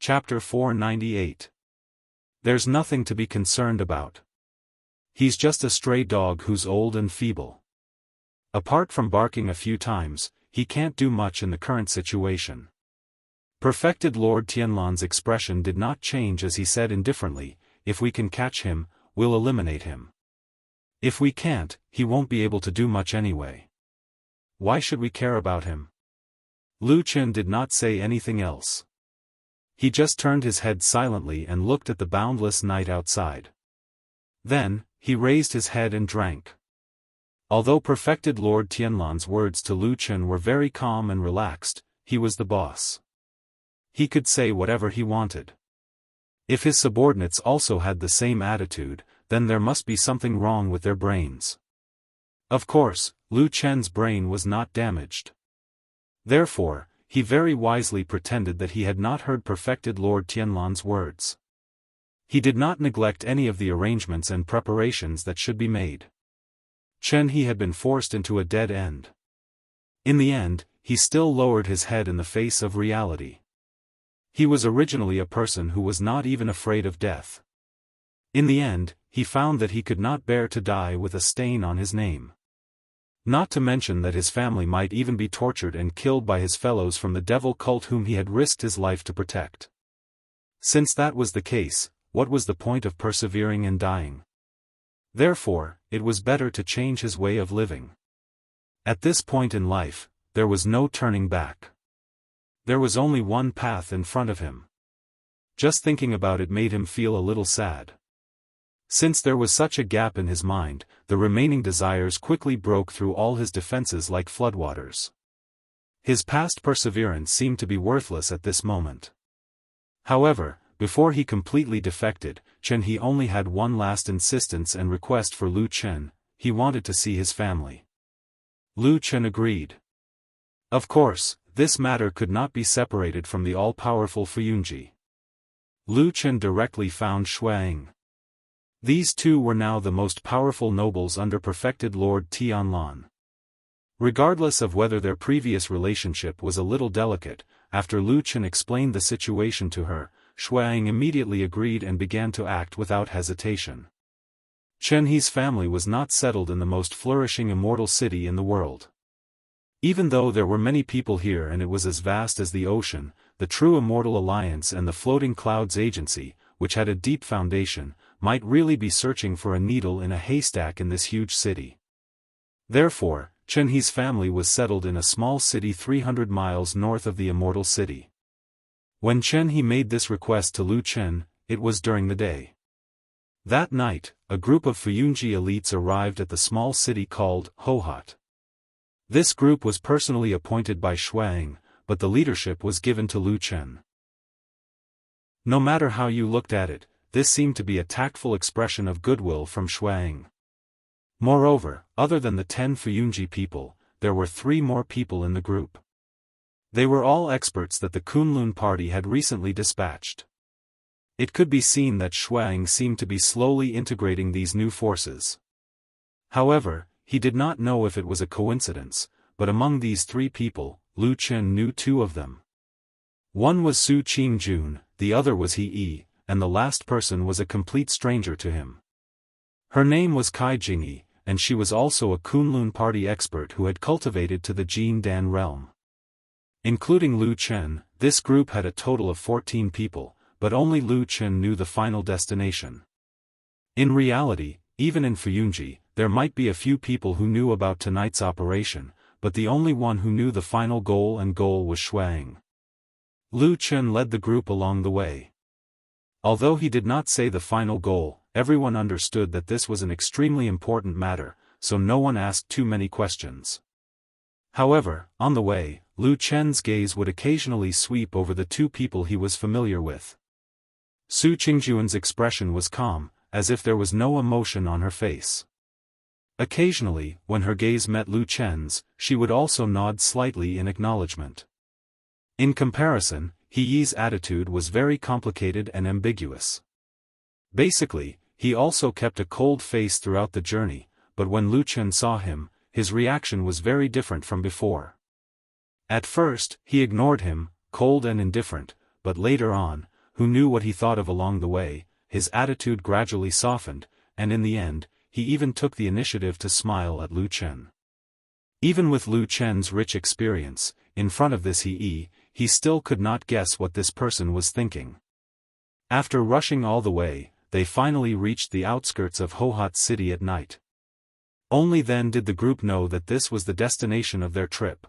Chapter 498. There's nothing to be concerned about. He's just a stray dog who's old and feeble. Apart from barking a few times, he can't do much in the current situation. Perfected Lord Tianlan's expression did not change as he said indifferently, if we can catch him, we'll eliminate him. If we can't, he won't be able to do much anyway. Why should we care about him? Lu Chen did not say anything else. He just turned his head silently and looked at the boundless night outside. Then, he raised his head and drank. Although Perfected Lord Tianlan's words to Lu Chen were very calm and relaxed, he was the boss. He could say whatever he wanted. If his subordinates also had the same attitude, then there must be something wrong with their brains. Of course, Lu Chen's brain was not damaged. Therefore, he very wisely pretended that he had not heard Perfected Lord Tianlan's words. He did not neglect any of the arrangements and preparations that should be made. Chen He had been forced into a dead end. In the end, he still lowered his head in the face of reality. He was originally a person who was not even afraid of death. In the end, he found that he could not bear to die with a stain on his name. Not to mention that his family might even be tortured and killed by his fellows from the devil cult whom he had risked his life to protect. Since that was the case, what was the point of persevering and dying? Therefore, it was better to change his way of living. At this point in life, there was no turning back. There was only one path in front of him. Just thinking about it made him feel a little sad. Since there was such a gap in his mind, the remaining desires quickly broke through all his defenses like floodwaters. His past perseverance seemed to be worthless at this moment. However, before he completely defected, Chen He only had one last insistence and request for Lu Chen: he wanted to see his family. Lu Chen agreed. Of course, this matter could not be separated from the all-powerful Fuyunji. Lu Chen directly found Xueying. These two were now the most powerful nobles under Perfected Lord Tianlan. Regardless of whether their previous relationship was a little delicate, after Lu Chen explained the situation to her, Xueying immediately agreed and began to act without hesitation. Chen He's family was not settled in the most flourishing immortal city in the world. Even though there were many people here and it was as vast as the ocean, the true Immortal Alliance and the Floating Clouds Agency, which had a deep foundation, might really be searching for a needle in a haystack in this huge city. Therefore, Chen He's family was settled in a small city 300 miles north of the Immortal City. When Chen He made this request to Lu Chen, it was during the day. That night, a group of Fuyunji elites arrived at the small city called Hohot. This group was personally appointed by Xueying, but the leadership was given to Lu Chen. No matter how you looked at it, this seemed to be a tactful expression of goodwill from Xueying. Moreover, other than the 10 Fuyunji people, there were 3 more people in the group. They were all experts that the Kunlun party had recently dispatched. It could be seen that Xueying seemed to be slowly integrating these new forces. However, he did not know if it was a coincidence, but among these 3 people, Lu Chen knew 2 of them. One was Su Qingjun, the other was He Yi, and the last person was a complete stranger to him. Her name was Kai Jingyi, and she was also a Kunlun party expert who had cultivated to the Jin Dan realm. Including Lu Chen, this group had a total of 14 people, but only Lu Chen knew the final destination. In reality, even in Fuyunji, there might be a few people who knew about tonight's operation, but the only one who knew the final goal was Xueying. Lu Chen led the group along the way. Although he did not say the final goal, everyone understood that this was an extremely important matter, so no one asked too many questions. However, on the way, Lu Chen's gaze would occasionally sweep over the 2 people he was familiar with. Su Qingjun's expression was calm, as if there was no emotion on her face. Occasionally, when her gaze met Lu Chen's, she would also nod slightly in acknowledgement. In comparison, He Yi's attitude was very complicated and ambiguous. Basically, he also kept a cold face throughout the journey, but when Lu Chen saw him, his reaction was very different from before. At first, he ignored him, cold and indifferent, but later on, who knew what he thought of along the way, his attitude gradually softened, and in the end, he even took the initiative to smile at Lu Chen. Even with Lu Chen's rich experience, in front of this he still could not guess what this person was thinking. After rushing all the way, they finally reached the outskirts of Hohhot City at night. Only then did the group know that this was the destination of their trip.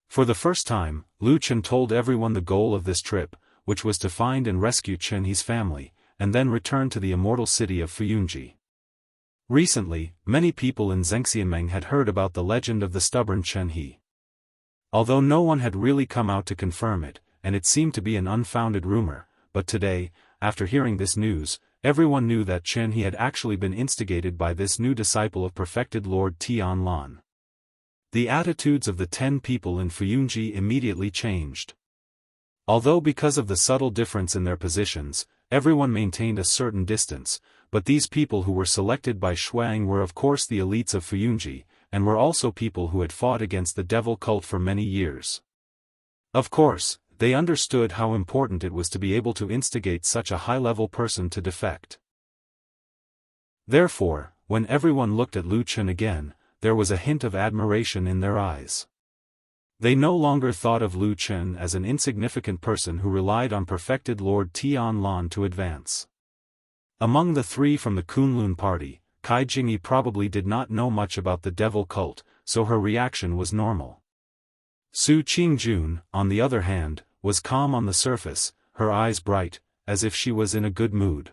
For the first time, Lu Chen told everyone the goal of this trip, which was to find and rescue Chen He's family, and then return to the immortal city of Fuyunji. Recently, many people in Zhengxianmeng had heard about the legend of the stubborn Chen He. Although no one had really come out to confirm it, and it seemed to be an unfounded rumor, but today, after hearing this news, everyone knew that Chen He had actually been instigated by this new disciple of perfected Lord Tianlan. The attitudes of the 10 people in Fuyunji immediately changed. Although because of the subtle difference in their positions, everyone maintained a certain distance, but these people who were selected by Shuang were of course the elites of Fuyunji, and were also people who had fought against the devil cult for many years. Of course, they understood how important it was to be able to instigate such a high-level person to defect. Therefore, when everyone looked at Lu Chen again, there was a hint of admiration in their eyes. They no longer thought of Lu Chen as an insignificant person who relied on perfected Lord Tianlan to advance. Among the 3 from the Kunlun party, Kai Jingyi probably did not know much about the devil cult, so her reaction was normal. Su Qingjun, on the other hand, was calm on the surface, her eyes bright, as if she was in a good mood.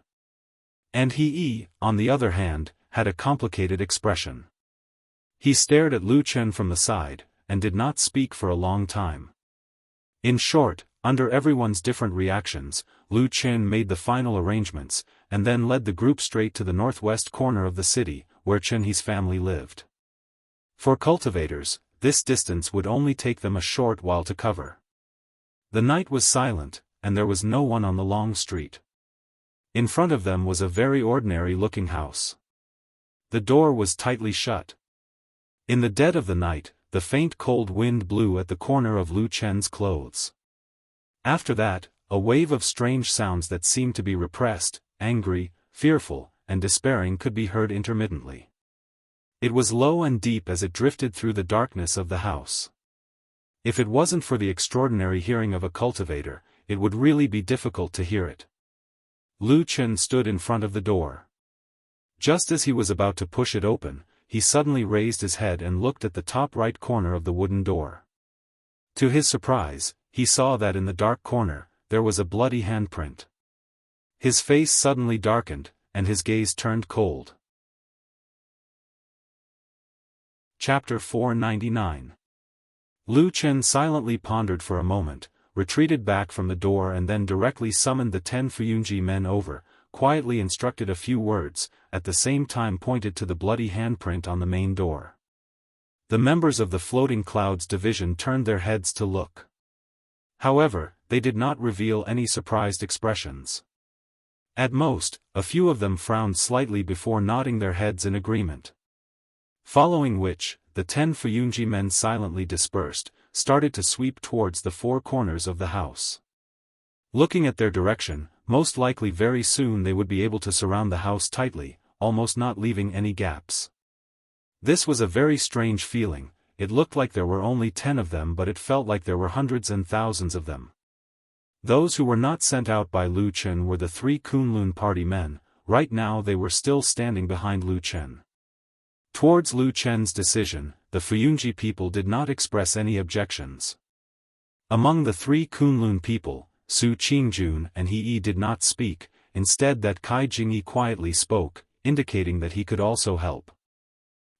And He, on the other hand, had a complicated expression. He stared at Lu Chen from the side, and did not speak for a long time. In short, under everyone's different reactions, Lu Chen made the final arrangements, and then led the group straight to the northwest corner of the city, where Chen He's family lived. For cultivators, this distance would only take them a short while to cover. The night was silent, and there was no one on the long street. In front of them was a very ordinary-looking house. The door was tightly shut. In the dead of the night, the faint cold wind blew at the corner of Lu Chen's clothes. After that, a wave of strange sounds that seemed to be repressed, angry, fearful, and despairing could be heard intermittently. It was low and deep as it drifted through the darkness of the house. If it wasn't for the extraordinary hearing of a cultivator, it would really be difficult to hear it. Lu Chen stood in front of the door. Just as he was about to push it open, he suddenly raised his head and looked at the top right corner of the wooden door. To his surprise, he saw that in the dark corner, there was a bloody handprint. His face suddenly darkened, and his gaze turned cold. Chapter 499. Lu Chen silently pondered for a moment, retreated back from the door and then directly summoned the 10 Fuyunji men over, quietly instructed a few words, at the same time pointed to the bloody handprint on the main door. The members of the Floating Clouds division turned their heads to look. However, they did not reveal any surprised expressions. At most, a few of them frowned slightly before nodding their heads in agreement. Following which, the 10 Fuyunji men silently dispersed, started to sweep towards the 4 corners of the house. Looking at their direction, most likely very soon they would be able to surround the house tightly, almost not leaving any gaps. This was a very strange feeling. It looked like there were only 10 of them, but it felt like there were hundreds and thousands of them. Those who were not sent out by Lu Chen were the 3 Kunlun party men. Right now they were still standing behind Lu Chen. Towards Lu Chen's decision, the Fuyunji people did not express any objections. Among the 3 Kunlun people, Su Qingjun and He did not speak, instead that Kai Jingyi quietly spoke, indicating that he could also help.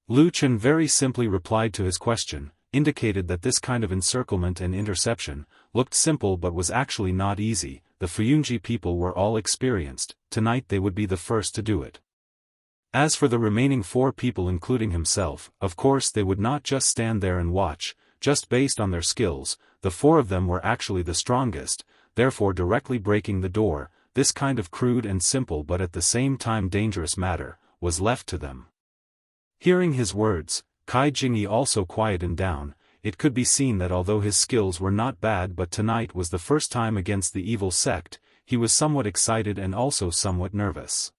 Lu Chen very simply replied to his question, indicated that this kind of encirclement and interception looked simple but was actually not easy. The Fuyunji people were all experienced, tonight they would be the first to do it. As for the remaining 4 people including himself, of course they would not just stand there and watch, just based on their skills. The 4 of them were actually the strongest, therefore directly breaking the door, this kind of crude and simple but at the same time dangerous matter, was left to them. Hearing his words, Kai Jingyi also quietened down. It could be seen that although his skills were not bad, but tonight was the first time against the evil sect, he was somewhat excited and also somewhat nervous.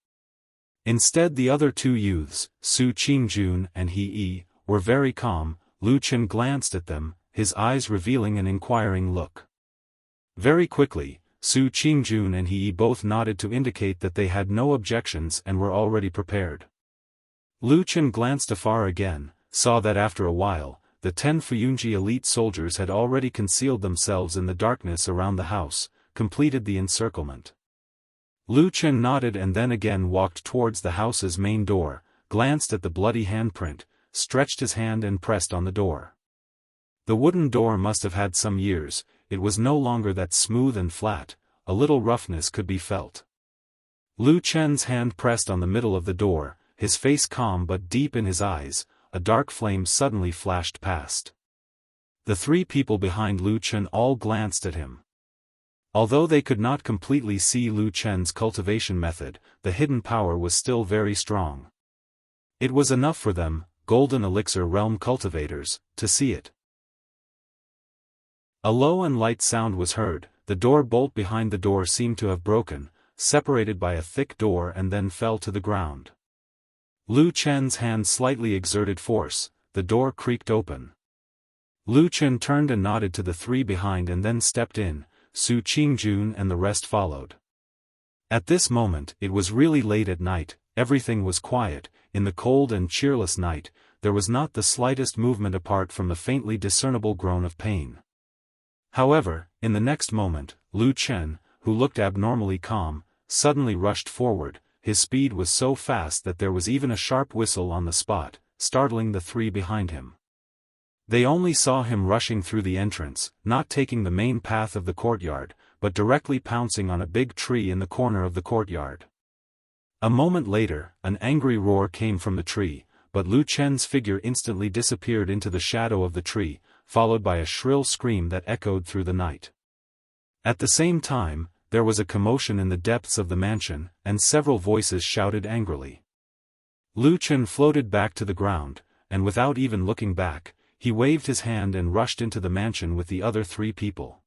Instead, the other two youths, Su Qingjun and He Yi, were very calm. Lu Chen glanced at them, his eyes revealing an inquiring look. Very quickly, Su Qingjun and He Yi both nodded to indicate that they had no objections and were already prepared. Lu Chen glanced afar again, saw that after a while, the 10 Fuyunji elite soldiers had already concealed themselves in the darkness around the house, completed the encirclement. Lu Chen nodded and then again walked towards the house's main door, glanced at the bloody handprint, stretched his hand and pressed on the door. The wooden door must have had some years, it was no longer that smooth and flat, a little roughness could be felt. Lu Chen's hand pressed on the middle of the door, his face calm but deep in his eyes, a dark flame suddenly flashed past. The three people behind Lu Chen all glanced at him. Although they could not completely see Lu Chen's cultivation method, the hidden power was still very strong. It was enough for them, Golden Elixir Realm cultivators, to see it. A low and light sound was heard, the door bolt behind the door seemed to have broken, separated by a thick door and then fell to the ground. Lu Chen's hand slightly exerted force, the door creaked open. Lu Chen turned and nodded to the three behind and then stepped in. Su Qingjun and the rest followed. At this moment, it was really late at night, everything was quiet. In the cold and cheerless night, there was not the slightest movement apart from the faintly discernible groan of pain. However, in the next moment, Lu Chen, who looked abnormally calm, suddenly rushed forward. His speed was so fast that there was even a sharp whistle on the spot, startling the three behind him. They only saw him rushing through the entrance, not taking the main path of the courtyard, but directly pouncing on a big tree in the corner of the courtyard. A moment later, an angry roar came from the tree, but Lu Chen's figure instantly disappeared into the shadow of the tree, followed by a shrill scream that echoed through the night. At the same time, there was a commotion in the depths of the mansion, and several voices shouted angrily. Lu Chen floated back to the ground, and without even looking back, he waved his hand and rushed into the mansion with the other three people.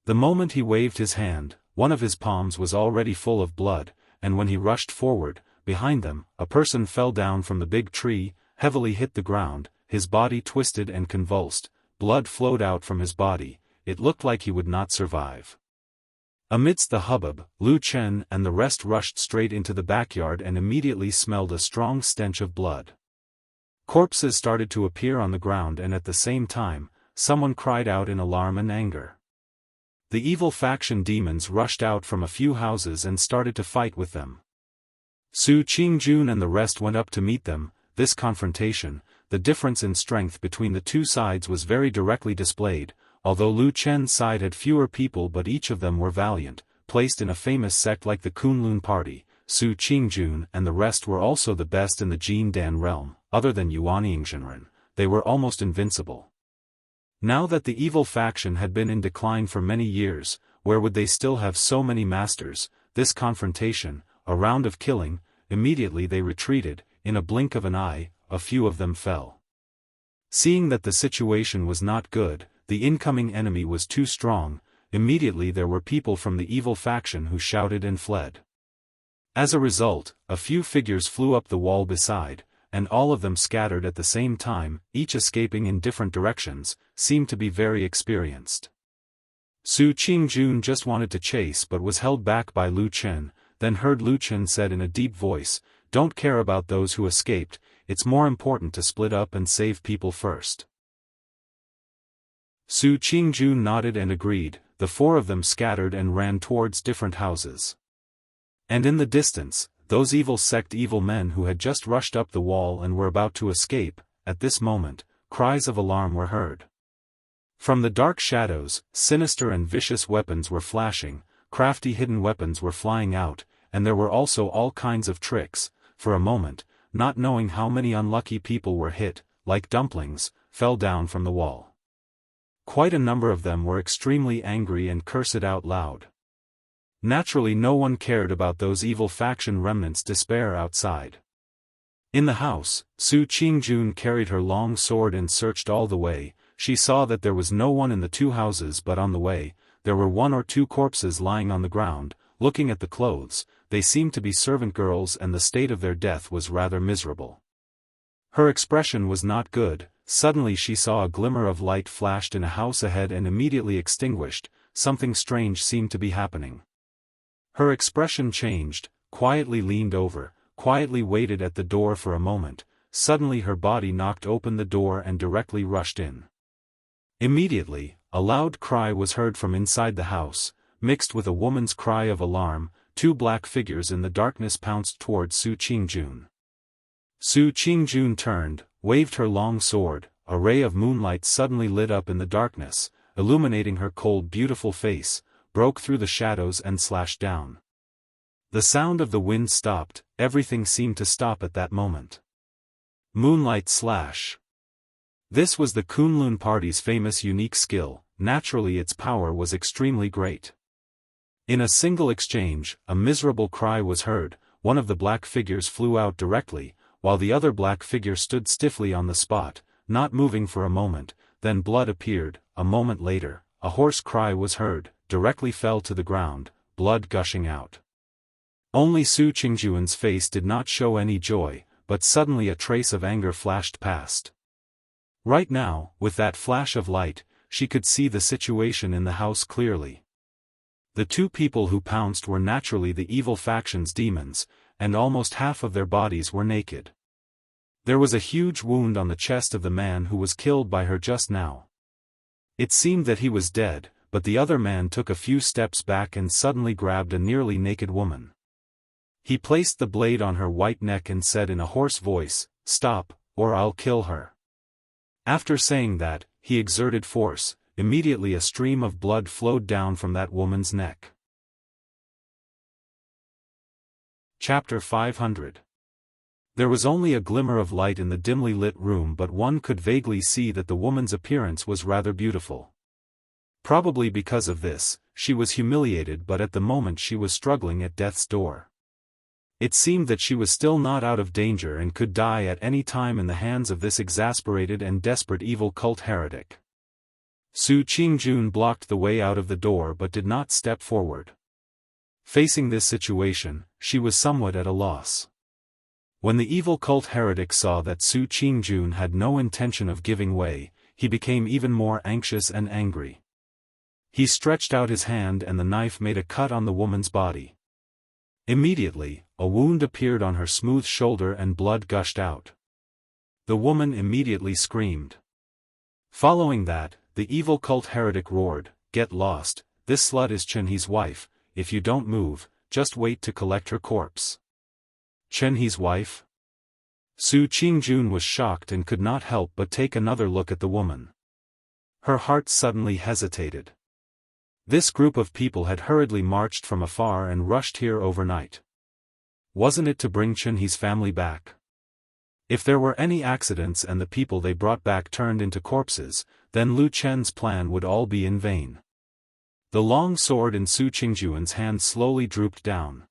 The moment he waved his hand, one of his palms was already full of blood, and when he rushed forward, behind them, a person fell down from the big tree, heavily hit the ground, his body twisted and convulsed, blood flowed out from his body, it looked like he would not survive. Amidst the hubbub, Lu Chen and the rest rushed straight into the backyard and immediately smelled a strong stench of blood. Corpses started to appear on the ground and at the same time, someone cried out in alarm and anger. The evil faction demons rushed out from a few houses and started to fight with them. Su Qingjun and the rest went up to meet them. This confrontation, the difference in strength between the two sides was very directly displayed, although Lu Chen's side had fewer people but each of them were valiant, placed in a famous sect like the Kunlun party. Su Qingjun and the rest were also the best in the Jin Dan realm, other than Yuanyingzhenren, they were almost invincible. Now that the evil faction had been in decline for many years, where would they still have so many masters? This confrontation, a round of killing, immediately they retreated, in a blink of an eye, a few of them fell. Seeing that the situation was not good, the incoming enemy was too strong, immediately there were people from the evil faction who shouted and fled. As a result, a few figures flew up the wall beside, and all of them scattered at the same time, each escaping in different directions, seemed to be very experienced. Su Qingjun just wanted to chase but was held back by Lu Chen, then heard Lu Chen said in a deep voice, "Don't care about those who escaped, it's more important to split up and save people first." Su Qingjun nodded and agreed, the four of them scattered and ran towards different houses. And in the distance, those evil sect evil men who had just rushed up the wall and were about to escape, at this moment, cries of alarm were heard. From the dark shadows, sinister and vicious weapons were flashing, crafty hidden weapons were flying out, and there were also all kinds of tricks. For a moment, not knowing how many unlucky people were hit, like dumplings, fell down from the wall. Quite a number of them were extremely angry and cursed out loud. Naturally no one cared about those evil faction remnants' despair outside. In the house, Su Qingjun carried her long sword and searched all the way. She saw that there was no one in the two houses but on the way, there were 1 or 2 corpses lying on the ground. Looking at the clothes, they seemed to be servant girls and the state of their death was rather miserable. Her expression was not good. Suddenly she saw a glimmer of light flashed in a house ahead and immediately extinguished. Something strange seemed to be happening. Her expression changed, quietly leaned over, quietly waited at the door for a moment. Suddenly her body knocked open the door and directly rushed in. Immediately, a loud cry was heard from inside the house, mixed with a woman's cry of alarm. 2 black figures in the darkness pounced toward Su Qingjun. Su Qingjun turned, waved her long sword. A ray of moonlight suddenly lit up in the darkness, illuminating her cold beautiful face, broke through the shadows and slashed down. The sound of the wind stopped. Everything seemed to stop at that moment. Moonlight slash. This was the Kunlun party's famous unique skill. Naturally its power was extremely great. In a single exchange, a miserable cry was heard. One of the black figures flew out directly, while the other black figure stood stiffly on the spot, not moving for a moment. Then blood appeared. A moment later, a hoarse cry was heard, directly fell to the ground, blood gushing out. Only Su Qingjuan's face did not show any joy, but suddenly a trace of anger flashed past. Right now, with that flash of light, she could see the situation in the house clearly. The 2 people who pounced were naturally the evil faction's demons, and almost half of their bodies were naked. There was a huge wound on the chest of the man who was killed by her just now. It seemed that he was dead, but the other man took a few steps back and suddenly grabbed a nearly naked woman. He placed the blade on her white neck and said in a hoarse voice, "Stop, or I'll kill her." After saying that, he exerted force. Immediately a stream of blood flowed down from that woman's neck. Chapter 500. There was only a glimmer of light in the dimly lit room, but one could vaguely see that the woman's appearance was rather beautiful. Probably because of this, she was humiliated, but at the moment she was struggling at death's door. It seemed that she was still not out of danger and could die at any time in the hands of this exasperated and desperate evil cult heretic. Su Qingjun blocked the way out of the door but did not step forward. Facing this situation, she was somewhat at a loss. When the evil cult heretic saw that Su Qingjun had no intention of giving way, he became even more anxious and angry. He stretched out his hand and the knife made a cut on the woman's body. Immediately, a wound appeared on her smooth shoulder and blood gushed out. The woman immediately screamed. Following that, the evil cult heretic roared, "Get lost, this slut is Chenhe's wife. If you don't move, just wait to collect her corpse." Chenhe's wife? Su Qingjun was shocked and could not help but take another look at the woman. Her heart suddenly hesitated. This group of people had hurriedly marched from afar and rushed here overnight. Wasn't it to bring Chenhe's family back? If there were any accidents and the people they brought back turned into corpses, then Lu Chen's plan would all be in vain. The long sword in Su Qingjuan's hand slowly drooped down.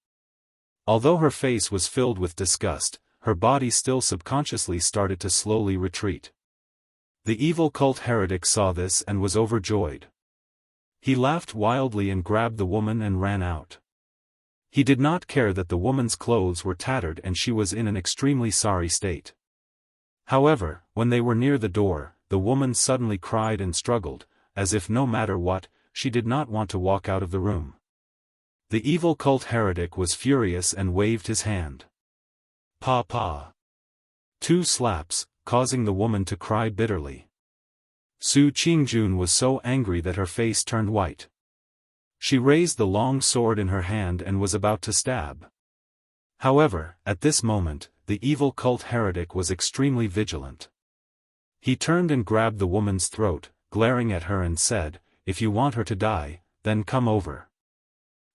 Although her face was filled with disgust, her body still subconsciously started to slowly retreat. The evil cult heretic saw this and was overjoyed. He laughed wildly and grabbed the woman and ran out. He did not care that the woman's clothes were tattered and she was in an extremely sorry state. However, when they were near the door, the woman suddenly cried and struggled, as if no matter what, she did not want to walk out of the room. The evil cult heretic was furious and waved his hand. "Pa pa." 2 slaps, causing the woman to cry bitterly. Su Qingjun was so angry that her face turned white. She raised the long sword in her hand and was about to stab. However, at this moment, the evil cult heretic was extremely vigilant. He turned and grabbed the woman's throat, glaring at her and said, "If you want her to die, then come over."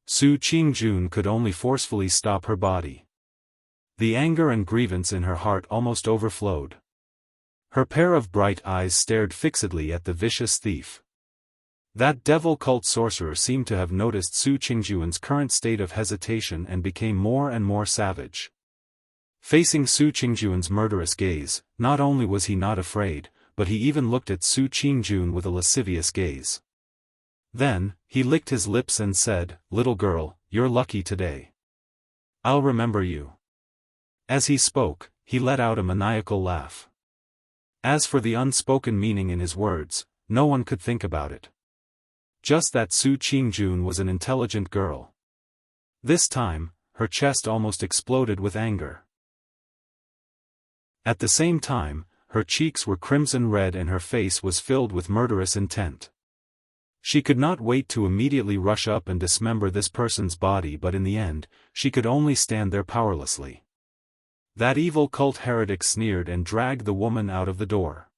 Su Qingjun could only forcefully stop her body. The anger and grievance in her heart almost overflowed. Her pair of bright eyes stared fixedly at the vicious thief. That devil cult sorcerer seemed to have noticed Su Qingjuan's current state of hesitation and became more and more savage. Facing Su Qingjuan's murderous gaze, not only was he not afraid, but he even looked at Su Qingjun with a lascivious gaze. Then, he licked his lips and said, "Little girl, you're lucky today. I'll remember you." As he spoke, he let out a maniacal laugh. As for the unspoken meaning in his words, no one could think about it. Just that Su Qingjun was an intelligent girl. This time, her chest almost exploded with anger. At the same time, her cheeks were crimson red and her face was filled with murderous intent. She could not wait to immediately rush up and dismember this person's body, but in the end, she could only stand there powerlessly. That evil cult heretic sneered and dragged the woman out of the door.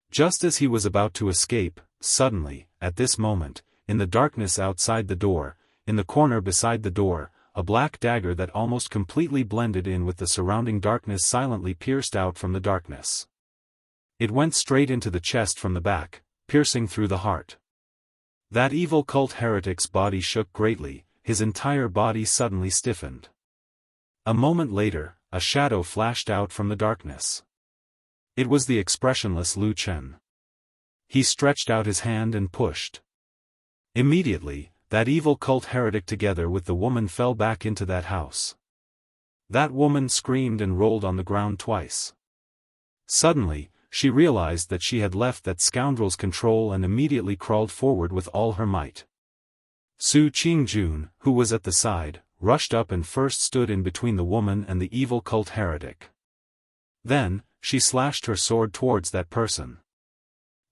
Just as he was about to escape, suddenly, at this moment, in the darkness outside the door, in the corner beside the door, a black dagger that almost completely blended in with the surrounding darkness silently pierced out from the darkness. It went straight into the chest from the back, piercing through the heart. That evil cult heretic's body shook greatly, his entire body suddenly stiffened. A moment later, a shadow flashed out from the darkness. It was the expressionless Lu Chen. He stretched out his hand and pushed. Immediately, that evil cult heretic together with the woman fell back into that house. That woman screamed and rolled on the ground twice. Suddenly, she realized that she had left that scoundrel's control and immediately crawled forward with all her might. Su Qingjun, who was at the side, rushed up and first stood in between the woman and the evil cult heretic. Then, she slashed her sword towards that person.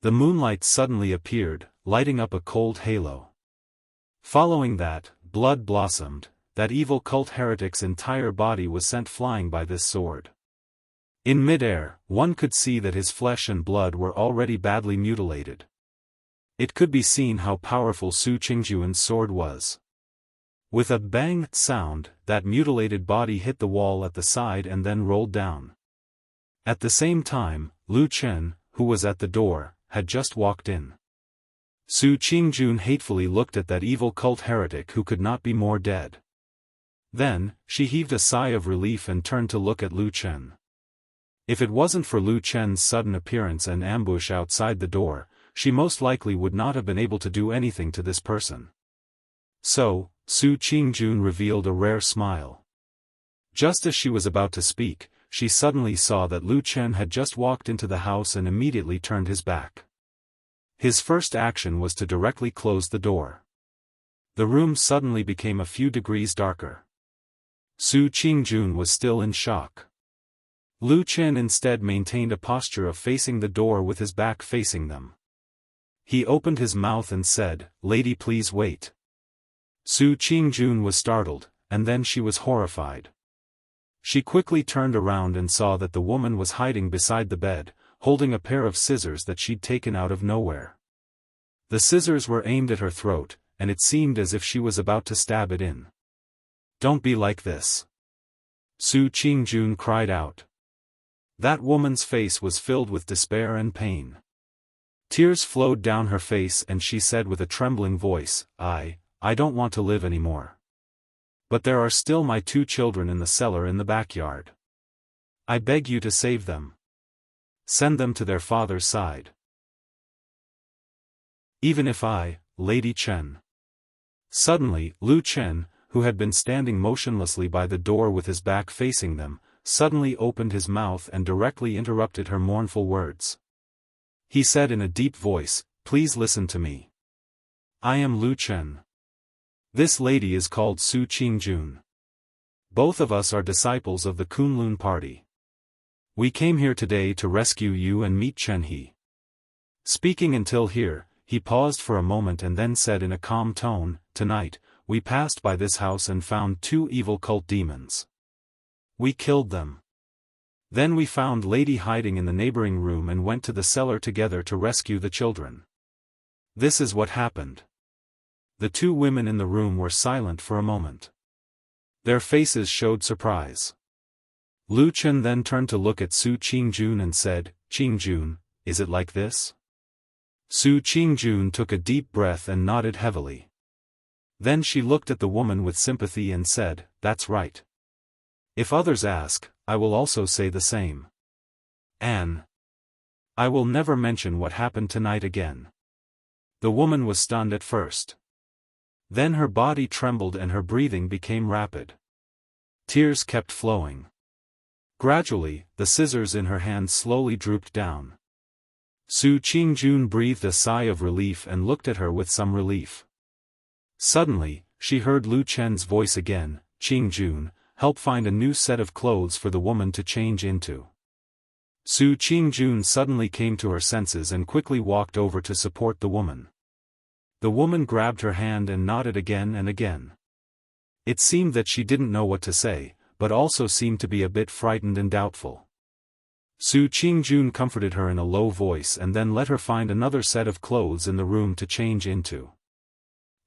The moonlight suddenly appeared, lighting up a cold halo. Following that, blood blossomed, that evil cult heretic's entire body was sent flying by this sword. In midair, one could see that his flesh and blood were already badly mutilated. It could be seen how powerful Su Qingjun's sword was. With a bang sound, that mutilated body hit the wall at the side and then rolled down. At the same time, Lu Chen, who was at the door, had just walked in. Su Qingjun hatefully looked at that evil cult heretic who could not be more dead. Then, she heaved a sigh of relief and turned to look at Lu Chen. If it wasn't for Lu Chen's sudden appearance and ambush outside the door, she most likely would not have been able to do anything to this person. So, Su Qingjun revealed a rare smile. Just as she was about to speak, she suddenly saw that Lu Chen had just walked into the house and immediately turned his back. His first action was to directly close the door. The room suddenly became a few degrees darker. Su Qingjun was still in shock. Lu Chen instead maintained a posture of facing the door with his back facing them. He opened his mouth and said, "Lady, please wait." Su Qingjun was startled, and then she was horrified. She quickly turned around and saw that the woman was hiding beside the bed, holding a pair of scissors that she'd taken out of nowhere. The scissors were aimed at her throat, and it seemed as if she was about to stab it in. "Don't be like this!" Su Qingjun cried out. That woman's face was filled with despair and pain. Tears flowed down her face and she said with a trembling voice, I don't want to live anymore. But there are still my 2 children in the cellar in the backyard. I beg you to save them. Send them to their father's side. Even if Lady Chen. Suddenly, Lu Chen, who had been standing motionlessly by the door with his back facing them, suddenly opened his mouth and directly interrupted her mournful words. He said in a deep voice, "Please listen to me. I am Lu Chen. This lady is called Su Qingjun. Both of us are disciples of the Kunlun party. We came here today to rescue you and meet Chen He." Speaking until here, he paused for a moment and then said in a calm tone, "Tonight, we passed by this house and found 2 evil cult demons. We killed them. Then we found Lady hiding in the neighboring room and went to the cellar together to rescue the children. This is what happened." The 2 women in the room were silent for a moment. Their faces showed surprise. Lu Chen then turned to look at Su Qingjun and said, "Qingjun, is it like this?" Su Qingjun took a deep breath and nodded heavily. Then she looked at the woman with sympathy and said, "That's right. If others ask, I will also say the same. I will never mention what happened tonight again. The woman was stunned at first. Then her body trembled and her breathing became rapid. Tears kept flowing. Gradually, the scissors in her hand slowly drooped down. Su Qingjun breathed a sigh of relief and looked at her with some relief. Suddenly, she heard Lu Chen's voice again, "Qingjun, help find a new set of clothes for the woman to change into." Su Qingjun suddenly came to her senses and quickly walked over to support the woman. The woman grabbed her hand and nodded again and again. It seemed that she didn't know what to say, but also seemed to be a bit frightened and doubtful. Su Qingjun comforted her in a low voice and then let her find another set of clothes in the room to change into.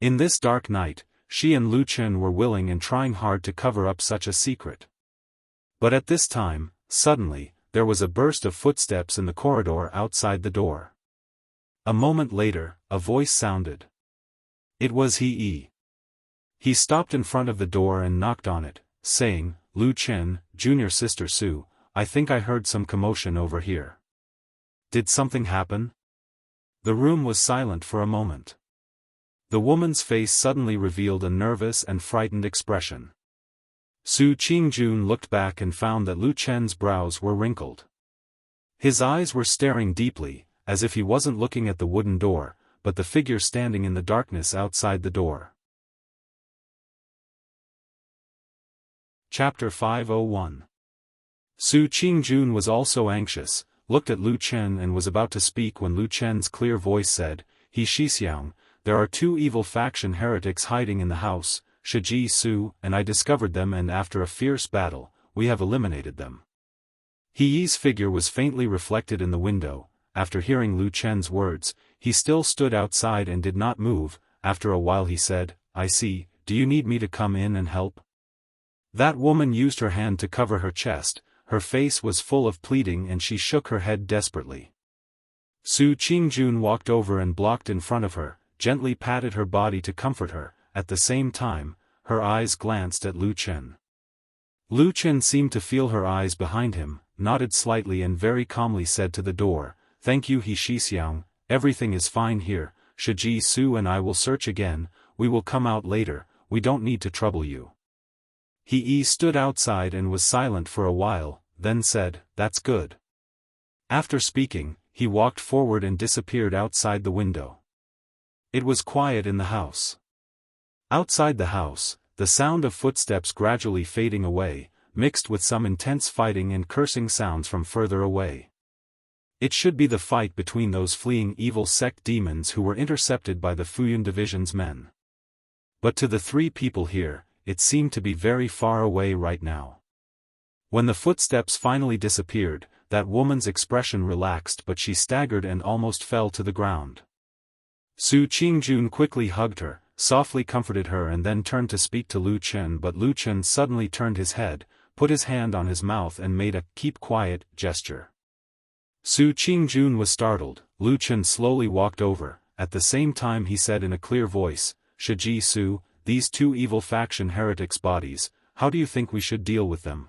In this dark night, she and Lu Chen were willing and trying hard to cover up such a secret. But at this time, suddenly, there was a burst of footsteps in the corridor outside the door. A moment later, a voice sounded. It was He. He stopped in front of the door and knocked on it, saying, "Lu Chen, junior sister Su, I think I heard some commotion over here. Did something happen?" The room was silent for a moment. The woman's face suddenly revealed a nervous and frightened expression. Su Qingjun looked back and found that Lu Chen's brows were wrinkled. His eyes were staring deeply, as if he wasn't looking at the wooden door, but the figure standing in the darkness outside the door. Chapter 501. Su Qingjun was also anxious, looked at Lu Chen and was about to speak when Lu Chen's clear voice said, "He Shixiang, there are two evil faction heretics hiding in the house, Shiji Su, and I discovered them, and after a fierce battle, we have eliminated them." He Yi's figure was faintly reflected in the window. After hearing Lu Chen's words, he still stood outside and did not move. After a while he said, "I see, do you need me to come in and help?" That woman used her hand to cover her chest, her face was full of pleading and she shook her head desperately. Su Qingjun walked over and blocked in front of her, gently patted her body to comfort her. At the same time, her eyes glanced at Lu Chen. Lu Chen seemed to feel her eyes behind him, nodded slightly and very calmly said to the door, "Thank you He Shixiang, everything is fine here, Shiji Su and I will search again, we will come out later, we don't need to trouble you." He Yi stood outside and was silent for a while, then said, "That's good." After speaking, he walked forward and disappeared outside the window. It was quiet in the house. Outside the house, the sound of footsteps gradually fading away, mixed with some intense fighting and cursing sounds from further away. It should be the fight between those fleeing evil sect demons who were intercepted by the Fuyun Division's men. But to the three people here, it seemed to be very far away right now. When the footsteps finally disappeared, that woman's expression relaxed but she staggered and almost fell to the ground. Su Qingjun quickly hugged her, softly comforted her and then turned to speak to Lu Chen, but Lu Chen suddenly turned his head, put his hand on his mouth and made a "keep quiet" gesture. Su Qingjun was startled. Lu Chen slowly walked over, at the same time he said in a clear voice, "Shiji Su, these two evil faction heretics' bodies, how do you think we should deal with them?"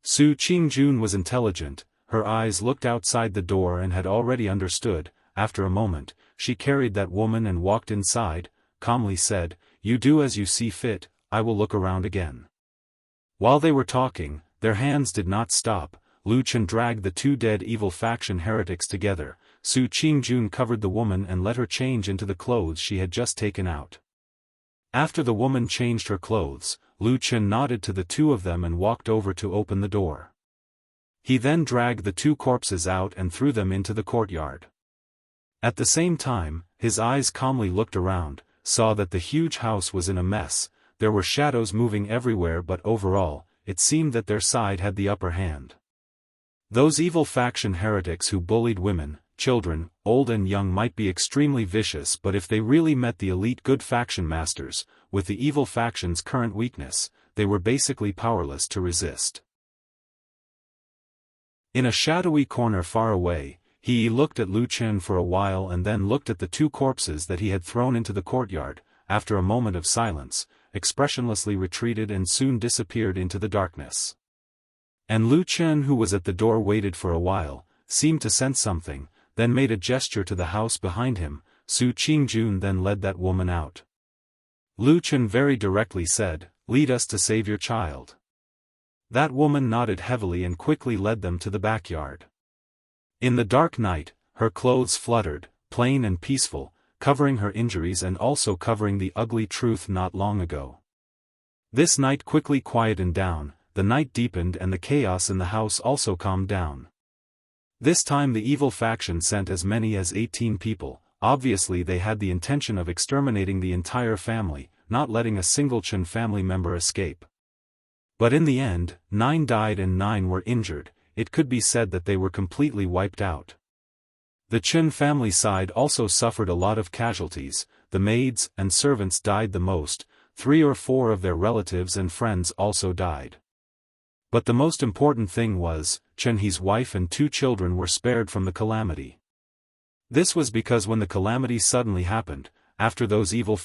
Su Qingjun was intelligent, her eyes looked outside the door and had already understood. After a moment, she carried that woman and walked inside, calmly said, "You do as you see fit, I will look around again." While they were talking, their hands did not stop. Lu Chen dragged the two dead evil faction heretics together. Su Qingjun covered the woman and let her change into the clothes she had just taken out. After the woman changed her clothes, Lu Chen nodded to the two of them and walked over to open the door. He then dragged the two corpses out and threw them into the courtyard. At the same time, his eyes calmly looked around, saw that the huge house was in a mess. There were shadows moving everywhere, but overall, it seemed that their side had the upper hand. Those evil faction heretics who bullied women, children, old and young might be extremely vicious, but if they really met the elite good faction masters, with the evil faction's current weakness, they were basically powerless to resist. In a shadowy corner far away, he looked at Lu Chen for a while and then looked at the two corpses that he had thrown into the courtyard. After a moment of silence, expressionlessly retreated and soon disappeared into the darkness. And Lu Chen, who was at the door, waited for a while, seemed to sense something, then made a gesture to the house behind him, Su Qingjun then led that woman out. Lu Chen very directly said, "Lead us to save your child." That woman nodded heavily and quickly led them to the backyard. In the dark night, her clothes fluttered, plain and peaceful, covering her injuries and also covering the ugly truth not long ago. This night quickly quietened down, the night deepened and the chaos in the house also calmed down. This time the evil faction sent as many as 18 people. Obviously they had the intention of exterminating the entire family, not letting a single Chen family member escape. But in the end, 9 died and 9 were injured. It could be said that they were completely wiped out. The Chen family side also suffered a lot of casualties. The maids and servants died the most. 3 or 4 of their relatives and friends also died. But the most important thing was, Chen He's wife and 2 children were spared from the calamity. This was because when the calamity suddenly happened, after those evil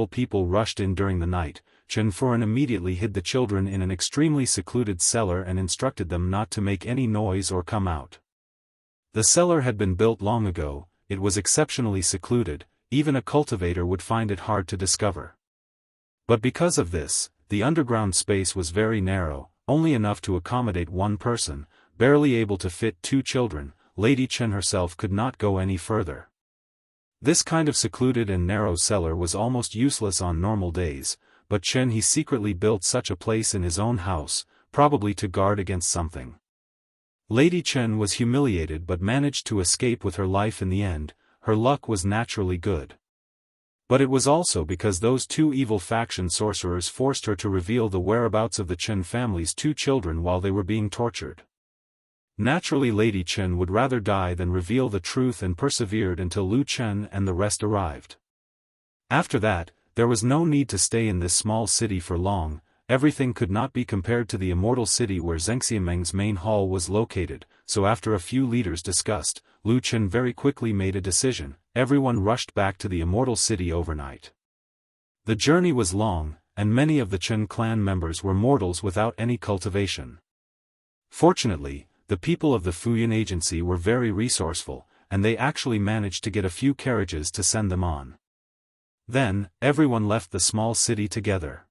people rushed in during the night, Chen Furen immediately hid the children in an extremely secluded cellar and instructed them not to make any noise or come out. The cellar had been built long ago, it was exceptionally secluded, even a cultivator would find it hard to discover. But because of this, the underground space was very narrow, only enough to accommodate 1 person, barely able to fit 2 children. Lady Chen herself could not go any further. This kind of secluded and narrow cellar was almost useless on normal days, but Chen He secretly built such a place in his own house, probably to guard against something. Lady Chen was humiliated but managed to escape with her life in the end. Her luck was naturally good. But it was also because those 2 evil faction sorcerers forced her to reveal the whereabouts of the Chen family's 2 children while they were being tortured. Naturally Lady Chen would rather die than reveal the truth and persevered until Lu Chen and the rest arrived. After that, there was no need to stay in this small city for long. Everything could not be compared to the Immortal city where Zhengxiameng's main hall was located, so after a few leaders discussed, Lu Chen very quickly made a decision. Everyone rushed back to the Immortal city overnight. The journey was long, and many of the Chen clan members were mortals without any cultivation. Fortunately, the people of the Fuyun agency were very resourceful, and they actually managed to get a few carriages to send them on. Then, everyone left the small city together.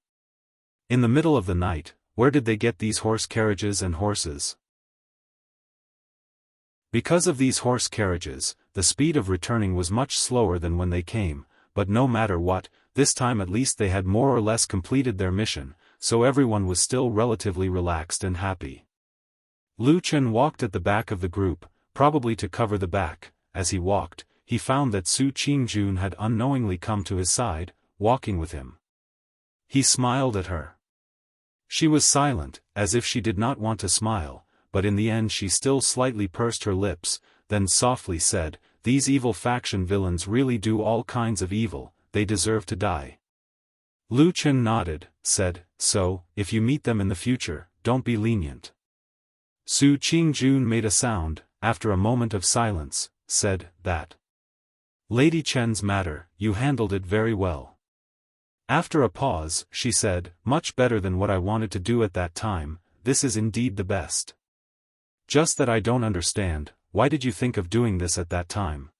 In the middle of the night, where did they get these horse carriages and horses? Because of these horse carriages, the speed of returning was much slower than when they came, but no matter what, this time at least they had more or less completed their mission, so everyone was still relatively relaxed and happy. Lu Chen walked at the back of the group, probably to cover the back. As he walked, he found that Su Qingjun had unknowingly come to his side, walking with him. He smiled at her. She was silent, as if she did not want to smile, but in the end she still slightly pursed her lips, then softly said, "These evil faction villains really do all kinds of evil, they deserve to die." Lu Chen nodded, said, "So, if you meet them in the future, don't be lenient." Su Qingjun made a sound, after a moment of silence, said, "That Lady Chen's matter, you handled it very well." After a pause, she said, "Much better than what I wanted to do at that time, this is indeed the best. Just that I don't understand, why did you think of doing this at that time?"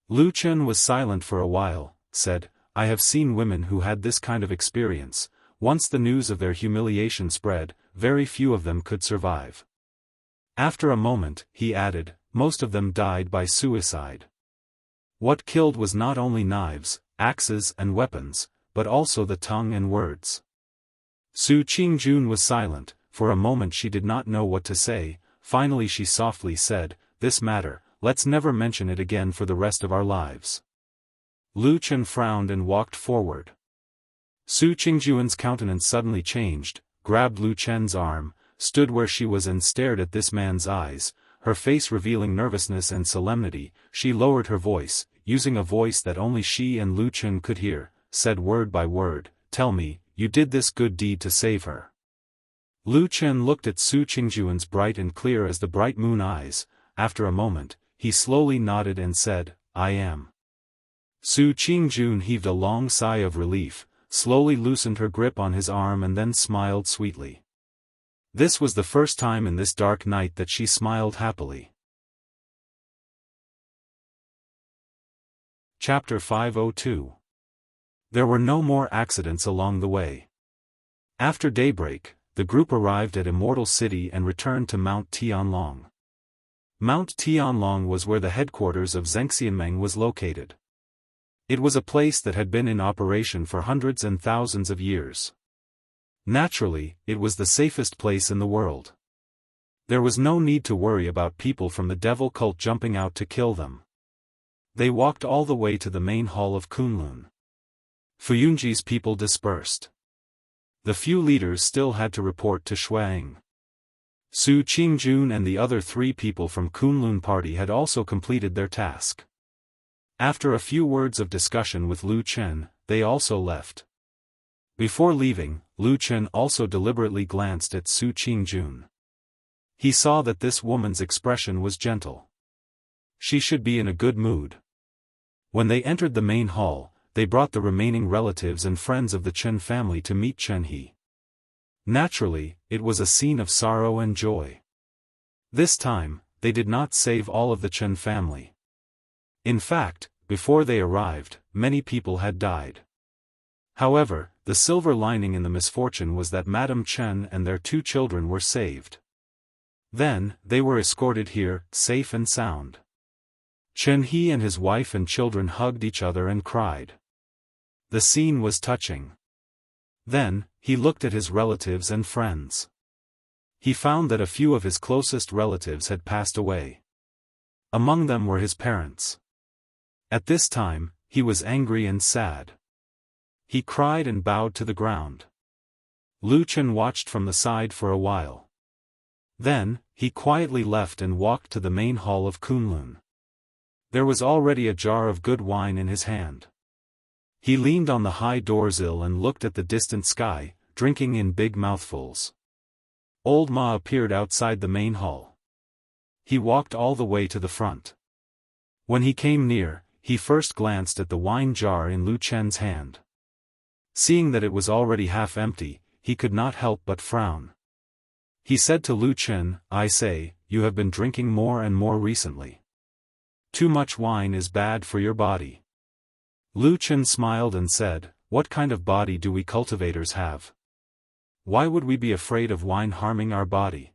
Lu Chen was silent for a while, said, "I have seen women who had this kind of experience. Once the news of their humiliation spread, very few of them could survive." After a moment, he added, "Most of them died by suicide. What killed was not only knives, axes and weapons, but also the tongue and words." Su Qingjun was silent. For a moment she did not know what to say. Finally she softly said, "This matter, let's never mention it again for the rest of our lives." Lu Chen frowned and walked forward. Su Qingjun's countenance suddenly changed, grabbed Lu Chen's arm, stood where she was and stared at this man's eyes, her face revealing nervousness and solemnity. She lowered her voice, using a voice that only she and Lu Chen could hear, said word by word, "Tell me, you did this good deed to save her." Lu Chen looked at Su Qingjun's bright and clear as the bright moon eyes. After a moment, he slowly nodded and said, "I am." Su Qingjun heaved a long sigh of relief, slowly loosened her grip on his arm and then smiled sweetly. This was the first time in this dark night that she smiled happily. Chapter 502. There were no more accidents along the way. After daybreak, the group arrived at Immortal City and returned to Mount Tianlong. Mount Tianlong was where the headquarters of Zhengxianmeng was located. It was a place that had been in operation for hundreds and thousands of years. Naturally, it was the safest place in the world. There was no need to worry about people from the devil cult jumping out to kill them. They walked all the way to the main hall of Kunlun. Fuyunji's people dispersed. The few leaders still had to report to Shuang. Su Qingjun and the other 3 people from Kunlun party had also completed their task. After a few words of discussion with Lu Chen, they also left. Before leaving, Lu Chen also deliberately glanced at Su Qingjun. He saw that this woman's expression was gentle. She should be in a good mood. When they entered the main hall, they brought the remaining relatives and friends of the Chen family to meet Chen He. Naturally, it was a scene of sorrow and joy. This time, they did not save all of the Chen family. In fact, before they arrived, many people had died. However, the silver lining in the misfortune was that Madame Chen and their 2 children were saved. Then, they were escorted here, safe and sound. Chen He and his wife and children hugged each other and cried. The scene was touching. Then, he looked at his relatives and friends. He found that a few of his closest relatives had passed away. Among them were his parents. At this time, he was angry and sad. He cried and bowed to the ground. Lu Chen watched from the side for a while. Then, he quietly left and walked to the main hall of Kunlun. There was already a jar of good wine in his hand. He leaned on the high doorsill and looked at the distant sky, drinking in big mouthfuls. Old Ma appeared outside the main hall. He walked all the way to the front. When he came near, he first glanced at the wine jar in Lu Chen's hand. Seeing that it was already half empty, he could not help but frown. He said to Lu Chen, "I say, you have been drinking more and more recently. Too much wine is bad for your body." Lu Chen smiled and said, "What kind of body do we cultivators have? Why would we be afraid of wine harming our body?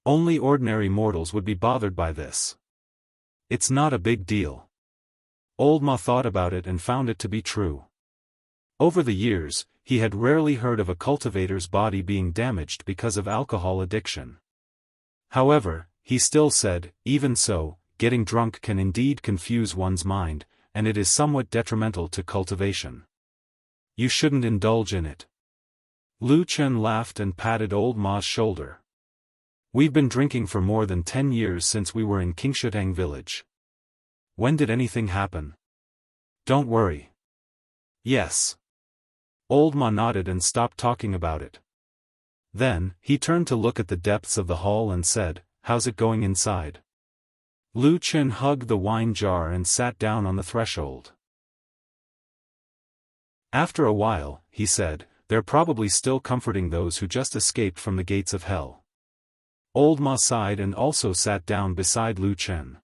Only ordinary mortals would be bothered by this. It's not a big deal." Old Ma thought about it and found it to be true. Over the years, he had rarely heard of a cultivator's body being damaged because of alcohol addiction. However, he still said, "Even so, getting drunk can indeed confuse one's mind, and it is somewhat detrimental to cultivation. You shouldn't indulge in it." Lu Chen laughed and patted Old Ma's shoulder. "We've been drinking for more than 10 years since we were in Qingshutang village. When did anything happen? Don't worry." "Yes." Old Ma nodded and stopped talking about it. Then, he turned to look at the depths of the hall and said, "How's it going inside?" Lu Chen hugged the wine jar and sat down on the threshold. After a while, he said, "They're probably still comforting those who just escaped from the gates of hell." Old Ma sighed and also sat down beside Lu Chen.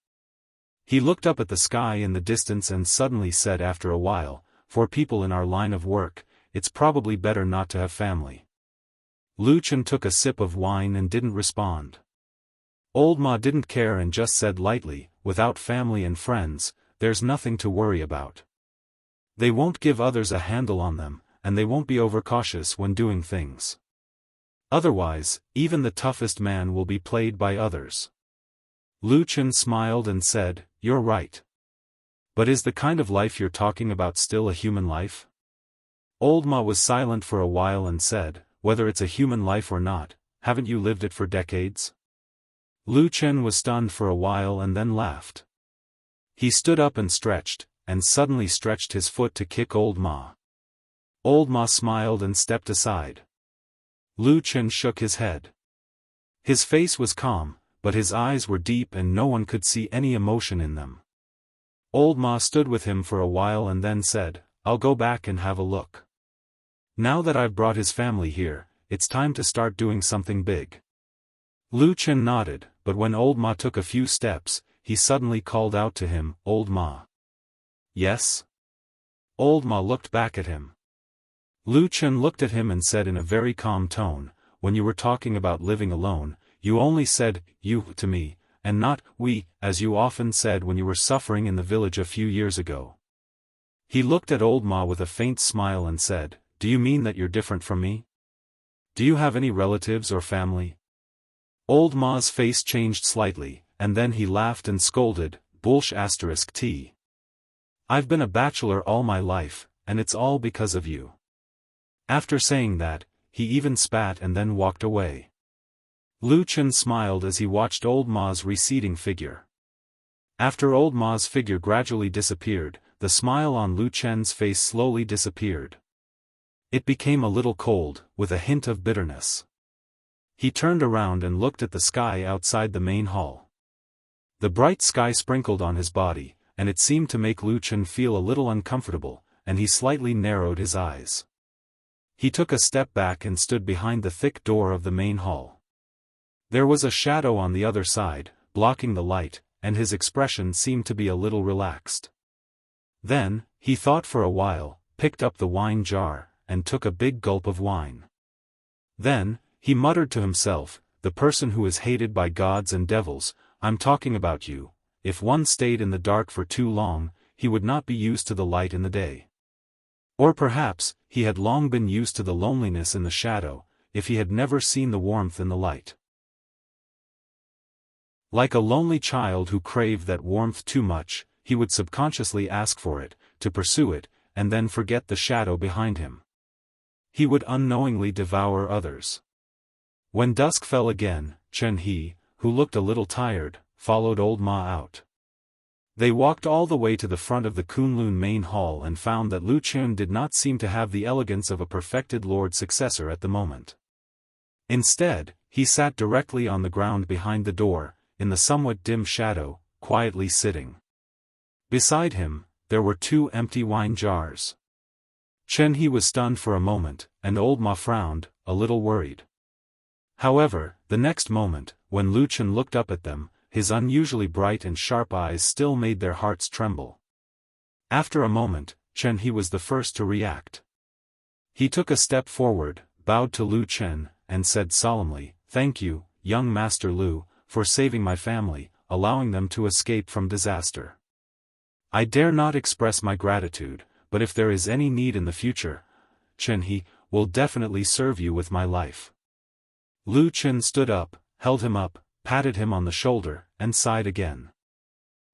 He looked up at the sky in the distance and suddenly said after a while, "For people in our line of work, it's probably better not to have family." Lu Chen took a sip of wine and didn't respond. Old Ma didn't care and just said lightly, "Without family and friends, there's nothing to worry about. They won't give others a handle on them, and they won't be overcautious when doing things. Otherwise, even the toughest man will be played by others." Lu Chen smiled and said, "You're right. But is the kind of life you're talking about still a human life?" Old Ma was silent for a while and said, "Whether it's a human life or not, haven't you lived it for decades?" Lu Chen was stunned for a while and then laughed. He stood up and stretched, and suddenly stretched his foot to kick Old Ma. Old Ma smiled and stepped aside. Lu Chen shook his head. His face was calm, but his eyes were deep and no one could see any emotion in them. Old Ma stood with him for a while and then said, "I'll go back and have a look. Now that I've brought his family here, it's time to start doing something big." Lu Chen nodded, but when Old Ma took a few steps, he suddenly called out to him, "Old Ma. yes? Old Ma looked back at him. Lu Chen looked at him and said in a very calm tone, when you were talking about living alone, you only said, you, to me, and not, we, as you often said when you were suffering in the village a few years ago. He looked at Old Ma with a faint smile and said, do you mean that you're different from me? Do you have any relatives or family? Old Ma's face changed slightly, and then he laughed and scolded, **t. I've been a bachelor all my life, and it's all because of you. After saying that, he even spat and then walked away. Lu Chen smiled as he watched Old Ma's receding figure. After Old Ma's figure gradually disappeared, the smile on Lu Chen's face slowly disappeared. It became a little cold, with a hint of bitterness. He turned around and looked at the sky outside the main hall. The bright sky sprinkled on his body, and it seemed to make Lu Chen feel a little uncomfortable, and he slightly narrowed his eyes. He took a step back and stood behind the thick door of the main hall. There was a shadow on the other side, blocking the light, and his expression seemed to be a little relaxed. Then, he thought for a while, picked up the wine jar, and took a big gulp of wine. Then, he muttered to himself, the person who is hated by gods and devils, I'm talking about you. If one stayed in the dark for too long, he would not be used to the light in the day. Or perhaps, he had long been used to the loneliness in the shadow, if he had never seen the warmth in the light. Like a lonely child who craved that warmth too much, he would subconsciously ask for it, to pursue it, and then forget the shadow behind him. He would unknowingly devour others. When dusk fell again, Chen He, who looked a little tired, followed Old Ma out. They walked all the way to the front of the Kunlun main hall and found that Lu Chen did not seem to have the elegance of a perfected lord successor at the moment. Instead, he sat directly on the ground behind the door, in the somewhat dim shadow, quietly sitting. Beside him, there were 2 empty wine jars. Chen He was stunned for a moment, and Old Ma frowned, a little worried. However, the next moment, when Lu Chen looked up at them, his unusually bright and sharp eyes still made their hearts tremble. After a moment, Chen He was the first to react. He took a step forward, bowed to Lu Chen, and said solemnly, "Thank you, young Master Lu, for saving my family, allowing them to escape from disaster. I dare not express my gratitude, but if there is any need in the future, Chen He will definitely serve you with my life." Lu Chen stood up, held him up, patted him on the shoulder, and sighed again.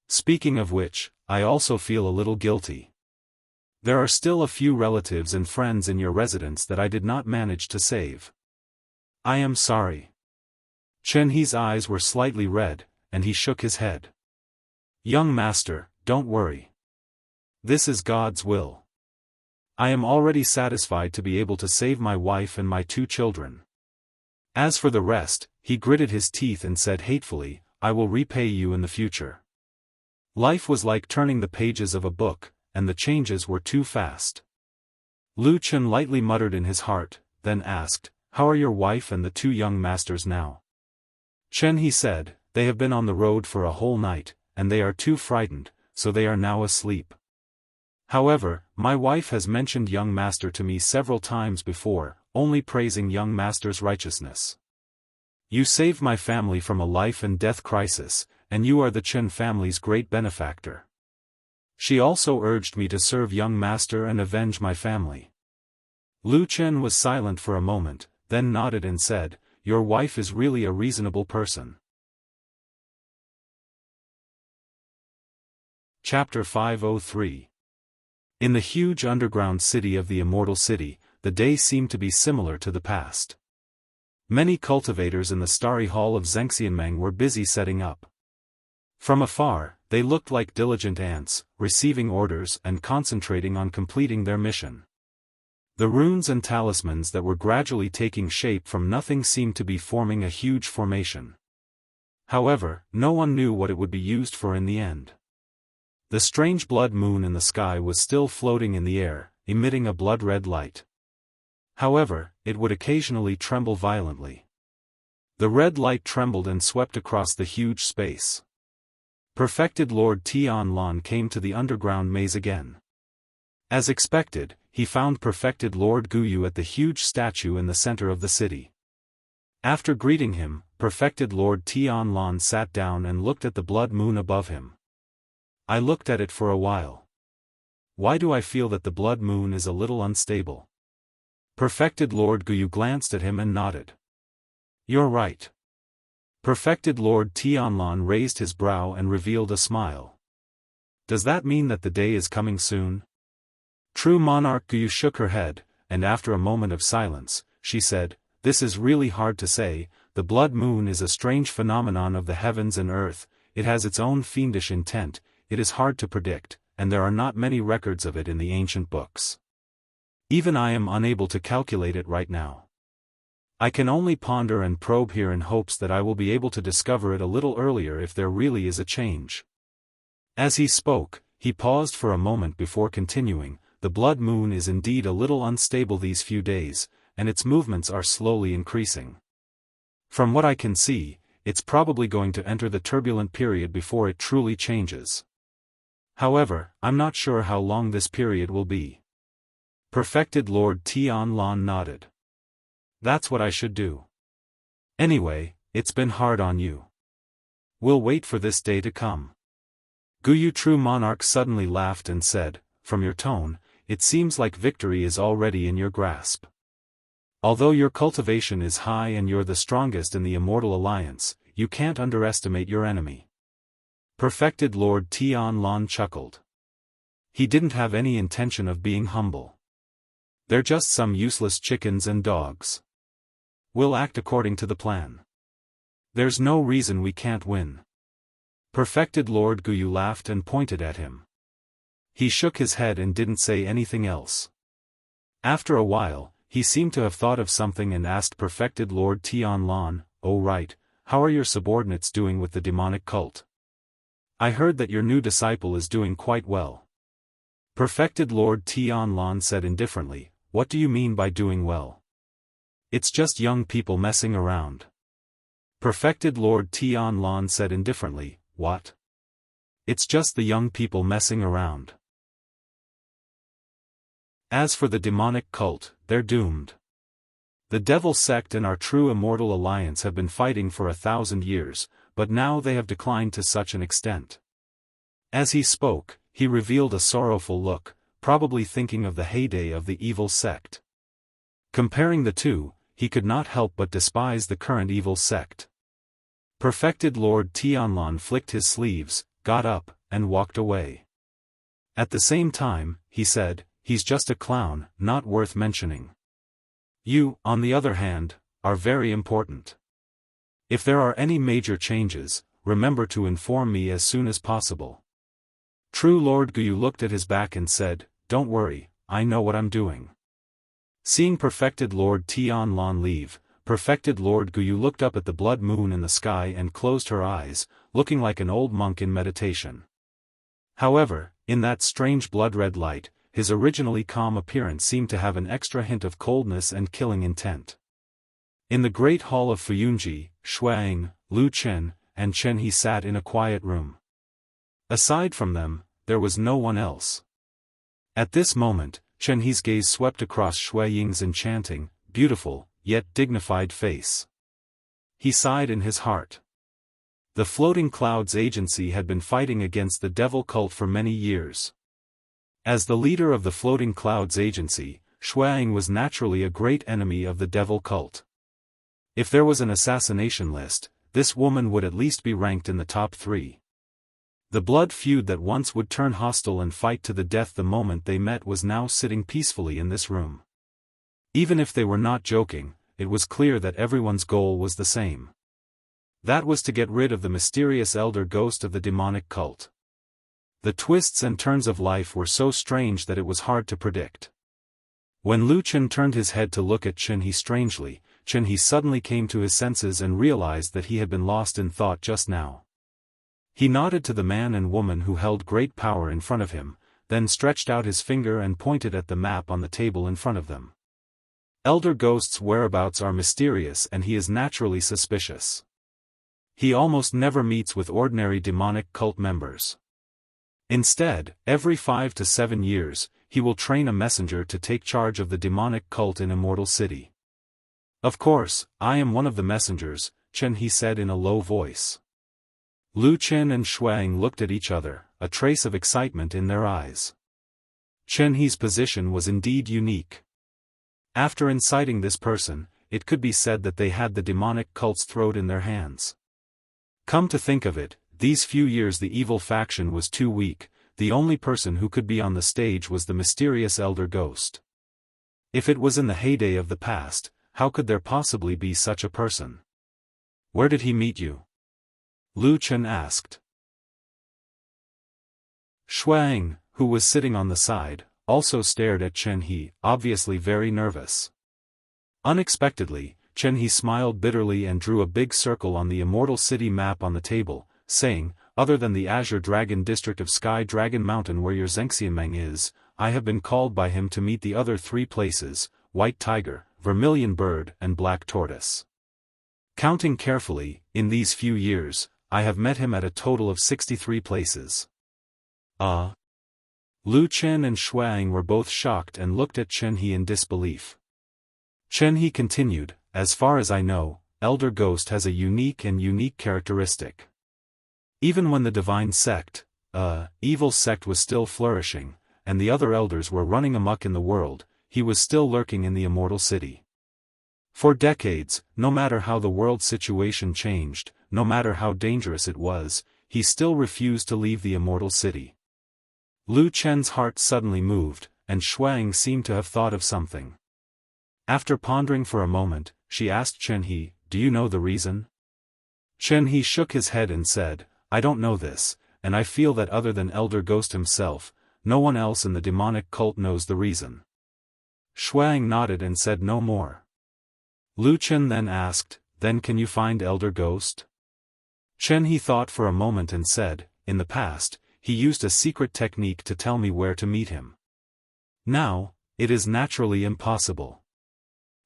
"Speaking of which, I also feel a little guilty. There are still a few relatives and friends in your residence that I did not manage to save. I am sorry." Chen He's eyes were slightly red, and he shook his head. "Young master, don't worry. This is God's will. I am already satisfied to be able to save my wife and my 2 children. As for the rest," he gritted his teeth and said hatefully, "I will repay you in the future." Life was like turning the pages of a book, and the changes were too fast. Lu Chen lightly muttered in his heart, then asked, "How are your wife and the 2 young masters now?" Chen He said, "They have been on the road for a whole night, and they are too frightened, so they are now asleep. However, my wife has mentioned young master to me several times before, only praising young master's righteousness. You saved my family from a life and death crisis, and you are the Chen family's great benefactor. She also urged me to serve young master and avenge my family." Lu Chen was silent for a moment, then nodded and said, "Your wife is really a reasonable person." Chapter 503. In the huge underground city of the Immortal City, the day seemed to be similar to the past. Many cultivators in the starry hall of Zhengxianmeng were busy setting up. From afar, they looked like diligent ants, receiving orders and concentrating on completing their mission. The runes and talismans that were gradually taking shape from nothing seemed to be forming a huge formation. However, no one knew what it would be used for in the end. The strange blood moon in the sky was still floating in the air, emitting a blood-red light. However, it would occasionally tremble violently. The red light trembled and swept across the huge space. Perfected Lord Tianlan came to the underground maze again. As expected, he found Perfected Lord Guyu at the huge statue in the center of the city. After greeting him, Perfected Lord Tianlan sat down and looked at the blood moon above him. I looked at it for a while. Why do I feel that the blood moon is a little unstable? Perfected Lord Guyu glanced at him and nodded. You're right. Perfected Lord Tianlan raised his brow and revealed a smile. Does that mean that the day is coming soon? True Monarch Guyu shook her head, and after a moment of silence, she said, This is really hard to say. The blood moon is a strange phenomenon of the heavens and earth, it has its own fiendish intent, it is hard to predict, and there are not many records of it in the ancient books. Even I am unable to calculate it right now. I can only ponder and probe here in hopes that I will be able to discover it a little earlier if there really is a change. As he spoke, he paused for a moment before continuing, the blood moon is indeed a little unstable these few days, and its movements are slowly increasing. From what I can see, it's probably going to enter the turbulent period before it truly changes. However, I'm not sure how long this period will be. Perfected Lord Tianlan nodded. That's what I should do. Anyway, it's been hard on you. We'll wait for this day to come. Guyu True Monarch suddenly laughed and said, From your tone, it seems like victory is already in your grasp. Although your cultivation is high and you're the strongest in the Immortal Alliance, you can't underestimate your enemy. Perfected Lord Tianlan chuckled. He didn't have any intention of being humble. They're just some useless chickens and dogs. We'll act according to the plan. There's no reason we can't win. Perfected Lord Guyu laughed and pointed at him. He shook his head and didn't say anything else. After a while, he seemed to have thought of something and asked Perfected Lord Tianlan, Oh right, how are your subordinates doing with the demonic cult? I heard that your new disciple is doing quite well. Perfected Lord Tianlan said indifferently, What do you mean by doing well? It's just young people messing around. Perfected Lord Tianlan said indifferently, What? It's just the young people messing around. As for the demonic cult, they're doomed. The Devil sect and our true Immortal Alliance have been fighting for 1,000 years, but now they have declined to such an extent. As he spoke, he revealed a sorrowful look, probably thinking of the heyday of the evil sect. Comparing the two, he could not help but despise the current evil sect. Perfected Lord Tianlan flicked his sleeves, got up, and walked away. At the same time, he said, He's just a clown, not worth mentioning. You, on the other hand, are very important. If there are any major changes, remember to inform me as soon as possible. True Lord Guyu looked at his back and said, Don't worry, I know what I'm doing. Seeing Perfected Lord Tianlan leave, Perfected Lord Guyu looked up at the blood moon in the sky and closed her eyes, looking like an old monk in meditation. However, in that strange blood-red light, his originally calm appearance seemed to have an extra hint of coldness and killing intent. In the great hall of Fuyunji, Shuang, Lu Chen, and Chen He sat in a quiet room. Aside from them, there was no one else. At this moment, Chen He's gaze swept across Shui Ying's enchanting, beautiful, yet dignified face. He sighed in his heart. The Floating Clouds Agency had been fighting against the Devil cult for many years. As the leader of the Floating Clouds Agency, Shuang was naturally a great enemy of the Devil cult. If there was an assassination list, this woman would at least be ranked in the top 3. The blood feud that once would turn hostile and fight to the death the moment they met was now sitting peacefully in this room. Even if they were not joking, it was clear that everyone's goal was the same. That was to get rid of the mysterious elder ghost of the demonic cult. The twists and turns of life were so strange that it was hard to predict. When Lu Chen turned his head to look at Chen He strangely, Chen He suddenly came to his senses and realized that he had been lost in thought just now. He nodded to the man and woman who held great power in front of him, then stretched out his finger and pointed at the map on the table in front of them. Elder Ghost's whereabouts are mysterious and he is naturally suspicious. He almost never meets with ordinary demonic cult members. Instead, every 5 to 7 years, he will train a messenger to take charge of the demonic cult in Immortal City. Of course, I am one of the messengers, Chen He said in a low voice. Lu Chen and Shuang looked at each other, a trace of excitement in their eyes. Chen He's position was indeed unique. After inciting this person, it could be said that they had the demonic cult's throat in their hands. Come to think of it, these few years the evil faction was too weak, the only person who could be on the stage was the mysterious elder ghost. If it was in the heyday of the past, how could there possibly be such a person? Where did he meet you? Lu Chen asked. Shuang, who was sitting on the side, also stared at Chen He, obviously very nervous. Unexpectedly, Chen He smiled bitterly and drew a big circle on the Immortal City map on the table, saying, other than the Azure Dragon district of Sky Dragon Mountain where your Xianxia is, I have been called by him to meet the other 3 places, White Tiger, Vermilion Bird and Black Tortoise. Counting carefully, in these few years, I have met him at a total of 63 places. Lu Chen and Shuang were both shocked and looked at Chen He in disbelief. Chen He continued, as far as I know, Elder Ghost has a unique characteristic. Even when the divine sect, evil sect was still flourishing, and the other elders were running amok in the world, he was still lurking in the Immortal City. For decades, no matter how the world situation changed, no matter how dangerous it was, he still refused to leave the Immortal City. Lu Chen's heart suddenly moved, and Shuang seemed to have thought of something. After pondering for a moment, she asked Chen He, do you know the reason? Chen He shook his head and said, I don't know this, and I feel that other than Elder Ghost himself, no one else in the demonic cult knows the reason. Shuang nodded and said no more. Lu Chen then asked, then can you find Elder Ghost? Chen He thought for a moment and said, in the past, he used a secret technique to tell me where to meet him. Now, it is naturally impossible.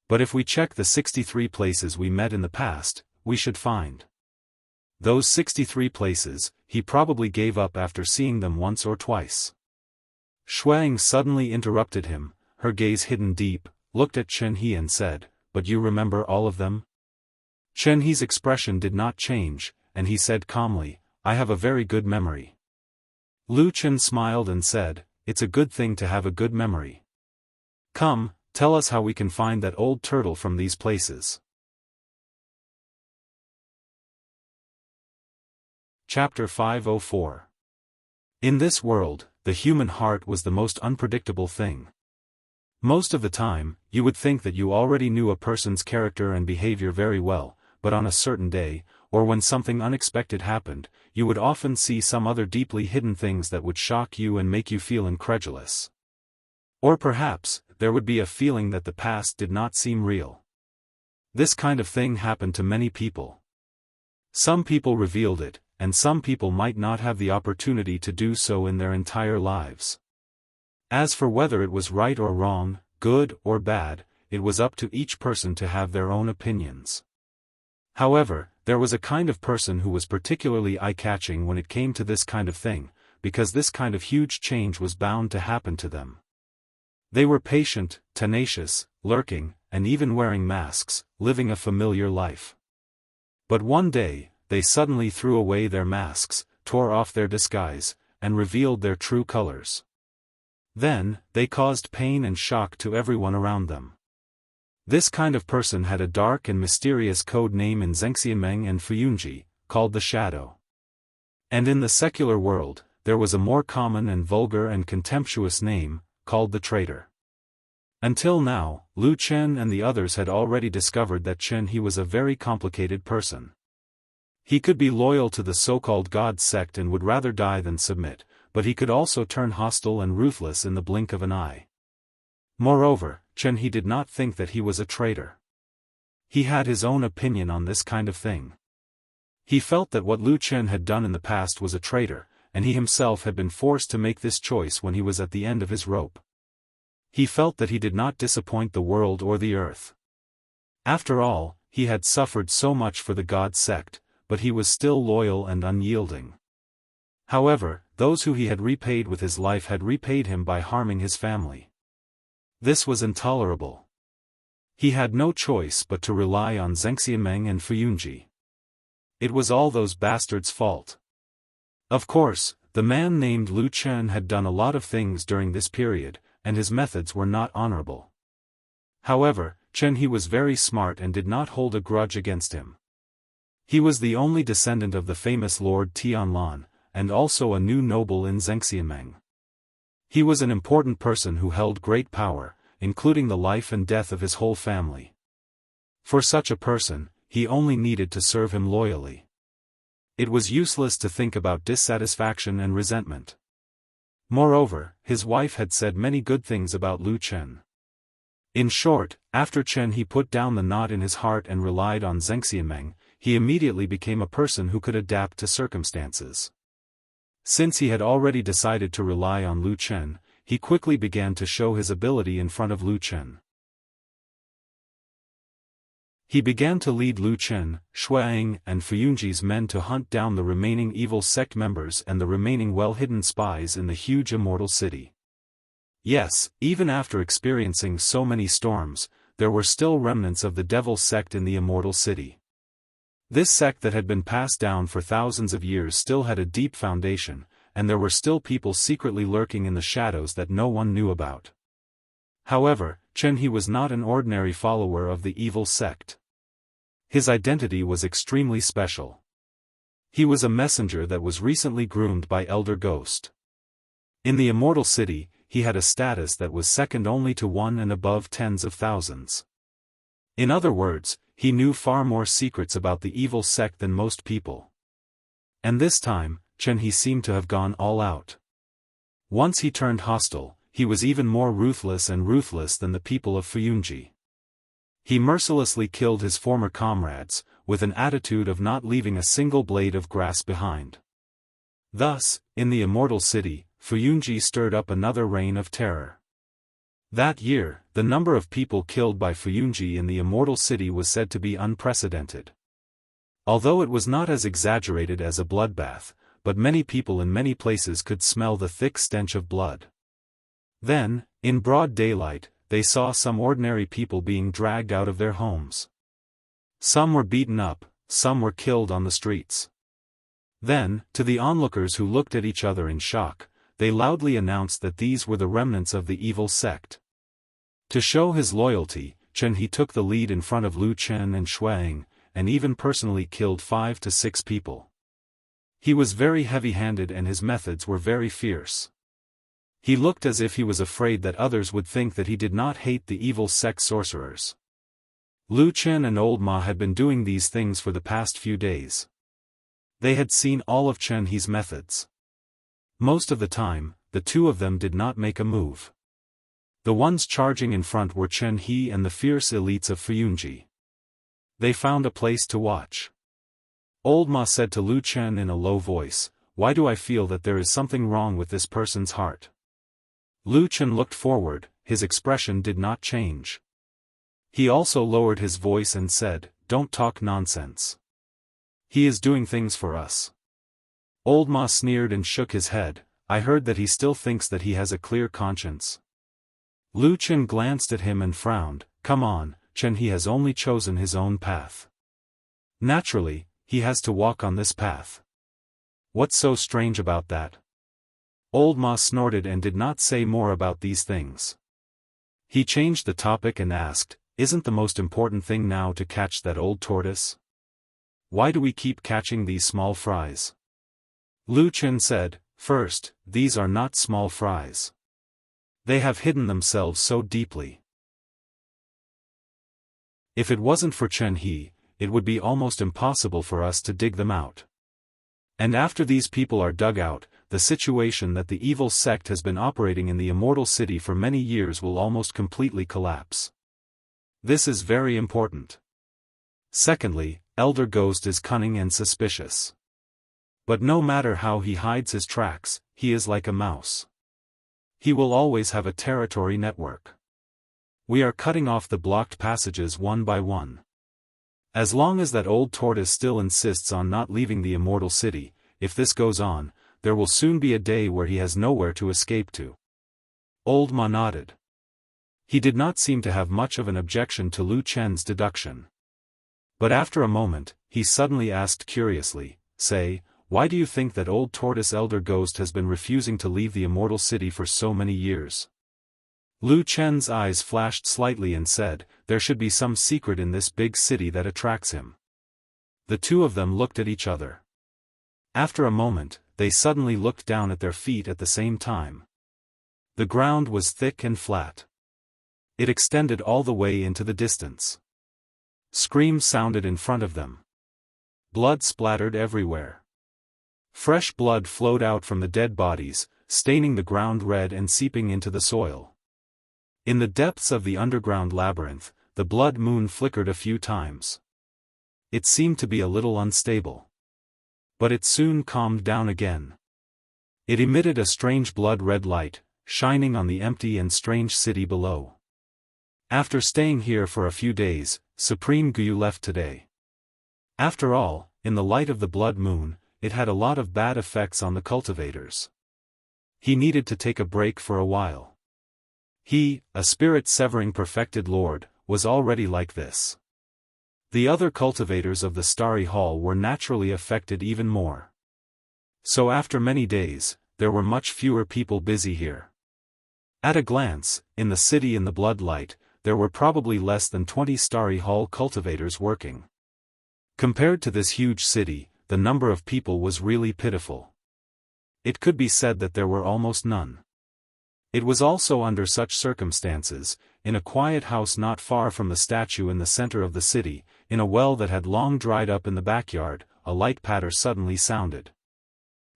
But if we check the 63 places we met in the past, we should find. Those 63 places, he probably gave up after seeing them once or twice. Shuang suddenly interrupted him, her gaze hidden deep, looked at Chen He and said, but you remember all of them? Chen He's expression did not change, and he said calmly, I have a very good memory. Lu Chen smiled and said, it's a good thing to have a good memory. Come, tell us how we can find that old turtle from these places. Chapter 504. In this world, the human heart was the most unpredictable thing. Most of the time, you would think that you already knew a person's character and behavior very well, but on a certain day, or when something unexpected happened, you would often see some other deeply hidden things that would shock you and make you feel incredulous. Or perhaps, there would be a feeling that the past did not seem real. This kind of thing happened to many people. Some people revealed it, and some people might not have the opportunity to do so in their entire lives. As for whether it was right or wrong, good or bad, it was up to each person to have their own opinions. However, there was a kind of person who was particularly eye-catching when it came to this kind of thing, because this kind of huge change was bound to happen to them. They were patient, tenacious, lurking, and even wearing masks, living a familiar life. But one day, they suddenly threw away their masks, tore off their disguise, and revealed their true colors. Then, they caused pain and shock to everyone around them. This kind of person had a dark and mysterious code name in Zhengxianmeng and Fuyunji, called the Shadow. And in the secular world, there was a more common and vulgar and contemptuous name, called the Traitor. Until now, Lu Chen and the others had already discovered that Chen He was a very complicated person. He could be loyal to the so-called God sect and would rather die than submit, but he could also turn hostile and ruthless in the blink of an eye. Moreover, Chen He did not think that he was a traitor. He had his own opinion on this kind of thing. He felt that what Lu Chen had done in the past was a traitor, and he himself had been forced to make this choice when he was at the end of his rope. He felt that he did not disappoint the world or the earth. After all, he had suffered so much for the God sect, but he was still loyal and unyielding. However, those who he had repaid with his life had repaid him by harming his family. This was intolerable. He had no choice but to rely on Zhengxianmeng and Fuyunji. It was all those bastards' fault. Of course, the man named Lu Chen had done a lot of things during this period, and his methods were not honorable. However, Chen He was very smart and did not hold a grudge against him. He was the only descendant of the famous Lord Tianlan, and also a new noble in Zhengxianmeng. He was an important person who held great power, including the life and death of his whole family. For such a person, he only needed to serve him loyally. It was useless to think about dissatisfaction and resentment. Moreover, his wife had said many good things about Lu Chen. In short, after Chen He put down the knot in his heart and relied on Zhengxianmeng, he immediately became a person who could adapt to circumstances. Since he had already decided to rely on Lu Chen, he quickly began to show his ability in front of Lu Chen. He began to lead Lu Chen, Shuang, and Fuyunji's men to hunt down the remaining evil sect members and the remaining well-hidden spies in the huge immortal city. Yes, even after experiencing so many storms, there were still remnants of the devil sect in the immortal city. This sect that had been passed down for thousands of years still had a deep foundation, and there were still people secretly lurking in the shadows that no one knew about. However, Chen He was not an ordinary follower of the evil sect. His identity was extremely special. He was a messenger that was recently groomed by Elder Ghost. In the immortal city, he had a status that was second only to one and above tens of thousands. In other words, he knew far more secrets about the evil sect than most people. And this time, Chen He seemed to have gone all out. Once he turned hostile, he was even more ruthless than the people of Fuyunji. He mercilessly killed his former comrades, with an attitude of not leaving a single blade of grass behind. Thus, in the immortal city, Fuyunji stirred up another reign of terror. That year, the number of people killed by Fuyunji in the immortal city was said to be unprecedented. Although it was not as exaggerated as a bloodbath, but many people in many places could smell the thick stench of blood. Then, in broad daylight, they saw some ordinary people being dragged out of their homes. Some were beaten up, some were killed on the streets. Then, to the onlookers who looked at each other in shock, they loudly announced that these were the remnants of the evil sect. To show his loyalty, Chen He took the lead in front of Lu Chen and Shuang, and even personally killed 5 to 6 people. He was very heavy-handed and his methods were very fierce. He looked as if he was afraid that others would think that he did not hate the evil sect sorcerers. Lu Chen and Old Ma had been doing these things for the past few days. They had seen all of Chen He's methods. Most of the time, the two of them did not make a move. The ones charging in front were Chen He and the fierce elites of Fuyunji. They found a place to watch. Old Ma said to Lu Chen in a low voice, "Why do I feel that there is something wrong with this person's heart?" Lu Chen looked forward, his expression did not change. He also lowered his voice and said, "Don't talk nonsense. He is doing things for us." Old Ma sneered and shook his head. "I heard that he still thinks that he has a clear conscience." Lu Chen glanced at him and frowned. "Come on, Chen He has only chosen his own path. Naturally, he has to walk on this path. What's so strange about that?" Old Ma snorted and did not say more about these things. He changed the topic and asked, "Isn't the most important thing now to catch that old tortoise? Why do we keep catching these small fries?" Lu Chen said, "First, these are not small fries. They have hidden themselves so deeply. If it wasn't for Chen He, it would be almost impossible for us to dig them out. And after these people are dug out, the situation that the evil sect has been operating in the immortal city for many years will almost completely collapse. This is very important. Secondly, Elder Ghost is cunning and suspicious. But no matter how he hides his tracks, he is like a mouse. He will always have a territory network. We are cutting off the blocked passages one by one. As long as that old tortoise still insists on not leaving the immortal city, if this goes on, there will soon be a day where he has nowhere to escape to. Old Ma nodded. He did not seem to have much of an objection to Lu Chen's deduction. But after a moment, he suddenly asked curiously, "Say, why do you think that old tortoise elder ghost has been refusing to leave the immortal city for so many years?" Lu Chen's eyes flashed slightly and said, "There should be some secret in this big city that attracts him." The two of them looked at each other. After a moment, they suddenly looked down at their feet at the same time. The ground was thick and flat. It extended all the way into the distance. Screams sounded in front of them. Blood splattered everywhere. Fresh blood flowed out from the dead bodies, staining the ground red and seeping into the soil. In the depths of the underground labyrinth, the blood moon flickered a few times. It seemed to be a little unstable. But it soon calmed down again. It emitted a strange blood-red light, shining on the empty and strange city below. After staying here for a few days, Supreme Guyu left today. After all, in the light of the blood moon, it had a lot of bad effects on the cultivators. He needed to take a break for a while. He, a spirit-severing perfected lord, was already like this. The other cultivators of the Starry Hall were naturally affected even more. So after many days, there were much fewer people busy here. At a glance, in the city in the blood light, there were probably less than 20 Starry Hall cultivators working. Compared to this huge city, the number of people was really pitiful. It could be said that there were almost none. It was also under such circumstances, in a quiet house not far from the statue in the center of the city, in a well that had long dried up in the backyard, a light patter suddenly sounded.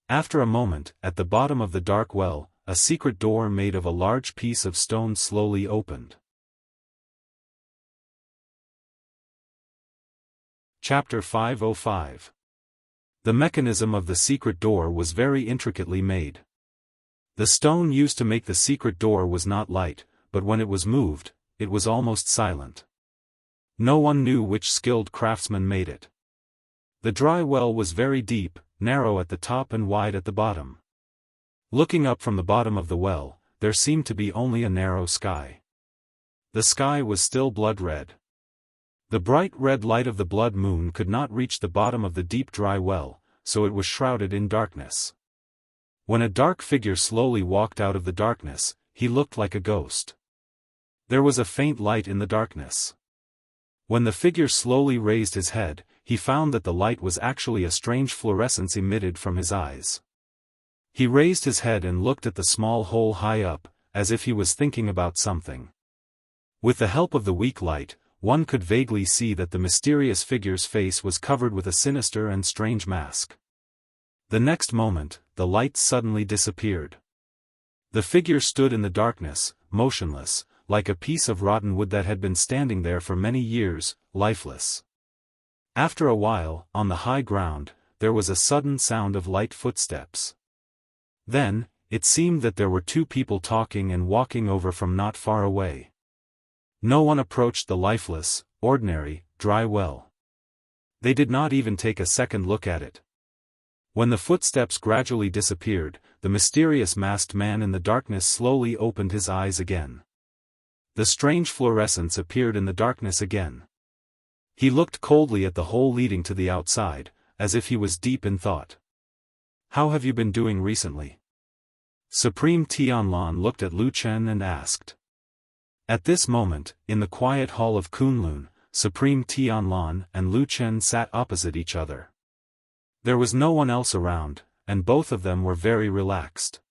After a moment, at the bottom of the dark well, a secret door made of a large piece of stone slowly opened. Chapter 505. The mechanism of the secret door was very intricately made. The stone used to make the secret door was not light, but when it was moved, it was almost silent. No one knew which skilled craftsman made it. The dry well was very deep, narrow at the top and wide at the bottom. Looking up from the bottom of the well, there seemed to be only a narrow sky. The sky was still blood-red. The bright red light of the blood moon could not reach the bottom of the deep dry well, so it was shrouded in darkness. When a dark figure slowly walked out of the darkness, he looked like a ghost. There was a faint light in the darkness. When the figure slowly raised his head, he found that the light was actually a strange fluorescence emitted from his eyes. He raised his head and looked at the small hole high up, as if he was thinking about something. With the help of the weak light, one could vaguely see that the mysterious figure's face was covered with a sinister and strange mask. The next moment, the light suddenly disappeared. The figure stood in the darkness, motionless, like a piece of rotten wood that had been standing there for many years, lifeless. After a while, on the high ground, there was a sudden sound of light footsteps. Then, it seemed that there were two people talking and walking over from not far away. No one approached the lifeless, ordinary, dry well. They did not even take a second look at it. When the footsteps gradually disappeared, the mysterious masked man in the darkness slowly opened his eyes again. The strange fluorescence appeared in the darkness again. He looked coldly at the hole leading to the outside, as if he was deep in thought. "How have you been doing recently?" Supreme Tianlan looked at Lu Chen and asked. At this moment, in the quiet hall of Kunlun, Supreme Tianlan and Lu Chen sat opposite each other. There was no one else around, and both of them were very relaxed.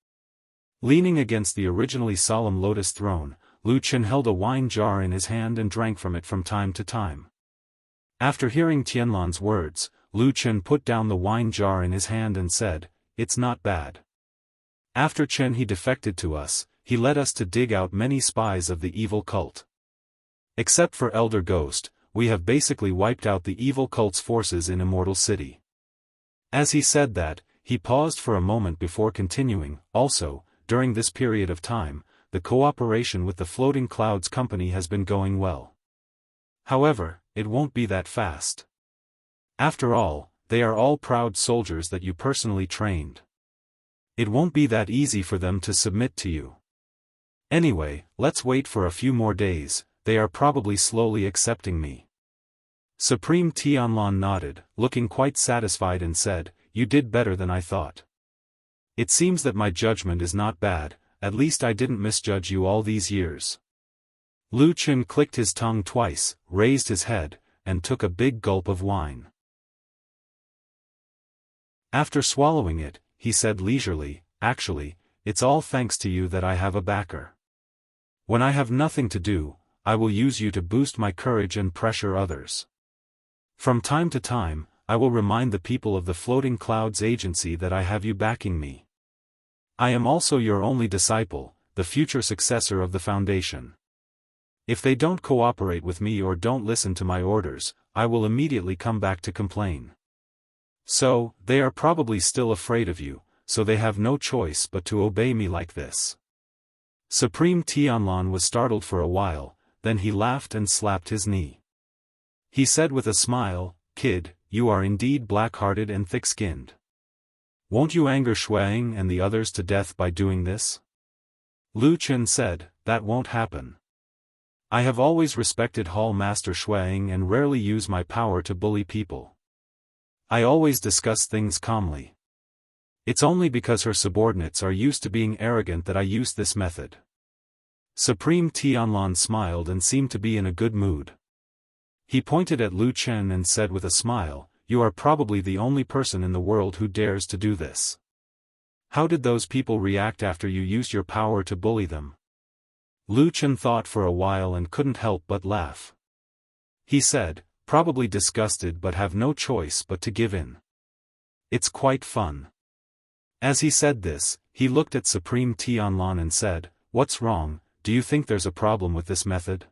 Leaning against the originally solemn lotus throne, Lu Chen held a wine jar in his hand and drank from it from time to time. After hearing Tianlan's words, Lu Chen put down the wine jar in his hand and said, "It's not bad. After Chen he defected to us, he led us to dig out many spies of the evil cult. Except for Elder Ghost, we have basically wiped out the evil cult's forces in Immortal City." As he said that, he paused for a moment before continuing. Also, during this period of time, the cooperation with the Floating Clouds Company has been going well. However, it won't be that fast. After all, they are all proud soldiers that you personally trained. It won't be that easy for them to submit to you. Anyway, let's wait for a few more days, they are probably slowly accepting me." Supreme Tianlan nodded, looking quite satisfied and said, "You did better than I thought. It seems that my judgment is not bad, at least I didn't misjudge you all these years." Lu Chen clicked his tongue twice, raised his head, and took a big gulp of wine. After swallowing it, he said leisurely, "Actually, it's all thanks to you that I have a backer. When I have nothing to do, I will use you to boost my courage and pressure others. From time to time, I will remind the people of the Floating Clouds Agency that I have you backing me. I am also your only disciple, the future successor of the Foundation. If they don't cooperate with me or don't listen to my orders, I will immediately come back to complain. So, they are probably still afraid of you, so they have no choice but to obey me like this." Supreme Tianlan was startled for a while, then he laughed and slapped his knee. He said with a smile, "Kid, you are indeed black-hearted and thick-skinned. Won't you anger Shuang and the others to death by doing this?" Lu Chen said, "That won't happen. I have always respected Hall Master Shuang and rarely use my power to bully people. I always discuss things calmly. It's only because her subordinates are used to being arrogant that I use this method." Supreme Tianlan smiled and seemed to be in a good mood. He pointed at Lu Chen and said with a smile, "You are probably the only person in the world who dares to do this. How did those people react after you used your power to bully them?" Lu Chen thought for a while and couldn't help but laugh. He said, "Probably disgusted but have no choice but to give in. It's quite fun." As he said this, he looked at Supreme Tianlan and said, "What's wrong, do you think there's a problem with this method?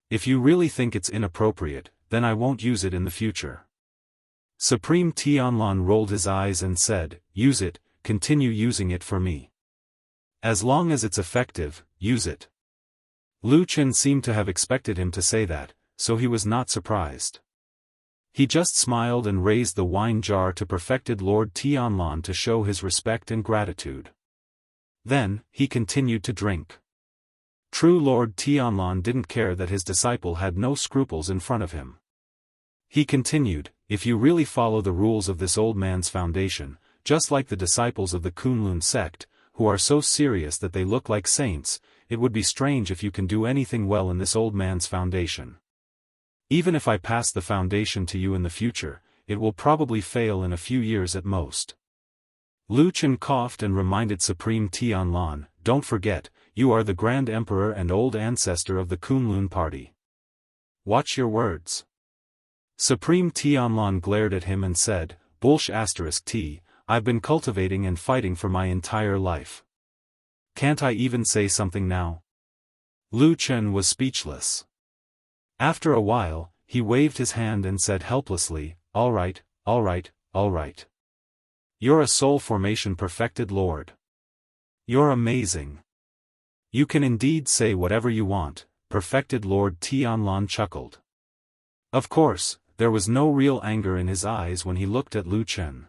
If you really think it's inappropriate, then I won't use it in the future." Supreme Tianlan rolled his eyes and said, "Use it, continue using it for me. As long as it's effective, use it." Lu Chen seemed to have expected him to say that, so he was not surprised. He just smiled and raised the wine jar to perfected Lord Tianlan to show his respect and gratitude. Then, he continued to drink. True Lord Tianlan didn't care that his disciple had no scruples in front of him. He continued, "If you really follow the rules of this old man's foundation, just like the disciples of the Kunlun sect, who are so serious that they look like saints, it would be strange if you can do anything well in this old man's foundation. Even if I pass the foundation to you in the future, it will probably fail in a few years at most." Lu Chen coughed and reminded Supreme Tianlan, "Don't forget, you are the Grand Emperor and old ancestor of the Kunlun party. Watch your words." Supreme Tianlan glared at him and said, "Bullsh*T, I've been cultivating and fighting for my entire life. Can't I even say something now?" Lu Chen was speechless. After a while, he waved his hand and said helplessly, "All right, all right, all right. You're a soul formation perfected lord. You're amazing. You can indeed say whatever you want," perfected Lord Tianlan chuckled. Of course, there was no real anger in his eyes when he looked at Lu Chen.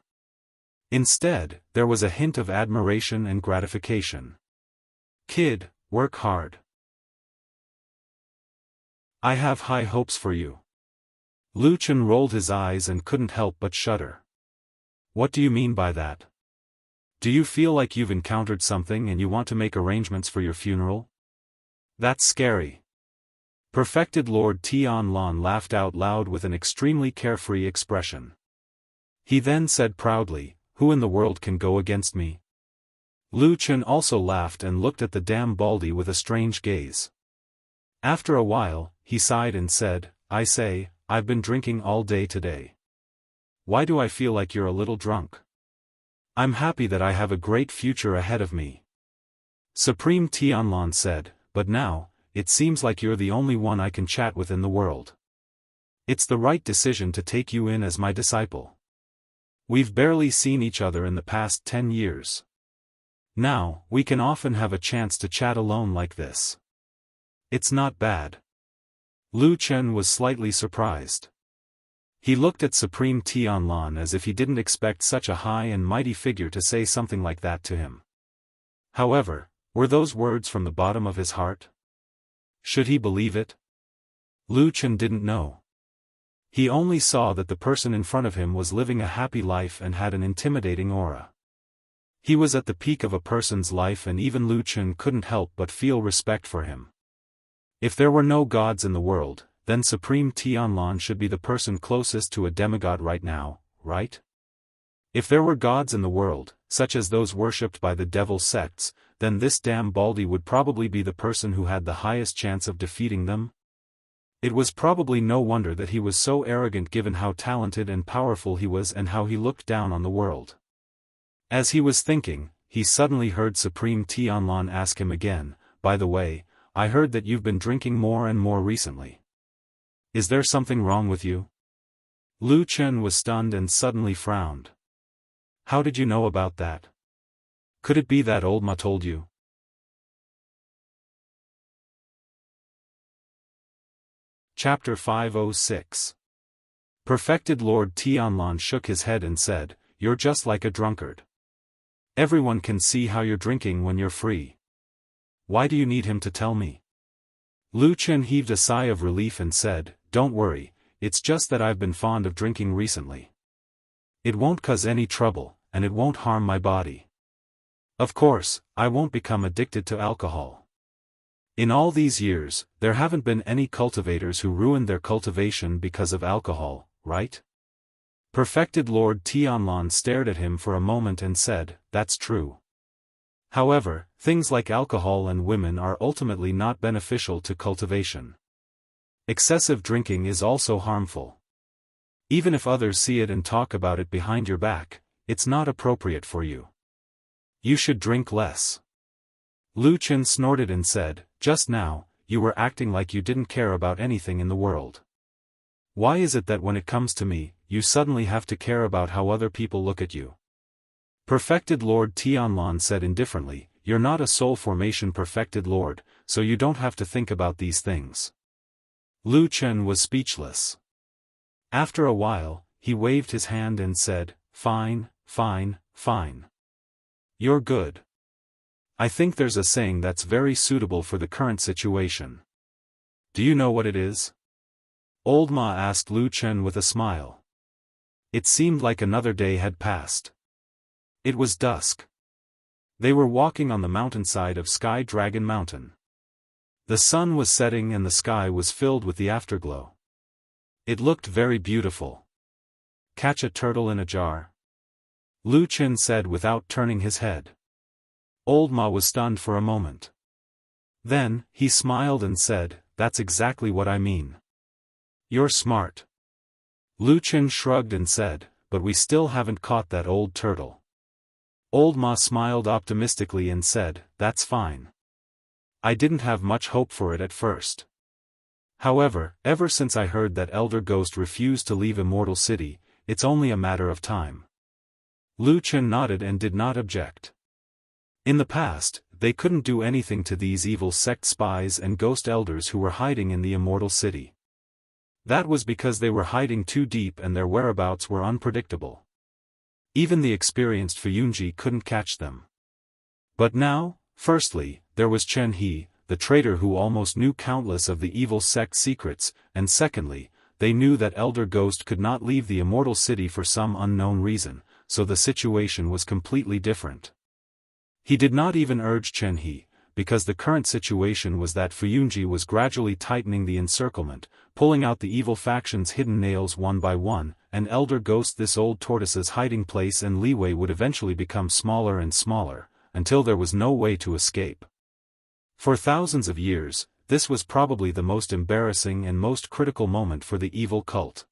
Instead, there was a hint of admiration and gratification. "Kid, work hard. I have high hopes for you." Lu Chen rolled his eyes and couldn't help but shudder. "What do you mean by that? Do you feel like you've encountered something and you want to make arrangements for your funeral? That's scary." Perfected Lord Tianlan laughed out loud with an extremely carefree expression. He then said proudly, "Who in the world can go against me?" Lu Chen also laughed and looked at the damn baldy with a strange gaze. After a while, he sighed and said, "I say, I've been drinking all day today. Why do I feel like you're a little drunk? I'm happy that I have a great future ahead of me." Supreme Tianlan said, "But now, it seems like you're the only one I can chat with in the world. It's the right decision to take you in as my disciple. We've barely seen each other in the past 10 years. Now, we can often have a chance to chat alone like this. It's not bad." Lu Chen was slightly surprised. He looked at Supreme Tianlan as if he didn't expect such a high and mighty figure to say something like that to him. However, were those words from the bottom of his heart? Should he believe it? Lu Chen didn't know. He only saw that the person in front of him was living a happy life and had an intimidating aura. He was at the peak of a person's life, and even Lu Chen couldn't help but feel respect for him. If there were no gods in the world, then Supreme Tianlan should be the person closest to a demigod right now, right? If there were gods in the world, such as those worshipped by the devil sects, then this damn Baldy would probably be the person who had the highest chance of defeating them. It was probably no wonder that he was so arrogant given how talented and powerful he was and how he looked down on the world. As he was thinking, he suddenly heard Supreme Tianlan ask him again, "By the way, I heard that you've been drinking more and more recently. Is there something wrong with you?" Lu Chen was stunned and suddenly frowned. "How did you know about that? Could it be that old Ma told you?" Chapter 506. Perfected Lord Tianlan shook his head and said, "You're just like a drunkard. Everyone can see how you're drinking when you're free. Why do you need him to tell me?" Lu Chen heaved a sigh of relief and said, "Don't worry, it's just that I've been fond of drinking recently. It won't cause any trouble, and it won't harm my body. Of course, I won't become addicted to alcohol. In all these years, there haven't been any cultivators who ruined their cultivation because of alcohol, right?" Perfected Lord Tianlan stared at him for a moment and said, "That's true. However, things like alcohol and women are ultimately not beneficial to cultivation. Excessive drinking is also harmful. Even if others see it and talk about it behind your back, it's not appropriate for you. You should drink less." Lu Chen snorted and said, "Just now, you were acting like you didn't care about anything in the world. Why is it that when it comes to me, you suddenly have to care about how other people look at you?" Perfected Lord Tianlan said indifferently, "You're not a soul formation perfected lord, so you don't have to think about these things." Lu Chen was speechless. After a while, he waved his hand and said, "Fine, fine, fine. You're good. I think there's a saying that's very suitable for the current situation. Do you know what it is?" Old Ma asked Lu Chen with a smile. It seemed like another day had passed. It was dusk. They were walking on the mountainside of Sky Dragon Mountain. The sun was setting and the sky was filled with the afterglow. It looked very beautiful. "Catch a turtle in a jar?" Lu Chen said without turning his head. Old Ma was stunned for a moment. Then, he smiled and said, "That's exactly what I mean. You're smart." Lu Chen shrugged and said, "But we still haven't caught that old turtle." Old Ma smiled optimistically and said, "That's fine. I didn't have much hope for it at first. However, ever since I heard that Elder Ghost refused to leave Immortal City, it's only a matter of time." Lu Chen nodded and did not object. In the past, they couldn't do anything to these evil sect spies and ghost elders who were hiding in the Immortal City. That was because they were hiding too deep and their whereabouts were unpredictable. Even the experienced Fuyunji couldn't catch them. But now, firstly, there was Chen He, the traitor who almost knew countless of the evil sect secrets, and secondly, they knew that Elder Ghost could not leave the Immortal City for some unknown reason, so the situation was completely different. He did not even urge Chen He, because the current situation was that Fuyunji was gradually tightening the encirclement, pulling out the evil faction's hidden nails one by one, and Elder Ghost, this old tortoise's hiding place and leeway, would eventually become smaller and smaller, until there was no way to escape. For thousands of years, this was probably the most embarrassing and most critical moment for the evil cult.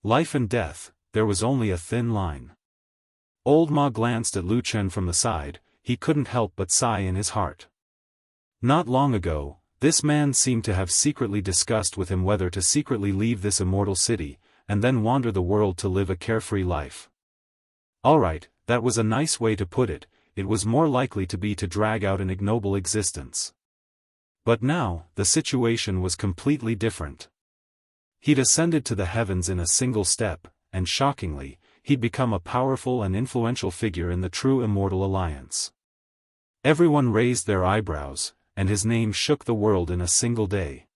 Life and death, there was only a thin line. Old Ma glanced at Lu Chen from the side. He couldn't help but sigh in his heart. Not long ago, this man seemed to have secretly discussed with him whether to secretly leave this immortal city, and then wander the world to live a carefree life. Alright, that was a nice way to put it. It was more likely to be to drag out an ignoble existence. But now, the situation was completely different. He'd ascended to the heavens in a single step, and shockingly, he'd become a powerful and influential figure in the true Immortal Alliance. Everyone raised their eyebrows, and his name shook the world in a single day.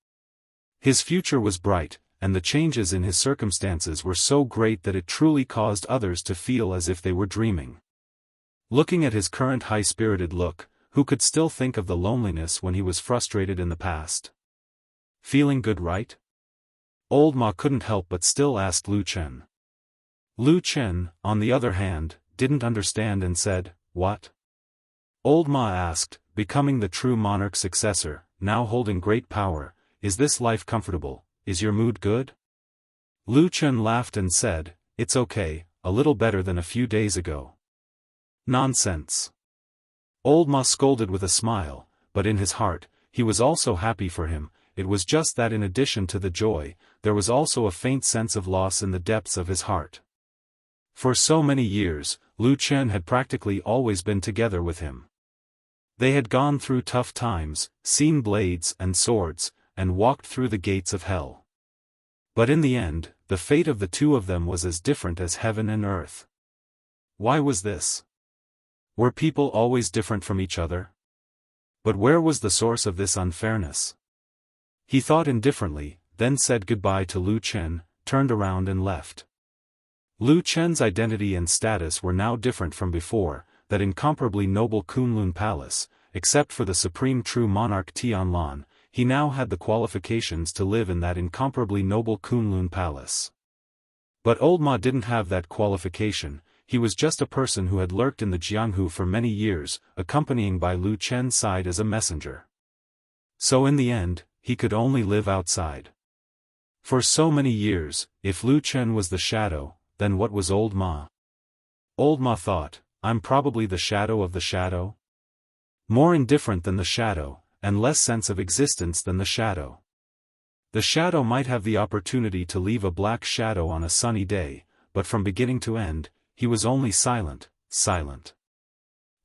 His future was bright, and the changes in his circumstances were so great that it truly caused others to feel as if they were dreaming. Looking at his current high-spirited look, who could still think of the loneliness when he was frustrated in the past? Feeling good, right? Old Ma couldn't help but still ask Lu Chen. Lu Chen, on the other hand, didn't understand and said, "What?" Old Ma asked, "Becoming the true monarch's successor, now holding great power, is this life comfortable, is your mood good?" Lu Chen laughed and said, "It's okay, a little better than a few days ago." "Nonsense." Old Ma scolded with a smile, but in his heart, he was also happy for him. It was just that in addition to the joy, there was also a faint sense of loss in the depths of his heart. For so many years, Lu Chen had practically always been together with him. They had gone through tough times, seen blades and swords, and walked through the gates of hell. But in the end, the fate of the two of them was as different as heaven and earth. Why was this? Were people always different from each other? But where was the source of this unfairness? He thought indifferently, then said goodbye to Lu Chen, turned around and left. Lu Chen's identity and status were now different from before, that incomparably noble Kunlun Palace, except for the supreme true monarch Tianlan, he now had the qualifications to live in that incomparably noble Kunlun Palace. But Old Ma didn't have that qualification. He was just a person who had lurked in the Jianghu for many years, accompanying by Lu Chen's side as a messenger. So in the end, he could only live outside. For so many years, if Lu Chen was the shadow, then what was Old Ma? Old Ma thought, "I'm probably the shadow of the shadow? More indifferent than the shadow, and less sense of existence than the shadow. The shadow might have the opportunity to leave a black shadow on a sunny day, but from beginning to end, he was only silent, silent.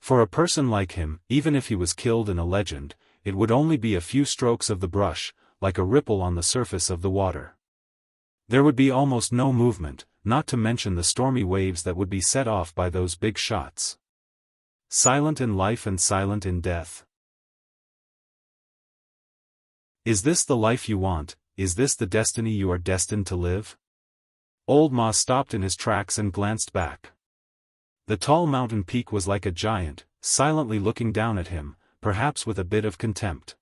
For a person like him, even if he was killed in a legend, it would only be a few strokes of the brush, like a ripple on the surface of the water. There would be almost no movement, not to mention the stormy waves that would be set off by those big shots. Silent in life and silent in death. Is this the life you want? Is this the destiny you are destined to live? Old Ma stopped in his tracks and glanced back. The tall mountain peak was like a giant, silently looking down at him, perhaps with a bit of contempt.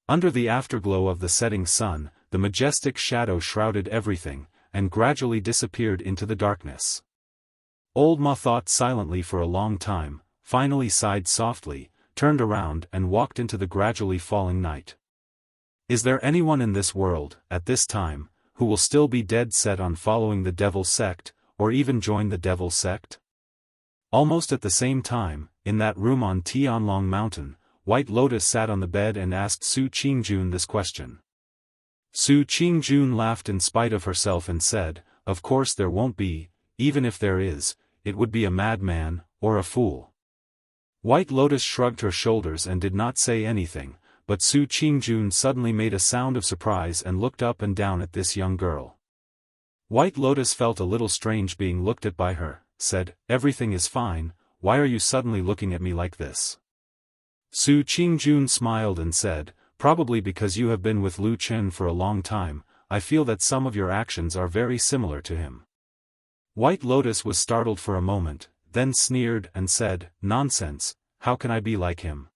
Under the afterglow of the setting sun, the majestic shadow shrouded everything, and gradually disappeared into the darkness. Old Ma thought silently for a long time, finally sighed softly, turned around and walked into the gradually falling night. Is there anyone in this world, at this time, who will still be dead set on following the devil sect, or even join the devil sect? Almost at the same time, in that room on Tianlong Mountain, White Lotus sat on the bed and asked Su Qingjun this question. Su Qingjun laughed in spite of herself and said, "Of course there won't be, even if there is, it would be a madman, or a fool." White Lotus shrugged her shoulders and did not say anything, but Su Qingjun suddenly made a sound of surprise and looked up and down at this young girl. White Lotus felt a little strange being looked at by her, said, "Everything is fine, why are you suddenly looking at me like this?" Su Qingjun smiled and said, "Probably because you have been with Lu Chen for a long time, I feel that some of your actions are very similar to him." White Lotus was startled for a moment, then sneered and said, "Nonsense, how can I be like him?"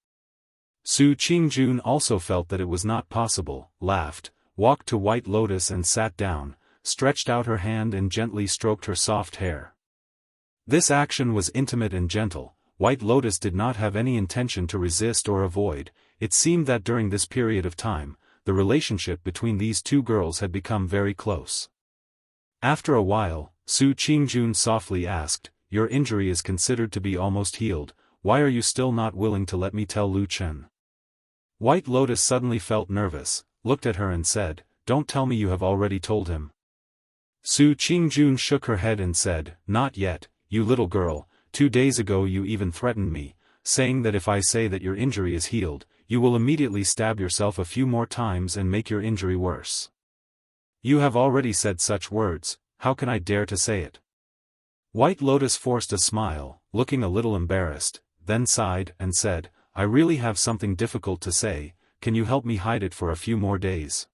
Su Qingjun also felt that it was not possible, laughed, walked to White Lotus and sat down, stretched out her hand and gently stroked her soft hair. This action was intimate and gentle. White Lotus did not have any intention to resist or avoid. It seemed that during this period of time, the relationship between these two girls had become very close. After a while, Su Qingjun softly asked, "Your injury is considered to be almost healed, why are you still not willing to let me tell Lu Chen?" White Lotus suddenly felt nervous, looked at her and said, "Don't tell me you have already told him." Su Qingjun shook her head and said, "Not yet, you little girl, 2 days ago you even threatened me, saying that if I say that your injury is healed, you will immediately stab yourself a few more times and make your injury worse. You have already said such words, how can I dare to say it? White Lotus forced a smile, looking a little embarrassed, then sighed and said, I really have something difficult to say, can you help me hide it for a few more days?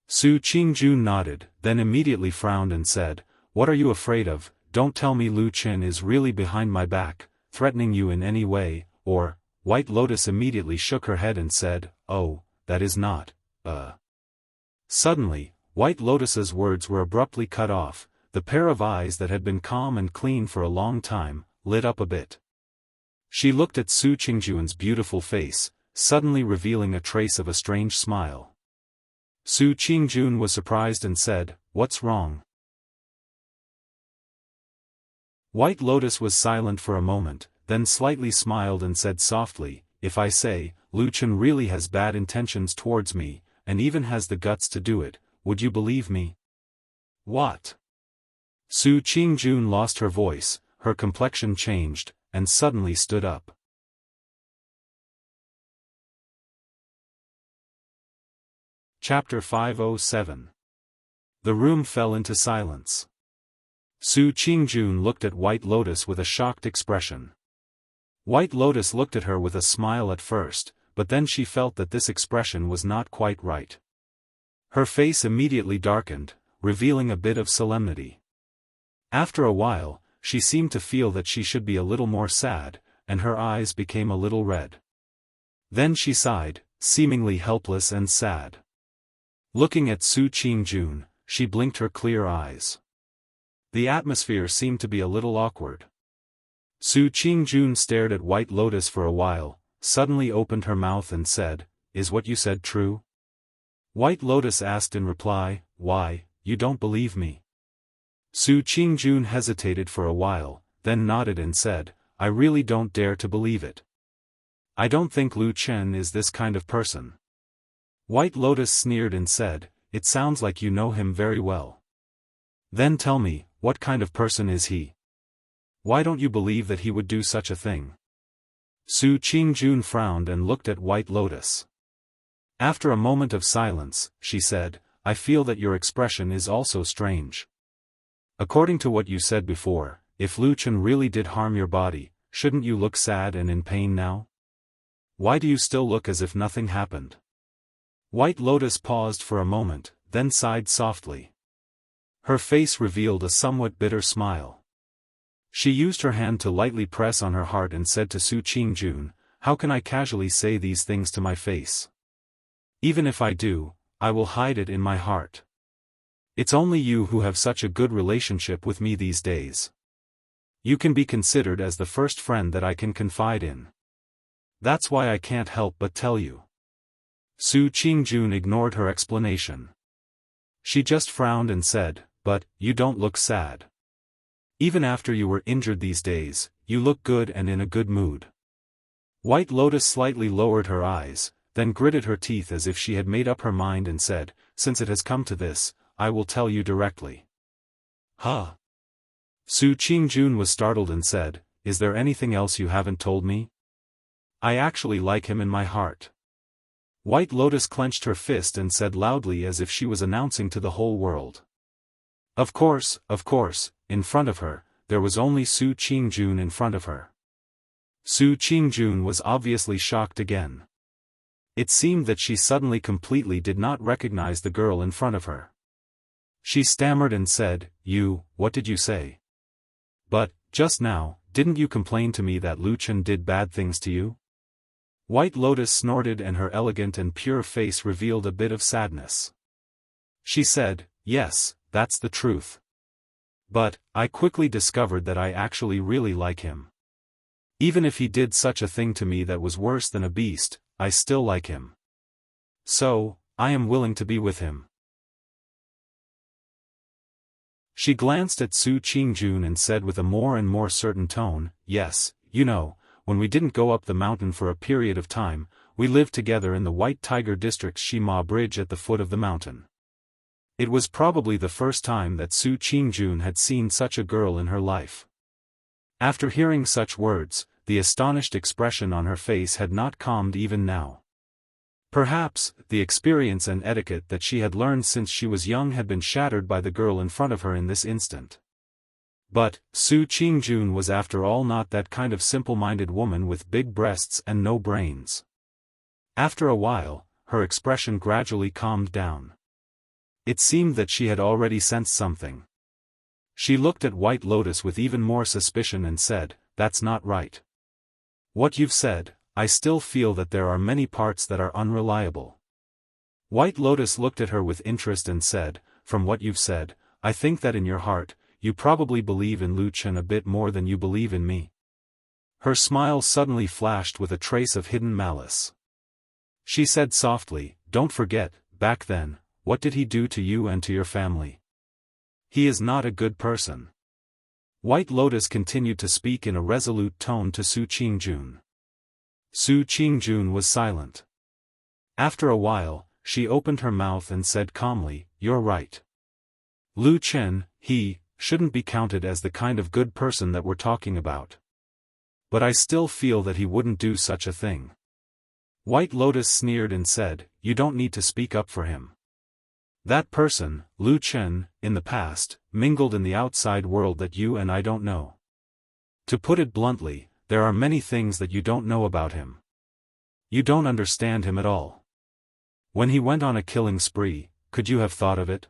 Su Qingjun nodded, then immediately frowned and said, what are you afraid of? Don't tell me Lu Qin is really behind my back, threatening you in any way, or... White Lotus immediately shook her head and said, oh, that is not, Suddenly, White Lotus's words were abruptly cut off, the pair of eyes that had been calm and clean for a long time, lit up a bit. She looked at Su Qingjun's beautiful face, suddenly revealing a trace of a strange smile. Su Qingjun was surprised and said, what's wrong? White Lotus was silent for a moment, then slightly smiled and said softly, if I say, Lu Qin really has bad intentions towards me, and even has the guts to do it, would you believe me? What? Su Qingjun lost her voice, her complexion changed, and suddenly stood up. Chapter 507. The room fell into silence. Su Qingjun looked at White Lotus with a shocked expression. White Lotus looked at her with a smile at first, but then she felt that this expression was not quite right. Her face immediately darkened, revealing a bit of solemnity. After a while, she seemed to feel that she should be a little more sad, and her eyes became a little red. Then she sighed, seemingly helpless and sad. Looking at Su Qingjun, she blinked her clear eyes. The atmosphere seemed to be a little awkward. Su Qingjun stared at White Lotus for a while, suddenly opened her mouth and said, is what you said true? White Lotus asked in reply, why, you don't believe me? Su Qingjun hesitated for a while, then nodded and said, I really don't dare to believe it. I don't think Lu Qin is this kind of person. White Lotus sneered and said, it sounds like you know him very well. Then tell me, what kind of person is he? Why don't you believe that he would do such a thing? Su Qingjun frowned and looked at White Lotus. After a moment of silence, she said, I feel that your expression is also strange. According to what you said before, if Lu Qin really did harm your body, shouldn't you look sad and in pain now? Why do you still look as if nothing happened? White Lotus paused for a moment, then sighed softly. Her face revealed a somewhat bitter smile. She used her hand to lightly press on her heart and said to Su Qingjun, how can I casually say these things to my face? Even if I do, I will hide it in my heart. It's only you who have such a good relationship with me these days. You can be considered as the first friend that I can confide in. That's why I can't help but tell you. Su Qingjun ignored her explanation. She just frowned and said, but, you don't look sad. Even after you were injured these days, you look good and in a good mood. White Lotus slightly lowered her eyes, then gritted her teeth as if she had made up her mind and said, since it has come to this, I will tell you directly. Huh? Su Qingjun was startled and said, is there anything else you haven't told me? I actually like him in my heart. White Lotus clenched her fist and said loudly as if she was announcing to the whole world. Of course, in front of her, there was only Su Qingjun in front of her. Su Qingjun was obviously shocked again. It seemed that she suddenly completely did not recognize the girl in front of her. She stammered and said, what did you say? But, just now, didn't you complain to me that Lu Qin did bad things to you? White Lotus snorted and her elegant and pure face revealed a bit of sadness. She said, yes, that's the truth. But, I quickly discovered that I actually really like him. Even if he did such a thing to me that was worse than a beast, I still like him. So, I am willing to be with him. She glanced at Su Qingjun and said with a more and more certain tone, yes, when we didn't go up the mountain for a period of time, we lived together in the White Tiger District's Shima Bridge at the foot of the mountain. It was probably the first time that Su Qingjun had seen such a girl in her life. After hearing such words, the astonished expression on her face had not calmed even now. Perhaps, the experience and etiquette that she had learned since she was young had been shattered by the girl in front of her in this instant. But, Su Qingjun was after all not that kind of simple-minded woman with big breasts and no brains. After a while, her expression gradually calmed down. It seemed that she had already sensed something. She looked at White Lotus with even more suspicion and said, "That's not right. What you've said, I still feel that there are many parts that are unreliable." White Lotus looked at her with interest and said, "From what you've said, I think that in your heart, you probably believe in Lu Chen a bit more than you believe in me." Her smile suddenly flashed with a trace of hidden malice. She said softly, "Don't forget, back then, what did he do to you and to your family? He is not a good person." White Lotus continued to speak in a resolute tone to Su Qingjun. Su Qingjun was silent. After a while, she opened her mouth and said calmly, "You're right. Lu Chen, he shouldn't be counted as the kind of good person that we're talking about. But I still feel that he wouldn't do such a thing." White Lotus sneered and said, "You don't need to speak up for him. That person, Lu Chen, in the past, mingled in the outside world that you and I don't know. To put it bluntly, there are many things that you don't know about him. You don't understand him at all. When he went on a killing spree, could you have thought of it?"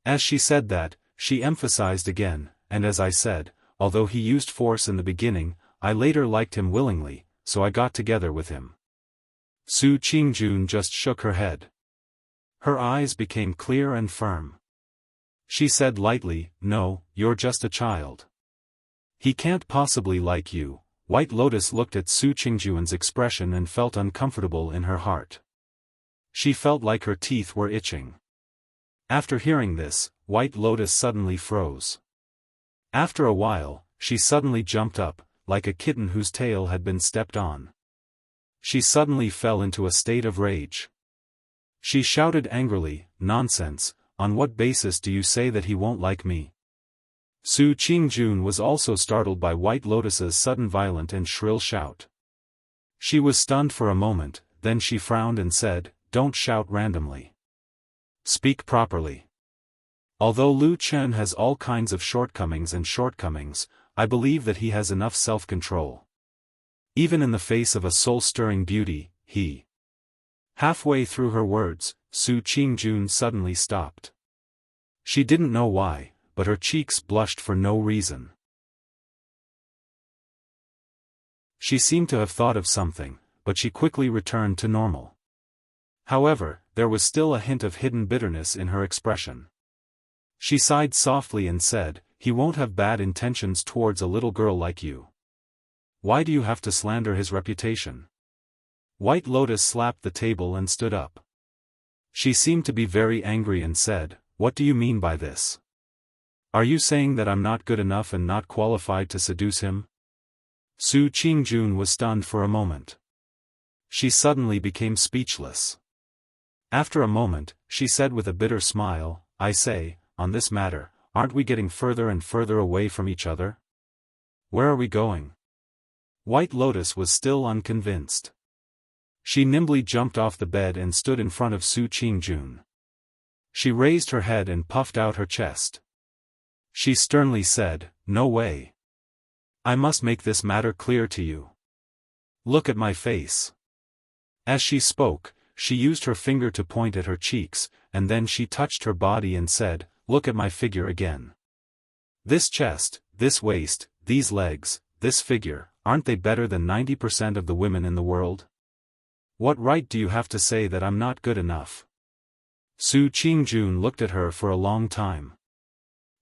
As she said that, she emphasized again, "And as I said, although he used force in the beginning, I later liked him willingly, so I got together with him." Su Qingjun just shook her head. Her eyes became clear and firm. She said lightly, "No, you're just a child. He can't possibly like you." White Lotus looked at Su Qingjun's expression and felt uncomfortable in her heart. She felt like her teeth were itching. After hearing this, White Lotus suddenly froze. After a while, she suddenly jumped up, like a kitten whose tail had been stepped on. She suddenly fell into a state of rage. She shouted angrily, "Nonsense, on what basis do you say that he won't like me?" Su Qingjun was also startled by White Lotus's sudden violent and shrill shout. She was stunned for a moment, then she frowned and said, "Don't shout randomly. Speak properly. Although Lu Chen has all kinds of shortcomings, I believe that he has enough self-control. Even in the face of a soul-stirring beauty, he..." Halfway through her words, Su Qingjun suddenly stopped. She didn't know why, but her cheeks blushed for no reason. She seemed to have thought of something, but she quickly returned to normal. However, there was still a hint of hidden bitterness in her expression. She sighed softly and said, "He won't have bad intentions towards a little girl like you. Why do you have to slander his reputation?" White Lotus slapped the table and stood up. She seemed to be very angry and said, "What do you mean by this? Are you saying that I'm not good enough and not qualified to seduce him?" Su Qingjun was stunned for a moment. She suddenly became speechless. After a moment, she said with a bitter smile, "I say, on this matter, aren't we getting further and further away from each other? Where are we going?" White Lotus was still unconvinced. She nimbly jumped off the bed and stood in front of Su Qingjun. She raised her head and puffed out her chest. She sternly said, "No way. I must make this matter clear to you. Look at my face." As she spoke, she used her finger to point at her cheeks, and then she touched her body and said, "Look at my figure again. This chest, this waist, these legs, this figure, aren't they better than 90% of the women in the world? What right do you have to say that I'm not good enough?" Su Qingjun looked at her for a long time.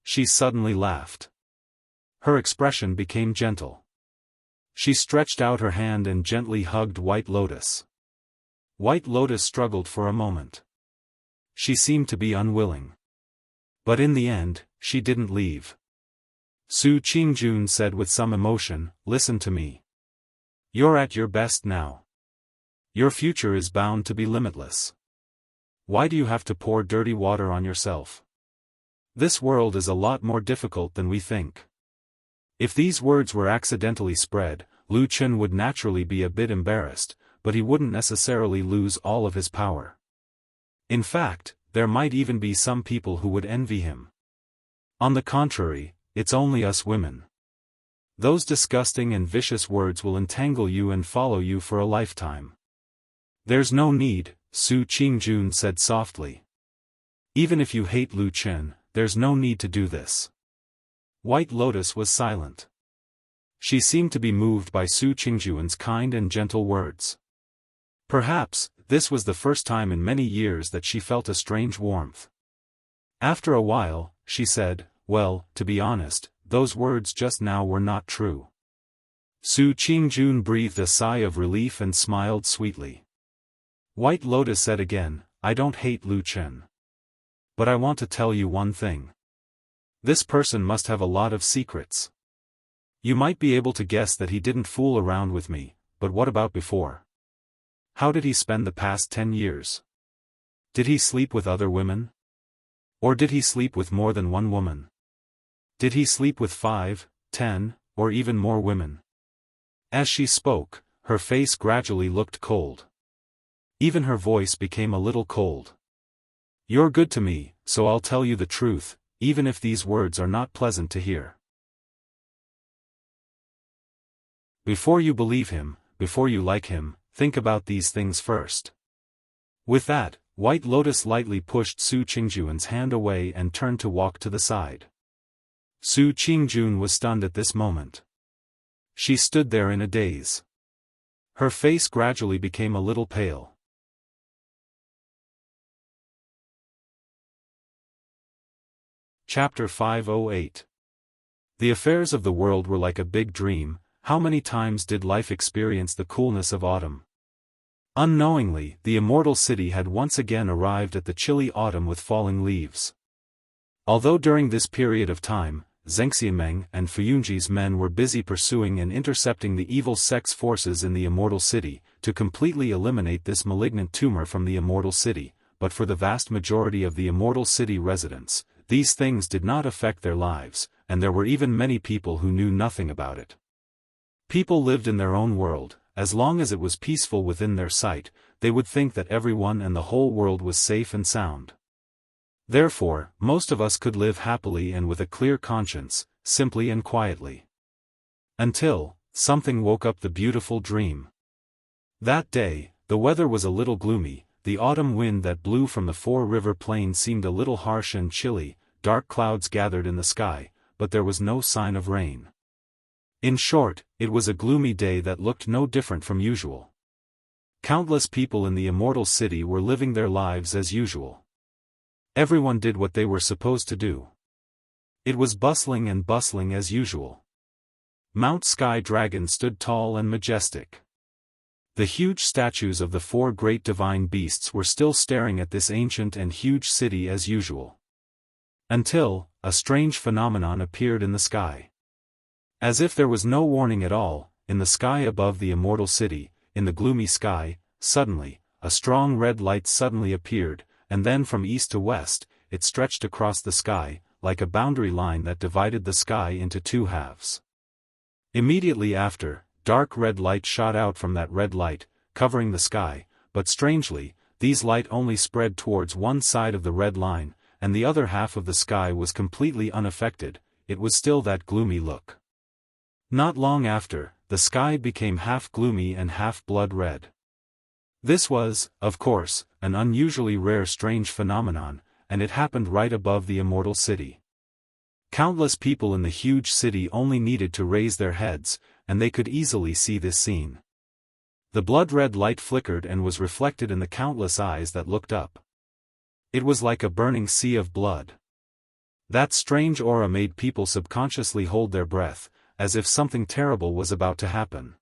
She suddenly laughed. Her expression became gentle. She stretched out her hand and gently hugged White Lotus. White Lotus struggled for a moment. She seemed to be unwilling. But in the end, she didn't leave. Su Qingjun said with some emotion, "Listen to me. You're at your best now. Your future is bound to be limitless. Why do you have to pour dirty water on yourself? This world is a lot more difficult than we think." If these words were accidentally spread, Lu Chen would naturally be a bit embarrassed, but he wouldn't necessarily lose all of his power. In fact, there might even be some people who would envy him. On the contrary, it's only us women. Those disgusting and vicious words will entangle you and follow you for a lifetime. There's no need, Su Qingjun said softly. Even if you hate Lu Chen, there's no need to do this. White Lotus was silent. She seemed to be moved by Su Qingjun's kind and gentle words. Perhaps, this was the first time in many years that she felt a strange warmth. After a while, she said, "Well, to be honest, those words just now were not true." Su Qingjun breathed a sigh of relief and smiled sweetly. White Lotus said again, "I don't hate Lu Chen. But I want to tell you one thing. This person must have a lot of secrets. You might be able to guess that he didn't fool around with me, but what about before? How did he spend the past 10 years? Did he sleep with other women? Or did he sleep with more than one woman? Did he sleep with 5, 10, or even more women?" As she spoke, her face gradually looked cold. Even her voice became a little cold. "You're good to me, so I'll tell you the truth, even if these words are not pleasant to hear. Before you believe him, before you like him, think about these things first." With that, White Lotus lightly pushed Su Qingjun's hand away and turned to walk to the side. Su Qingjun was stunned at this moment. She stood there in a daze. Her face gradually became a little pale. Chapter 508. The affairs of the world were like a big dream. How many times did life experience the coolness of autumn? Unknowingly, the immortal city had once again arrived at the chilly autumn with falling leaves. Although during this period of time, Zheng Xiameng and Fuyunji's men were busy pursuing and intercepting the evil sects forces in the immortal city, to completely eliminate this malignant tumor from the immortal city, but for the vast majority of the immortal city residents, these things did not affect their lives, and there were even many people who knew nothing about it. People lived in their own world. As long as it was peaceful within their sight, they would think that everyone and the whole world was safe and sound. Therefore, most of us could live happily and with a clear conscience, simply and quietly. Until something woke up the beautiful dream. That day, the weather was a little gloomy. The autumn wind that blew from the four-river plain seemed a little harsh and chilly. Dark clouds gathered in the sky, but there was no sign of rain. In short, it was a gloomy day that looked no different from usual. Countless people in the immortal city were living their lives as usual. Everyone did what they were supposed to do. It was bustling as usual. Mount Sky Dragon stood tall and majestic. The huge statues of the 4 great divine beasts were still staring at this ancient and huge city as usual. Until a strange phenomenon appeared in the sky. As if there was no warning at all, in the sky above the immortal city, in the gloomy sky, suddenly, a strong red light suddenly appeared, and then from east to west, it stretched across the sky, like a boundary line that divided the sky into 2 halves. Immediately after, dark red light shot out from that red light, covering the sky, but strangely, these light only spread towards one side of the red line, and the other half of the sky was completely unaffected. It was still that gloomy look. Not long after, the sky became half gloomy and half blood red. This was, of course, an unusually rare strange phenomenon, and it happened right above the immortal city. Countless people in the huge city only needed to raise their heads, and they could easily see this scene. The blood-red light flickered and was reflected in the countless eyes that looked up. It was like a burning sea of blood. That strange aura made people subconsciously hold their breath, as if something terrible was about to happen.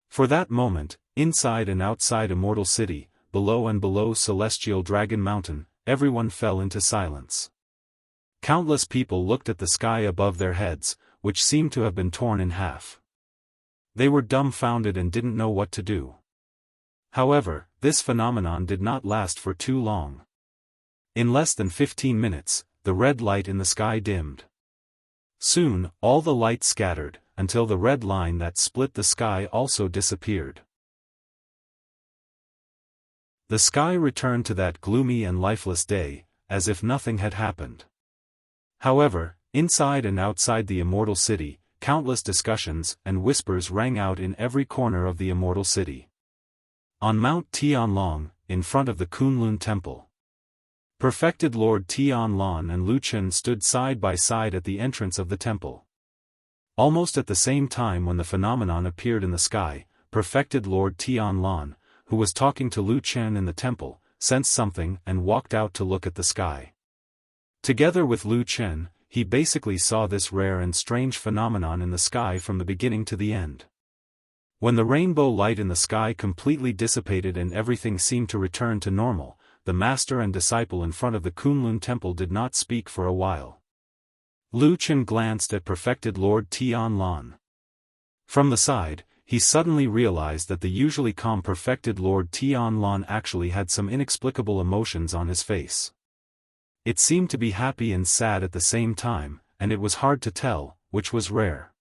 For that moment, inside and outside Immortal City, below and below Celestial Dragon Mountain, everyone fell into silence. Countless people looked at the sky above their heads, which seemed to have been torn in half. They were dumbfounded and didn't know what to do. However, this phenomenon did not last for too long. In less than 15 minutes, the red light in the sky dimmed. Soon, all the light scattered, until the red line that split the sky also disappeared. The sky returned to that gloomy and lifeless day, as if nothing had happened. However, inside and outside the Immortal City, countless discussions and whispers rang out in every corner of the Immortal City. On Mount Tianlong, in front of the Kunlun Temple, Perfected Lord Tianlong and Lu Chen stood side by side at the entrance of the temple. Almost at the same time when the phenomenon appeared in the sky, Perfected Lord Tianlong, who was talking to Lu Chen in the temple, sensed something and walked out to look at the sky. Together with Lu Chen, he basically saw this rare and strange phenomenon in the sky from the beginning to the end. When the rainbow light in the sky completely dissipated and everything seemed to return to normal, the master and disciple in front of the Kunlun temple did not speak for a while. Lu Chen glanced at Perfected Lord Tianlong. From the side, he suddenly realized that the usually calm Perfected Lord Tianlong actually had some inexplicable emotions on his face. It seemed to be happy and sad at the same time, and it was hard to tell which was rare.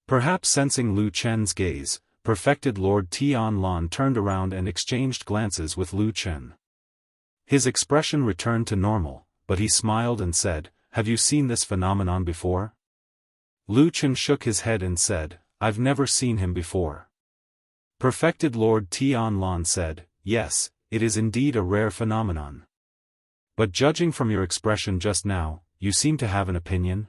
Perhaps sensing Lu Chen's gaze, Perfected Lord Tianlong turned around and exchanged glances with Lu Chen. His expression returned to normal, but he smiled and said, "Have you seen this phenomenon before?" Lu Chen shook his head and said, "I've never seen him before." Perfected Lord Tianlong said, "Yes, it is indeed a rare phenomenon. But judging from your expression just now, you seem to have an opinion?"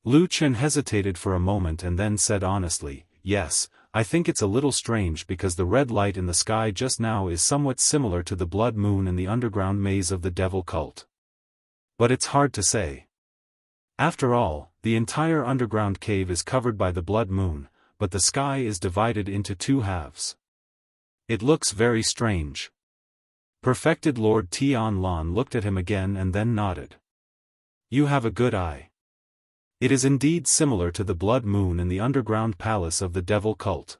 Lu Chen hesitated for a moment and then said honestly, "Yes, I think it's a little strange because the red light in the sky just now is somewhat similar to the blood moon in the underground maze of the devil cult. But it's hard to say. After all, the entire underground cave is covered by the blood moon, but the sky is divided into two halves. It looks very strange." Perfected Lord Tianlong looked at him again and then nodded. "You have a good eye. It is indeed similar to the blood moon in the underground palace of the devil cult.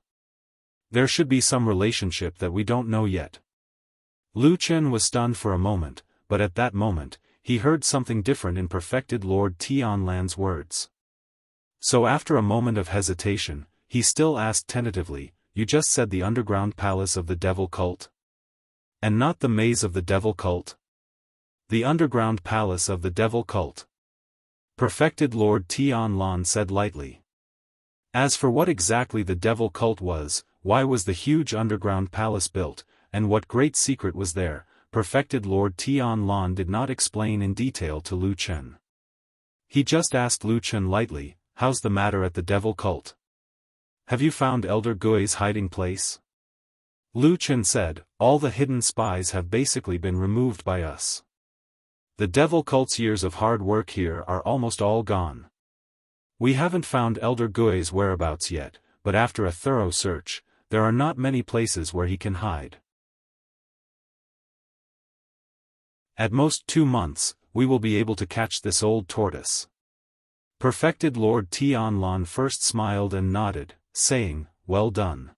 There should be some relationship that we don't know yet." Lu Chen was stunned for a moment, but at that moment, he heard something different in Perfected Lord Tianlong's words. So after a moment of hesitation, he still asked tentatively, "You just said the underground palace of the devil cult? And not the maze of the devil cult?" "The underground palace of the devil cult," Perfected Lord Tianlong said lightly. As for what exactly the devil cult was, why was the huge underground palace built, and what great secret was there, Perfected Lord Tianlong did not explain in detail to Lu Chen. He just asked Lu Chen lightly, "How's the matter at the devil cult? Have you found Elder Gui's hiding place?" Lu Chen said, "All the hidden spies have basically been removed by us. The devil cult's years of hard work here are almost all gone. We haven't found Elder Gui's whereabouts yet, but after a thorough search, there are not many places where he can hide. At most 2 months, we will be able to catch this old tortoise." Perfected Lord Tianlong first smiled and nodded, saying, "Well done.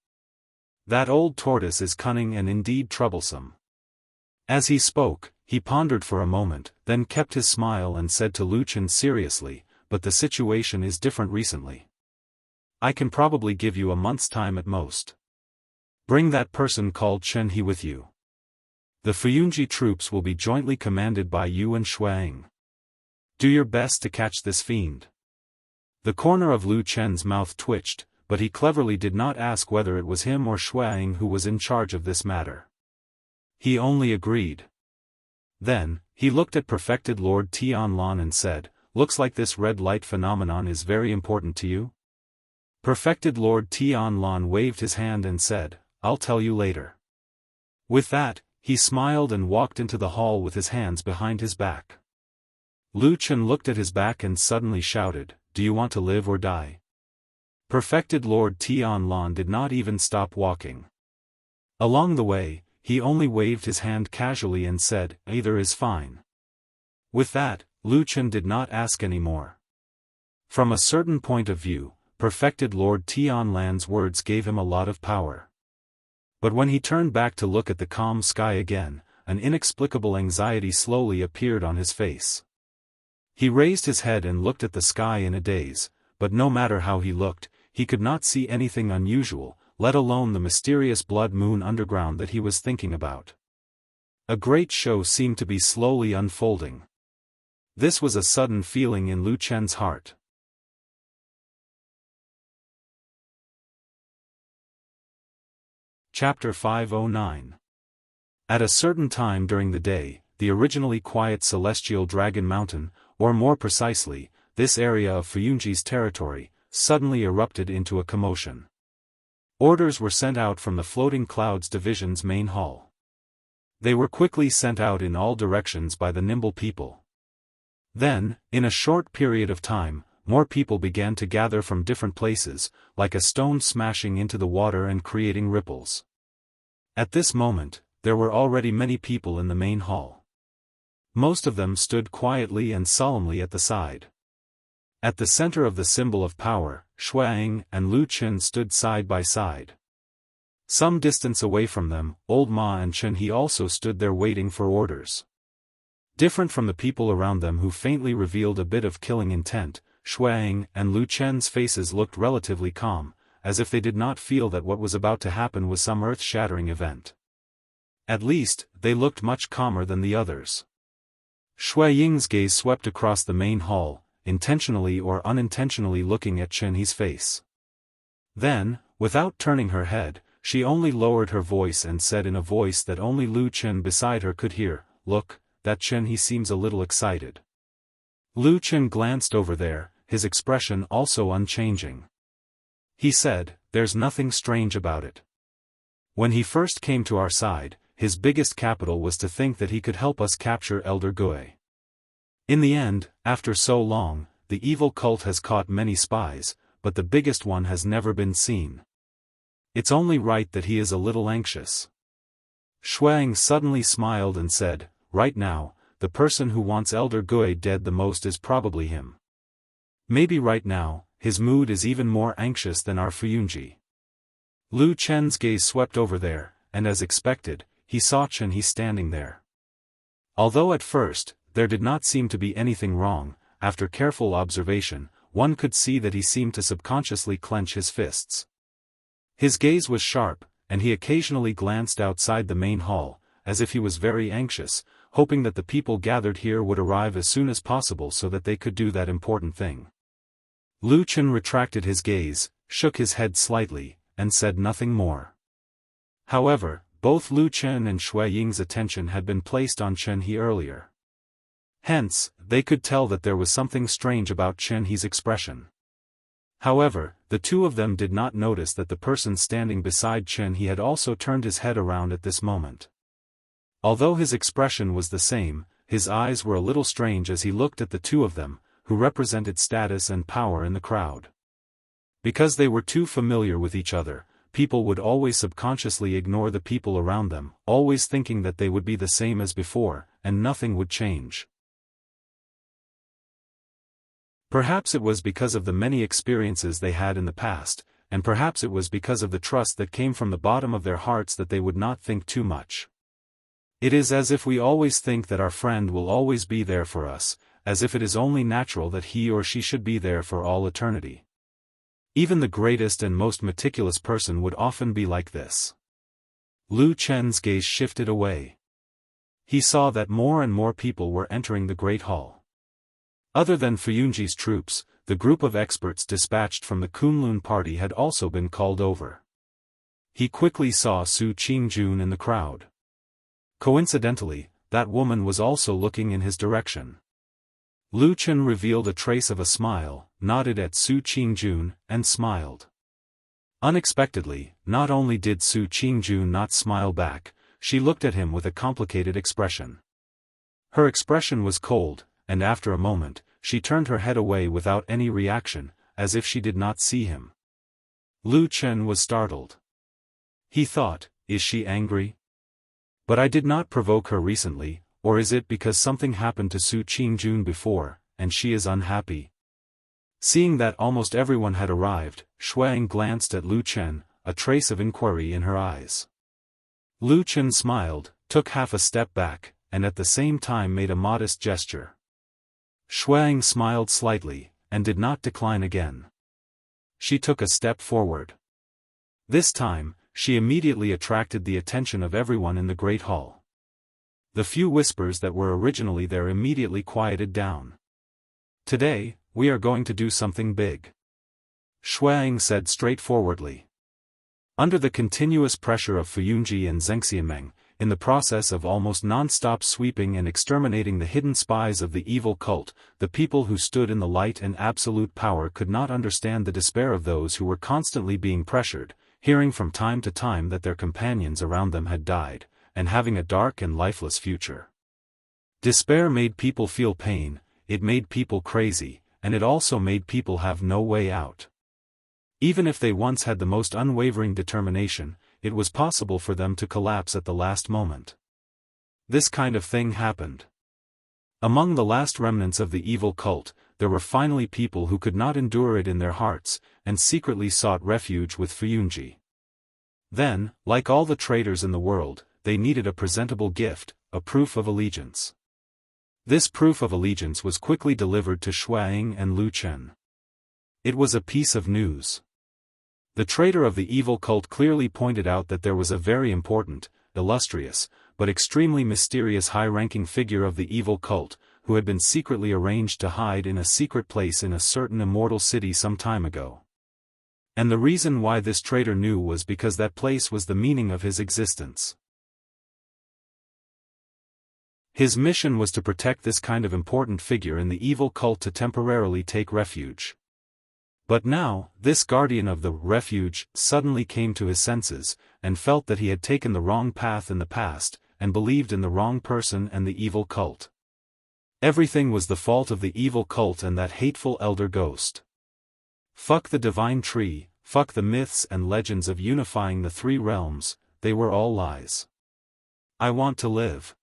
That old tortoise is cunning and indeed troublesome." As he spoke, he pondered for a moment, then kept his smile and said to Lu Chen seriously, "But the situation is different recently. I can probably give you a month's time at most. Bring that person called Chen He with you. The Fuyunji troops will be jointly commanded by you and Shuang. Do your best to catch this fiend." The corner of Lu Chen's mouth twitched, but he cleverly did not ask whether it was him or Shuang who was in charge of this matter. He only agreed. Then, he looked at Perfected Lord Tianlong and said, "Looks like this red light phenomenon is very important to you?" Perfected Lord Tianlong waved his hand and said, "I'll tell you later." With that, he smiled and walked into the hall with his hands behind his back. Lu Chen looked at his back and suddenly shouted, "Do you want to live or die?" Perfected Lord Tianlong did not even stop walking. Along the way, he only waved his hand casually and said, "Either is fine." With that, Lu Chen did not ask any more. From a certain point of view, Perfected Lord Tianlong's words gave him a lot of power. But when he turned back to look at the calm sky again, an inexplicable anxiety slowly appeared on his face. He raised his head and looked at the sky in a daze, but no matter how he looked, he could not see anything unusual, let alone the mysterious blood moon underground that he was thinking about. A great show seemed to be slowly unfolding. This was a sudden feeling in Lu Chen's heart. Chapter 509. At a certain time during the day, the originally quiet celestial Dragon Mountain, or more precisely, this area of Fuyunji's territory, suddenly erupted into a commotion. Orders were sent out from the Floating Clouds Division's main hall. They were quickly sent out in all directions by the nimble people. Then, in a short period of time, more people began to gather from different places, like a stone smashing into the water and creating ripples. At this moment, there were already many people in the main hall. Most of them stood quietly and solemnly at the side. At the center of the symbol of power, Xueying and Lu Chen stood side by side. Some distance away from them, Old Ma and Chen He also stood there waiting for orders. Different from the people around them who faintly revealed a bit of killing intent, Xueying and Lu Chen's faces looked relatively calm, as if they did not feel that what was about to happen was some earth-shattering event. At least, they looked much calmer than the others. Xueying's gaze swept across the main hall, intentionally or unintentionally looking at Chen He's face. Then, without turning her head, she only lowered her voice and said in a voice that only Lu Chen beside her could hear, "Look, that Chen He seems a little excited." Lu Chen glanced over there, his expression also unchanging. He said, "There's nothing strange about it. When he first came to our side, his biggest capital was to think that he could help us capture Elder Gui. In the end, after so long, the evil cult has caught many spies, but the biggest one has never been seen. It's only right that he is a little anxious." Xueying suddenly smiled and said, "Right now, the person who wants Elder Gui dead the most is probably him. Maybe right now, his mood is even more anxious than our Fuyunji." Lu Chen's gaze swept over there, and as expected, he saw Chen He standing there. Although at first, there did not seem to be anything wrong, after careful observation, one could see that he seemed to subconsciously clench his fists. His gaze was sharp, and he occasionally glanced outside the main hall, as if he was very anxious, hoping that the people gathered here would arrive as soon as possible so that they could do that important thing. Lu Chen retracted his gaze, shook his head slightly, and said nothing more. However, both Lu Chen and Xueying's attention had been placed on Chen He earlier. Hence, they could tell that there was something strange about Chen He's expression. However, the two of them did not notice that the person standing beside Chen He had also turned his head around at this moment. Although his expression was the same, his eyes were a little strange as he looked at the two of them, who represented status and power in the crowd. Because they were too familiar with each other, people would always subconsciously ignore the people around them, always thinking that they would be the same as before, and nothing would change. Perhaps it was because of the many experiences they had in the past, and perhaps it was because of the trust that came from the bottom of their hearts that they would not think too much. It is as if we always think that our friend will always be there for us, as if it is only natural that he or she should be there for all eternity. Even the greatest and most meticulous person would often be like this. Lu Chen's gaze shifted away. He saw that more and more people were entering the Great Hall. Other than Fuyunji's troops, the group of experts dispatched from the Kunlun party had also been called over. He quickly saw Su Qingjun in the crowd. Coincidentally, that woman was also looking in his direction. Lu Chen revealed a trace of a smile, nodded at Su Qingjun, and smiled. Unexpectedly, not only did Su Qingjun not smile back, she looked at him with a complicated expression. Her expression was cold, and after a moment, she turned her head away without any reaction, as if she did not see him. Lu Chen was startled. He thought, "Is she angry? But I did not provoke her recently, or is it because something happened to Su Qingjun before, and she is unhappy?" Seeing that almost everyone had arrived, Xueying glanced at Lu Chen, a trace of inquiry in her eyes. Lu Chen smiled, took half a step back, and at the same time made a modest gesture. Xueying smiled slightly, and did not decline again. She took a step forward. This time, she immediately attracted the attention of everyone in the Great Hall. The few whispers that were originally there immediately quieted down. "Today, we are going to do something big," Xueying said straightforwardly. Under the continuous pressure of Fuyunji and Zhengxianmeng, in the process of almost non-stop sweeping and exterminating the hidden spies of the evil cult, the people who stood in the light and absolute power could not understand the despair of those who were constantly being pressured, hearing from time to time that their companions around them had died, and having a dark and lifeless future. Despair made people feel pain, it made people crazy, and it also made people have no way out. Even if they once had the most unwavering determination, it was possible for them to collapse at the last moment. This kind of thing happened. Among the last remnants of the evil cult, there were finally people who could not endure it in their hearts, and secretly sought refuge with Fuyunji. Then, like all the traitors in the world, they needed a presentable gift, a proof of allegiance. This proof of allegiance was quickly delivered to Xueying and Lu Chen. It was a piece of news. The traitor of the evil cult clearly pointed out that there was a very important, illustrious, but extremely mysterious high-ranking figure of the evil cult, who had been secretly arranged to hide in a secret place in a certain immortal city some time ago. And the reason why this traitor knew was because that place was the meaning of his existence. His mission was to protect this kind of important figure in the evil cult to temporarily take refuge. But now, this guardian of the refuge suddenly came to his senses, and felt that he had taken the wrong path in the past, and believed in the wrong person and the evil cult. Everything was the fault of the evil cult and that hateful elder ghost. Fuck the divine tree, fuck the myths and legends of unifying the three realms, they were all lies. I want to live.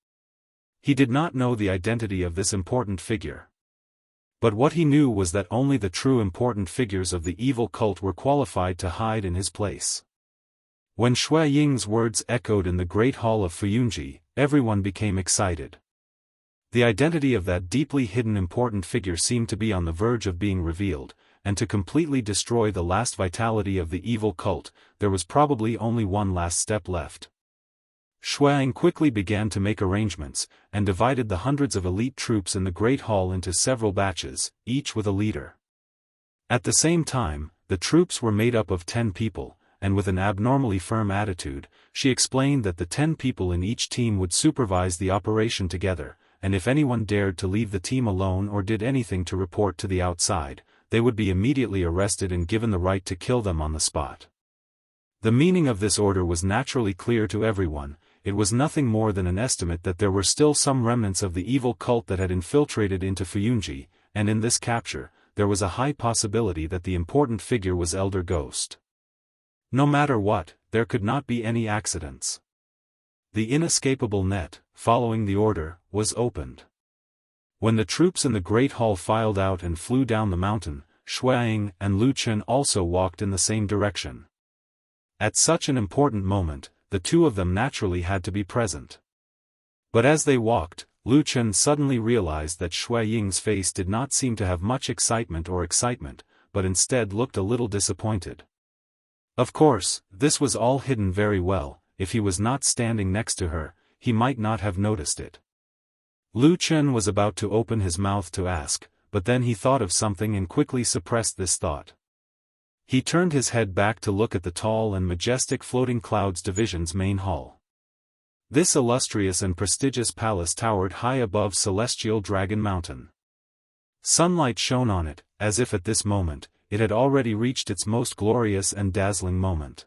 He did not know the identity of this important figure. But what he knew was that only the true important figures of the evil cult were qualified to hide in his place. When Xueying's words echoed in the great hall of Fuyunji, everyone became excited. The identity of that deeply hidden important figure seemed to be on the verge of being revealed, and to completely destroy the last vitality of the evil cult, there was probably only one last step left. Xueying quickly began to make arrangements, and divided the hundreds of elite troops in the Great Hall into several batches, each with a leader. At the same time, the troops were made up of 10 people, and with an abnormally firm attitude, she explained that the 10 people in each team would supervise the operation together, and if anyone dared to leave the team alone or did anything to report to the outside, they would be immediately arrested and given the right to kill them on the spot. The meaning of this order was naturally clear to everyone. It was nothing more than an estimate that there were still some remnants of the evil cult that had infiltrated into Fuyunji, and in this capture, there was a high possibility that the important figure was Elder Ghost. No matter what, there could not be any accidents. The inescapable net, following the order, was opened. When the troops in the Great Hall filed out and flew down the mountain, Xueying and Lu Chen also walked in the same direction. At such an important moment, the two of them naturally had to be present. But as they walked, Lu Chen suddenly realized that Xueying's face did not seem to have much excitement, but instead looked a little disappointed. Of course, this was all hidden very well. If he was not standing next to her, he might not have noticed it. Lu Chen was about to open his mouth to ask, but then he thought of something and quickly suppressed this thought. He turned his head back to look at the tall and majestic Floating Clouds Division's main hall. This illustrious and prestigious palace towered high above Celestial Dragon Mountain. Sunlight shone on it, as if at this moment, it had already reached its most glorious and dazzling moment.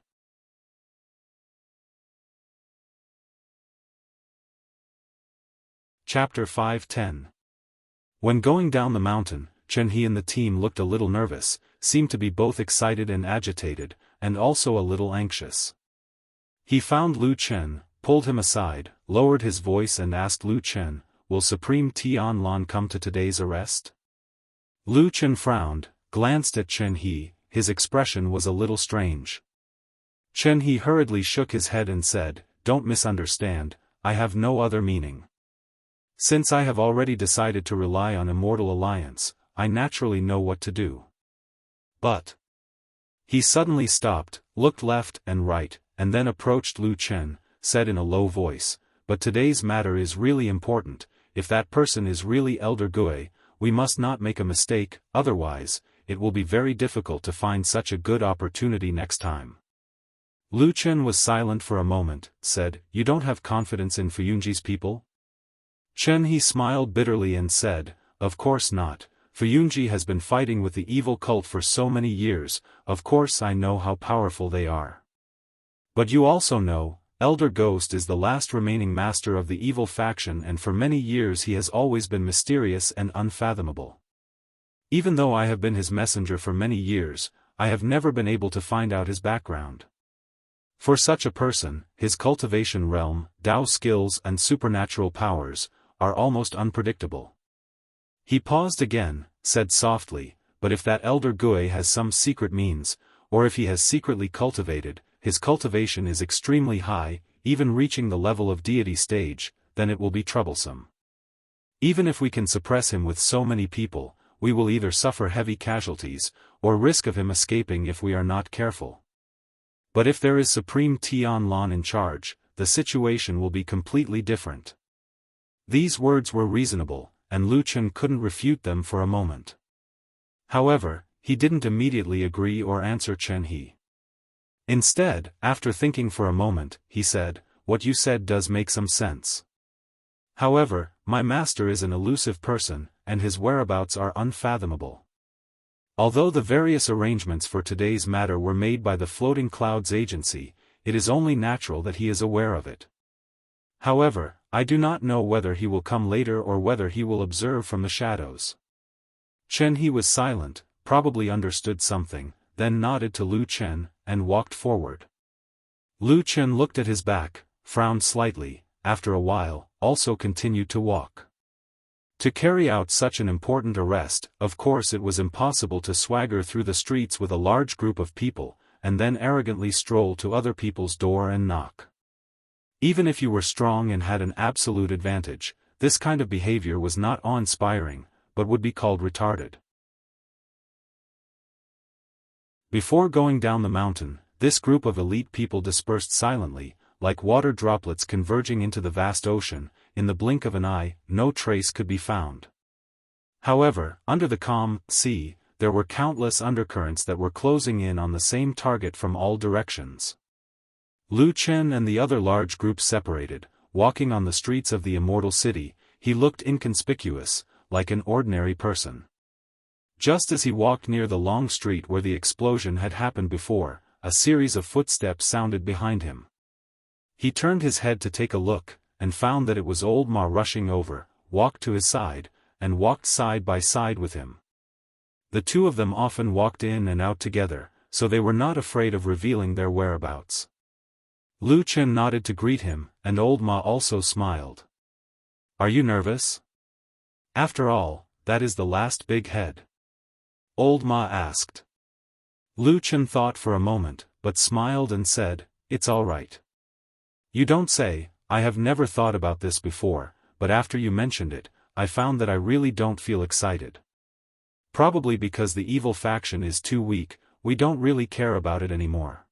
Chapter 5:10. When going down the mountain, Chen-He and the team looked a little nervous, seemed to be both excited and agitated, and also a little anxious. He found Lu Chen, pulled him aside, lowered his voice and asked Lu Chen, "Will Supreme Tianlan come to today's arrest?" Lu Chen frowned, glanced at Chen-He, his expression was a little strange. Chen-He hurriedly shook his head and said, "Don't misunderstand, I have no other meaning. Since I have already decided to rely on Immortal Alliance, I naturally know what to do. But..." He suddenly stopped, looked left and right, and then approached Lu Chen, said in a low voice, but today's matter is really important. If that person is really Elder Gui, we must not make a mistake, otherwise, it will be very difficult to find such a good opportunity next time. Lu Chen was silent for a moment, said, "You don't have confidence in Fuyunji's people?" Chen He smiled bitterly and said, "Of course not. Fuyunji has been fighting with the evil cult for so many years, of course I know how powerful they are. But you also know, Elder Ghost is the last remaining master of the evil faction, and for many years he has always been mysterious and unfathomable. Even though I have been his messenger for many years, I have never been able to find out his background. For such a person, his cultivation realm, Dao skills and supernatural powers, are almost unpredictable." He paused again, said softly, "But if that Elder Gui has some secret means, or if he has secretly cultivated, his cultivation is extremely high, even reaching the level of deity stage, then it will be troublesome. Even if we can suppress him with so many people, we will either suffer heavy casualties, or risk of him escaping if we are not careful. But if there is Supreme Tian Lan in charge, the situation will be completely different." These words were reasonable, and Lu Chen couldn't refute them for a moment. However, he didn't immediately agree or answer Chen He. Instead, after thinking for a moment, he said, "What you said does make some sense. However, my master is an elusive person, and his whereabouts are unfathomable. Although the various arrangements for today's matter were made by the Floating Clouds Agency, it is only natural that he is aware of it. However, I do not know whether he will come later or whether he will observe from the shadows." Chen He was silent, probably understood something, then nodded to Lu Chen, and walked forward. Lu Chen looked at his back, frowned slightly, after a while, also continued to walk. To carry out such an important arrest, of course it was impossible to swagger through the streets with a large group of people, and then arrogantly stroll to other people's door and knock. Even if you were strong and had an absolute advantage, this kind of behavior was not awe-inspiring, but would be called retarded. Before going down the mountain, this group of elite people dispersed silently, like water droplets converging into the vast ocean. In the blink of an eye, no trace could be found. However, under the calm sea, there were countless undercurrents that were closing in on the same target from all directions. Lu Chen and the other large group separated, walking on the streets of the Immortal City. He looked inconspicuous, like an ordinary person. Just as he walked near the long street where the explosion had happened before, a series of footsteps sounded behind him. He turned his head to take a look, and found that it was old Ma rushing over, walked to his side, and walked side by side with him. The two of them often walked in and out together, so they were not afraid of revealing their whereabouts. Lu Chen nodded to greet him, and old Ma also smiled. "Are you nervous? After all, that is the last big head?" Old Ma asked. Lu Chen thought for a moment, but smiled and said, "It's all right." "You don't say. I have never thought about this before, but after you mentioned it, I found that I really don't feel excited. Probably because the evil faction is too weak, we don't really care about it anymore."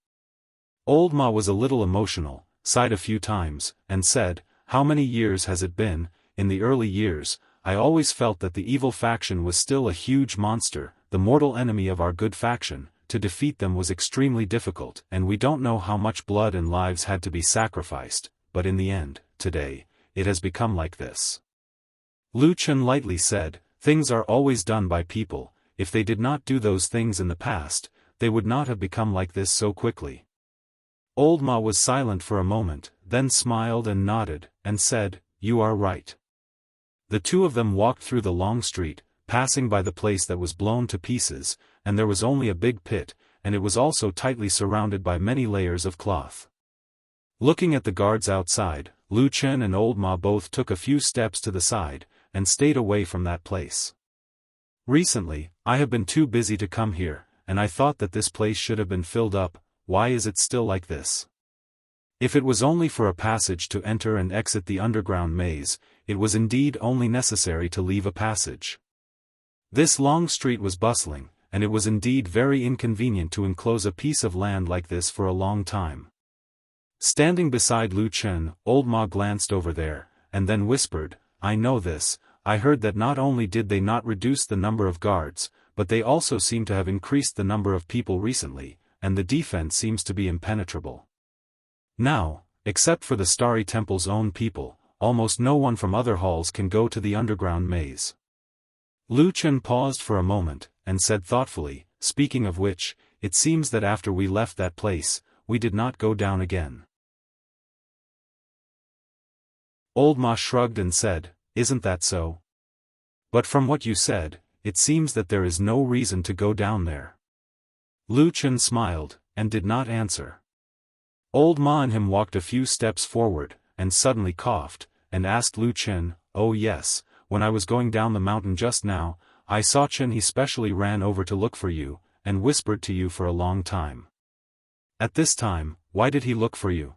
Old Ma was a little emotional, sighed a few times, and said, "How many years has it been? In the early years, I always felt that the evil faction was still a huge monster, the mortal enemy of our good faction. To defeat them was extremely difficult, and we don't know how much blood and lives had to be sacrificed. But in the end, today, it has become like this." Lu Chen lightly said, "Things are always done by people. If they did not do those things in the past, they would not have become like this so quickly." Old Ma was silent for a moment, then smiled and nodded, and said, "You are right." The two of them walked through the long street, passing by the place that was blown to pieces, and there was only a big pit, and it was also tightly surrounded by many layers of cloth. Looking at the guards outside, Lu Chen and old Ma both took a few steps to the side, and stayed away from that place. "Recently, I have been too busy to come here, and I thought that this place should have been filled up. Why is it still like this?" If it was only for a passage to enter and exit the underground maze, it was indeed only necessary to leave a passage. This long street was bustling, and it was indeed very inconvenient to enclose a piece of land like this for a long time. Standing beside Lu Chen, old Ma glanced over there, and then whispered, "I know this. I heard that not only did they not reduce the number of guards, but they also seem to have increased the number of people recently, and the defense seems to be impenetrable. Now, except for the Starry Temple's own people, almost no one from other halls can go to the underground maze." Lu Chen paused for a moment, and said thoughtfully, "Speaking of which, it seems that after we left that place, we did not go down again." Old Ma shrugged and said, "Isn't that so? But from what you said, it seems that there is no reason to go down there." Lu Chen smiled, and did not answer. Old Ma and him walked a few steps forward, and suddenly coughed, and asked Lu Chen, "Oh yes, when I was going down the mountain just now, I saw Chen. He specially ran over to look for you, and whispered to you for a long time. At this time, why did he look for you?"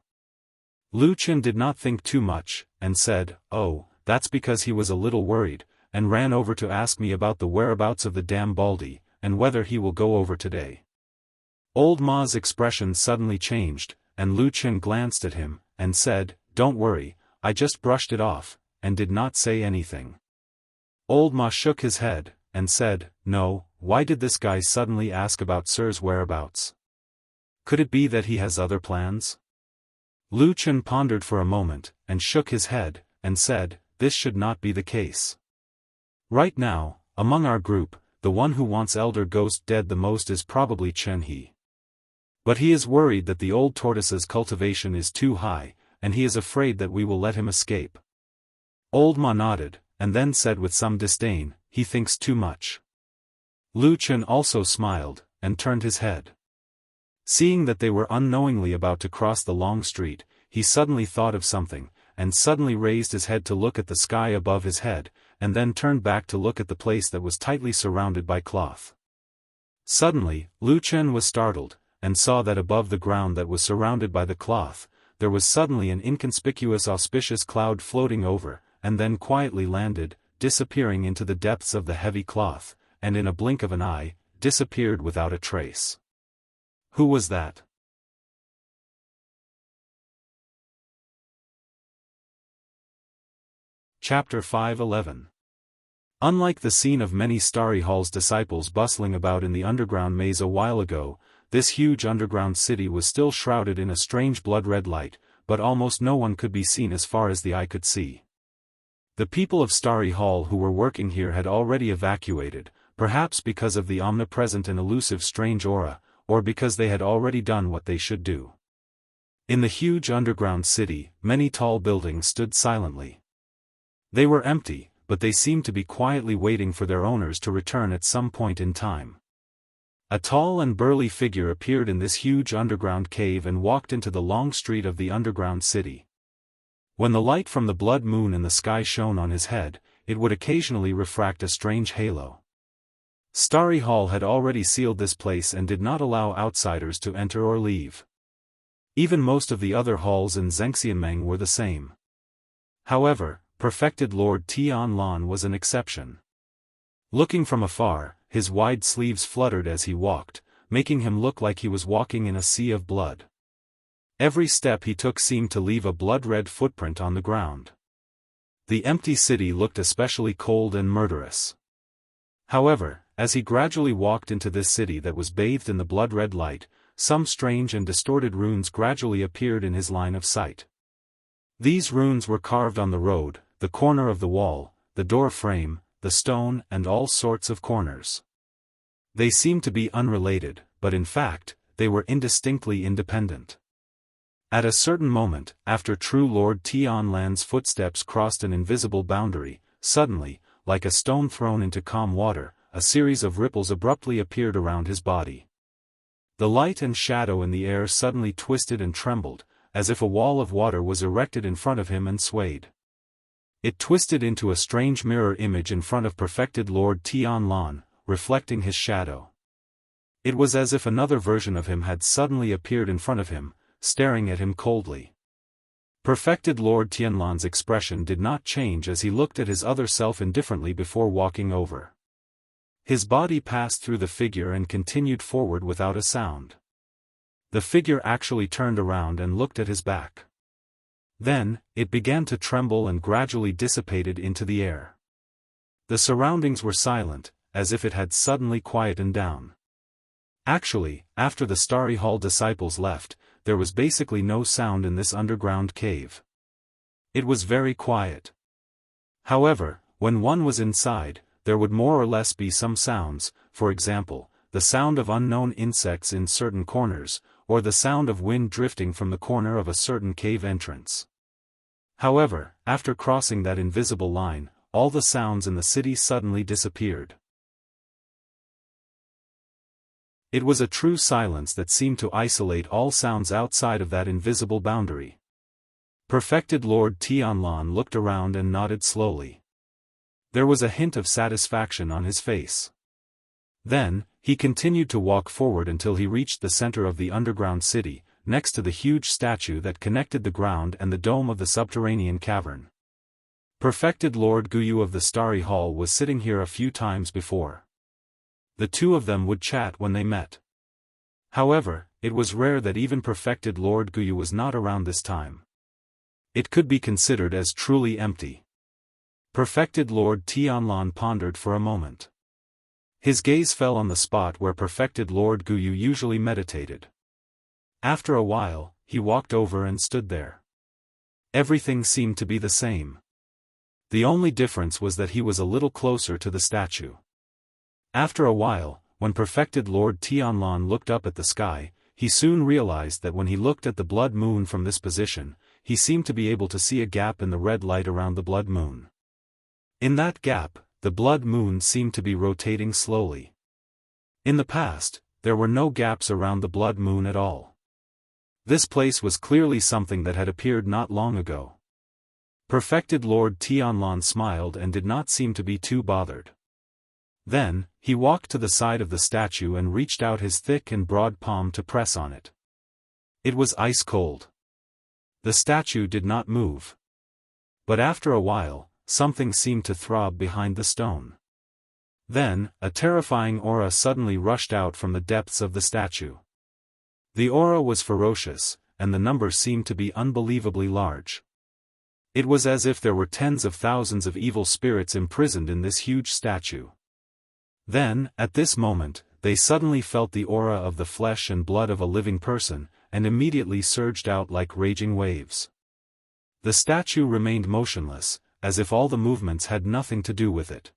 Lu Chen did not think too much, and said, "Oh, that's because he was a little worried, and ran over to ask me about the whereabouts of the damn Baldy, and whether he will go over today." Old Ma's expression suddenly changed, and Lu Chen glanced at him, and said, "Don't worry, I just brushed it off, and did not say anything." Old Ma shook his head, and said, "No, why did this guy suddenly ask about Sir's whereabouts? Could it be that he has other plans?" Lu Chen pondered for a moment, and shook his head, and said, "This should not be the case. Right now, among our group, the one who wants Elder Ghost dead the most is probably Chen He. But he is worried that the old tortoise's cultivation is too high, and he is afraid that we will let him escape." Old Ma nodded, and then said with some disdain, "He thinks too much." Lu Chen also smiled, and turned his head. Seeing that they were unknowingly about to cross the long street, he suddenly thought of something, and suddenly raised his head to look at the sky above his head, and then turned back to look at the place that was tightly surrounded by cloth. Suddenly, Lu Chen was startled, and saw that above the ground that was surrounded by the cloth, there was suddenly an inconspicuous auspicious cloud floating over, and then quietly landed, disappearing into the depths of the heavy cloth, and in a blink of an eye, disappeared without a trace. Who was that? Chapter 5:11. Unlike the scene of many Starry Hall's disciples bustling about in the underground maze a while ago, this huge underground city was still shrouded in a strange blood-red light, but almost no one could be seen as far as the eye could see. The people of Starry Hall who were working here had already evacuated, perhaps because of the omnipresent and elusive strange aura, or because they had already done what they should do. In the huge underground city, many tall buildings stood silently. They were empty, but they seemed to be quietly waiting for their owners to return at some point in time. A tall and burly figure appeared in this huge underground cave and walked into the long street of the underground city. When the light from the blood moon in the sky shone on his head, it would occasionally refract a strange halo. Starry Hall had already sealed this place and did not allow outsiders to enter or leave. Even most of the other halls in Zhengxianmeng were the same. However, Perfected Lord Tianlan was an exception. Looking from afar, his wide sleeves fluttered as he walked, making him look like he was walking in a sea of blood. Every step he took seemed to leave a blood-red footprint on the ground. The empty city looked especially cold and murderous. However, as he gradually walked into this city that was bathed in the blood-red light, some strange and distorted runes gradually appeared in his line of sight. These runes were carved on the road, the corner of the wall, the door frame, the stone, and all sorts of corners. They seemed to be unrelated, but in fact, they were indistinctly independent. At a certain moment, after True Lord Tianlan's footsteps crossed an invisible boundary, suddenly, like a stone thrown into calm water, a series of ripples abruptly appeared around his body. The light and shadow in the air suddenly twisted and trembled, as if a wall of water was erected in front of him and swayed. It twisted into a strange mirror image in front of Perfected Lord Tianlan, reflecting his shadow. It was as if another version of him had suddenly appeared in front of him, staring at him coldly. Perfected Lord Tianlan's expression did not change as he looked at his other self indifferently before walking over. His body passed through the figure and continued forward without a sound. The figure actually turned around and looked at his back. Then, it began to tremble and gradually dissipated into the air. The surroundings were silent, as if it had suddenly quietened down. Actually, after the Starry Hall disciples left, there was basically no sound in this underground cave. It was very quiet. However, when one was inside, there would more or less be some sounds, for example, the sound of unknown insects in certain corners, or the sound of wind drifting from the corner of a certain cave entrance. However, after crossing that invisible line, all the sounds in the city suddenly disappeared. It was a true silence that seemed to isolate all sounds outside of that invisible boundary. Perfected Lord Tianlan looked around and nodded slowly. There was a hint of satisfaction on his face. Then, he continued to walk forward until he reached the center of the underground city, next to the huge statue that connected the ground and the dome of the subterranean cavern. Perfected Lord Guyu of the Starry Hall was sitting here a few times before. The two of them would chat when they met. However, it was rare that even Perfected Lord Guyu was not around this time. It could be considered as truly empty. Perfected Lord Tianlan pondered for a moment. His gaze fell on the spot where Perfected Lord Guyu usually meditated. After a while, he walked over and stood there. Everything seemed to be the same. The only difference was that he was a little closer to the statue. After a while, when Perfected Lord Tianlan looked up at the sky, he soon realized that when he looked at the blood moon from this position, he seemed to be able to see a gap in the red light around the blood moon. In that gap, the blood moon seemed to be rotating slowly. In the past, there were no gaps around the blood moon at all. This place was clearly something that had appeared not long ago. Perfected Lord Tianlan smiled and did not seem to be too bothered. Then, he walked to the side of the statue and reached out his thick and broad palm to press on it. It was ice cold. The statue did not move. But after a while, something seemed to throb behind the stone. Then, a terrifying aura suddenly rushed out from the depths of the statue. The aura was ferocious, and the numbers seemed to be unbelievably large. It was as if there were tens of thousands of evil spirits imprisoned in this huge statue. Then, at this moment, they suddenly felt the aura of the flesh and blood of a living person, and immediately surged out like raging waves. The statue remained motionless, as if all the movements had nothing to do with it.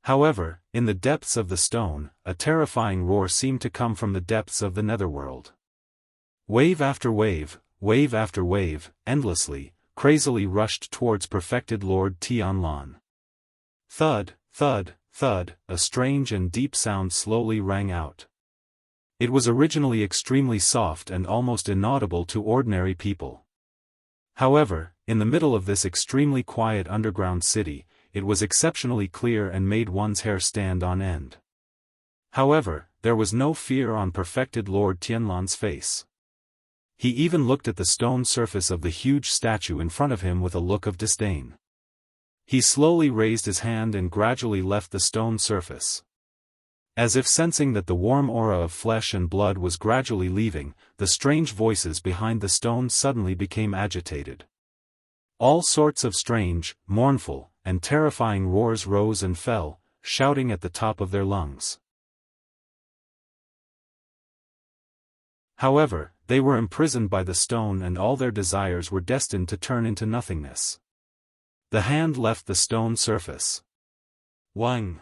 However, in the depths of the stone, a terrifying roar seemed to come from the depths of the netherworld. Wave after wave after wave, endlessly, crazily rushed towards Perfected Lord Tianlan. Thud, thud, thud, a strange and deep sound slowly rang out. It was originally extremely soft and almost inaudible to ordinary people. However, in the middle of this extremely quiet underground city, it was exceptionally clear and made one's hair stand on end. However, there was no fear on Perfected Lord Tianlan's face. He even looked at the stone surface of the huge statue in front of him with a look of disdain. He slowly raised his hand and gradually left the stone surface. As if sensing that the warm aura of flesh and blood was gradually leaving, the strange voices behind the stone suddenly became agitated. All sorts of strange, mournful, and terrifying roars rose and fell, shouting at the top of their lungs. However, they were imprisoned by the stone and all their desires were destined to turn into nothingness. The hand left the stone surface. Wang!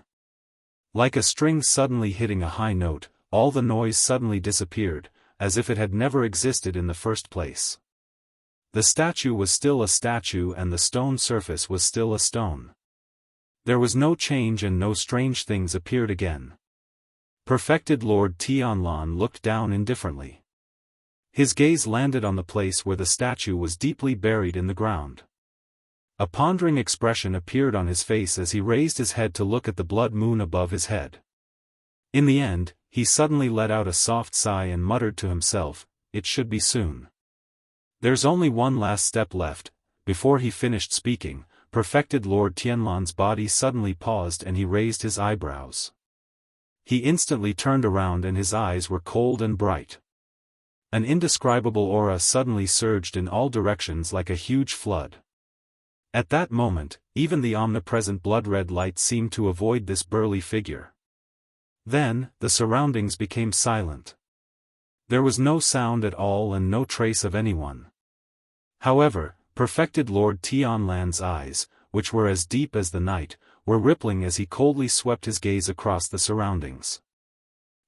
Like a string suddenly hitting a high note, all the noise suddenly disappeared, as if it had never existed in the first place. The statue was still a statue and the stone surface was still a stone. There was no change and no strange things appeared again. Perfected Lord Tianlan looked down indifferently. His gaze landed on the place where the statue was deeply buried in the ground. A pondering expression appeared on his face as he raised his head to look at the blood moon above his head. In the end, he suddenly let out a soft sigh and muttered to himself, "It should be soon." There's only one last step left. Before he finished speaking, Perfected Lord Tianlan's body suddenly paused and he raised his eyebrows. He instantly turned around and his eyes were cold and bright. An indescribable aura suddenly surged in all directions like a huge flood. At that moment, even the omnipresent blood-red light seemed to avoid this burly figure. Then, the surroundings became silent. There was no sound at all and no trace of anyone. However, perfected Lord Tianlan's eyes, which were as deep as the night, were rippling as he coldly swept his gaze across the surroundings.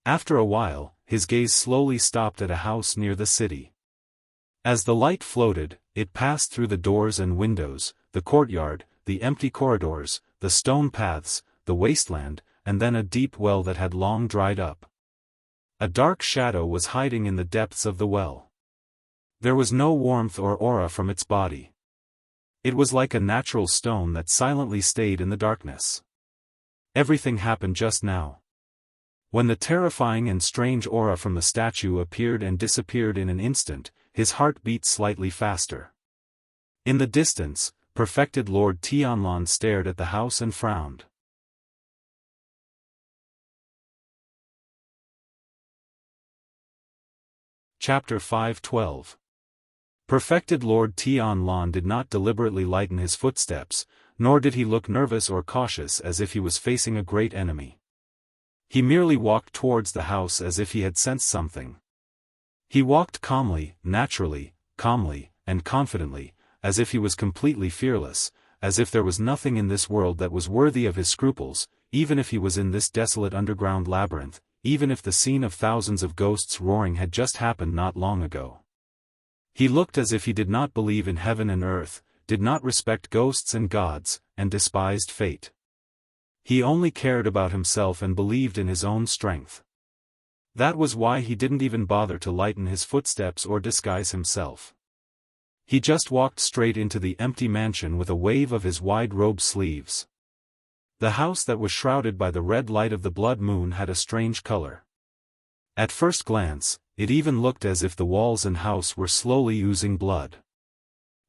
After a while, his gaze slowly stopped at a house near the city. As the light floated, it passed through the doors and windows, the courtyard, the empty corridors, the stone paths, the wasteland, and then a deep well that had long dried up. A dark shadow was hiding in the depths of the well. There was no warmth or aura from its body. It was like a natural stone that silently stayed in the darkness. Everything happened just now. When the terrifying and strange aura from the statue appeared and disappeared in an instant, his heart beat slightly faster. In the distance, perfected Lord Tianlan stared at the house and frowned. Chapter 5:12. Perfected Lord Tianlan did not deliberately lighten his footsteps, nor did he look nervous or cautious as if he was facing a great enemy. He merely walked towards the house as if he had sensed something. He walked calmly, naturally, calmly, and confidently, as if he was completely fearless, as if there was nothing in this world that was worthy of his scruples, even if he was in this desolate underground labyrinth, even if the scene of thousands of ghosts roaring had just happened not long ago. He looked as if he did not believe in heaven and earth, did not respect ghosts and gods, and despised fate. He only cared about himself and believed in his own strength. That was why he didn't even bother to lighten his footsteps or disguise himself. He just walked straight into the empty mansion with a wave of his wide robe sleeves. The house that was shrouded by the red light of the blood moon had a strange color. At first glance, it even looked as if the walls and house were slowly oozing blood.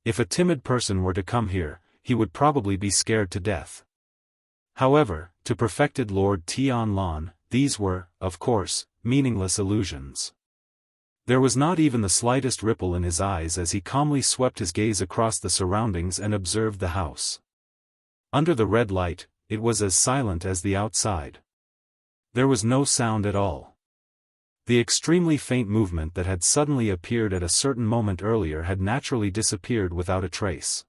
If a timid person were to come here, he would probably be scared to death. However, to perfected Lord Tianlan, these were, of course, meaningless illusions. There was not even the slightest ripple in his eyes as he calmly swept his gaze across the surroundings and observed the house. Under the red light, it was as silent as the outside. There was no sound at all. The extremely faint movement that had suddenly appeared at a certain moment earlier had naturally disappeared without a trace.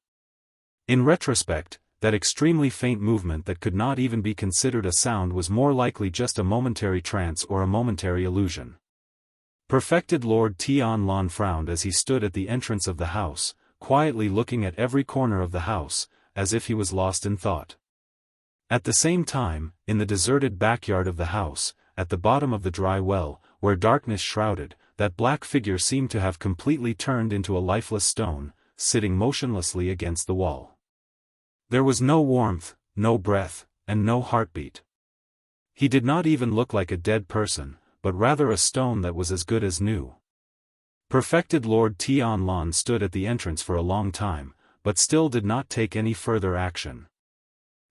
In retrospect, that extremely faint movement that could not even be considered a sound was more likely just a momentary trance or a momentary illusion. Perfected Lord Tianlan frowned as he stood at the entrance of the house, quietly looking at every corner of the house, as if he was lost in thought. At the same time, in the deserted backyard of the house, at the bottom of the dry well, where darkness shrouded, that black figure seemed to have completely turned into a lifeless stone, sitting motionlessly against the wall. There was no warmth, no breath, and no heartbeat. He did not even look like a dead person, but rather a stone that was as good as new. Perfected Lord Tianlan stood at the entrance for a long time, but still did not take any further action.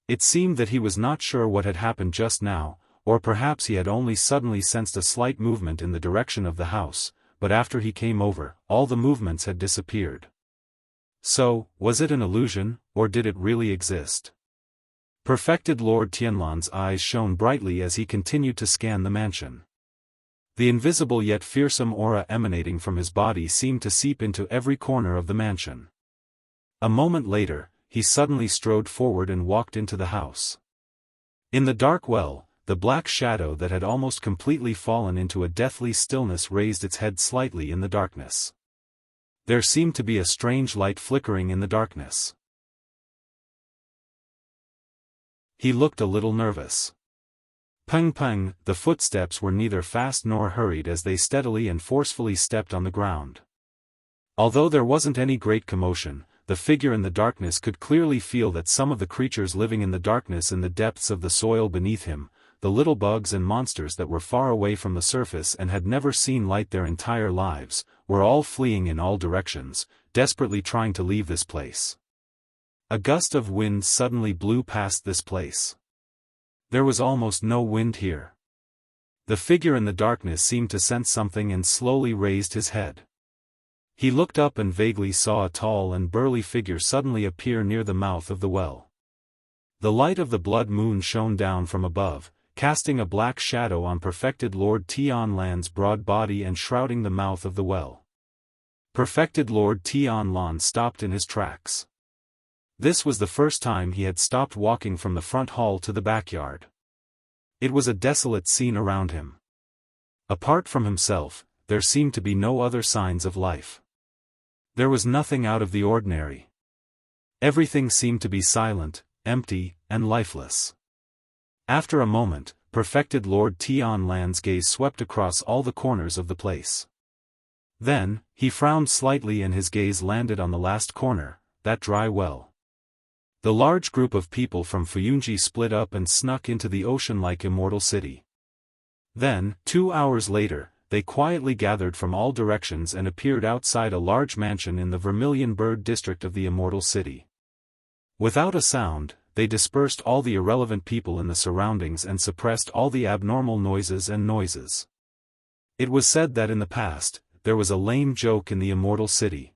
It seemed that he was not sure what had happened just now, or perhaps he had only suddenly sensed a slight movement in the direction of the house, but after he came over, all the movements had disappeared. So, was it an illusion, or did it really exist? Perfected Lord Tianlan's eyes shone brightly as he continued to scan the mansion. The invisible yet fearsome aura emanating from his body seemed to seep into every corner of the mansion. A moment later, he suddenly strode forward and walked into the house. In the dark well, the black shadow that had almost completely fallen into a deathly stillness raised its head slightly in the darkness. There seemed to be a strange light flickering in the darkness. He looked a little nervous. Peng peng, the footsteps were neither fast nor hurried as they steadily and forcefully stepped on the ground. Although there wasn't any great commotion, the figure in the darkness could clearly feel that some of the creatures living in the darkness in the depths of the soil beneath him, the little bugs and monsters that were far away from the surface and had never seen light their entire lives, were all fleeing in all directions, desperately trying to leave this place. A gust of wind suddenly blew past this place. There was almost no wind here. The figure in the darkness seemed to sense something and slowly raised his head. He looked up and vaguely saw a tall and burly figure suddenly appear near the mouth of the well. The light of the blood moon shone down from above, casting a black shadow on perfected Lord Tianlan's broad body and shrouding the mouth of the well. Perfected Lord Tianlan stopped in his tracks. This was the first time he had stopped walking from the front hall to the backyard. It was a desolate scene around him. Apart from himself, there seemed to be no other signs of life. There was nothing out of the ordinary. Everything seemed to be silent, empty, and lifeless. After a moment, perfected Lord Tianlan's gaze swept across all the corners of the place. Then, he frowned slightly and his gaze landed on the last corner, that dry well. The large group of people from Fuyunji split up and snuck into the ocean-like Immortal City. Then, 2 hours later, they quietly gathered from all directions and appeared outside a large mansion in the Vermilion Bird district of the Immortal City. Without a sound, they dispersed all the irrelevant people in the surroundings and suppressed all the abnormal noises and noises. It was said that in the past, there was a lame joke in the Immortal City.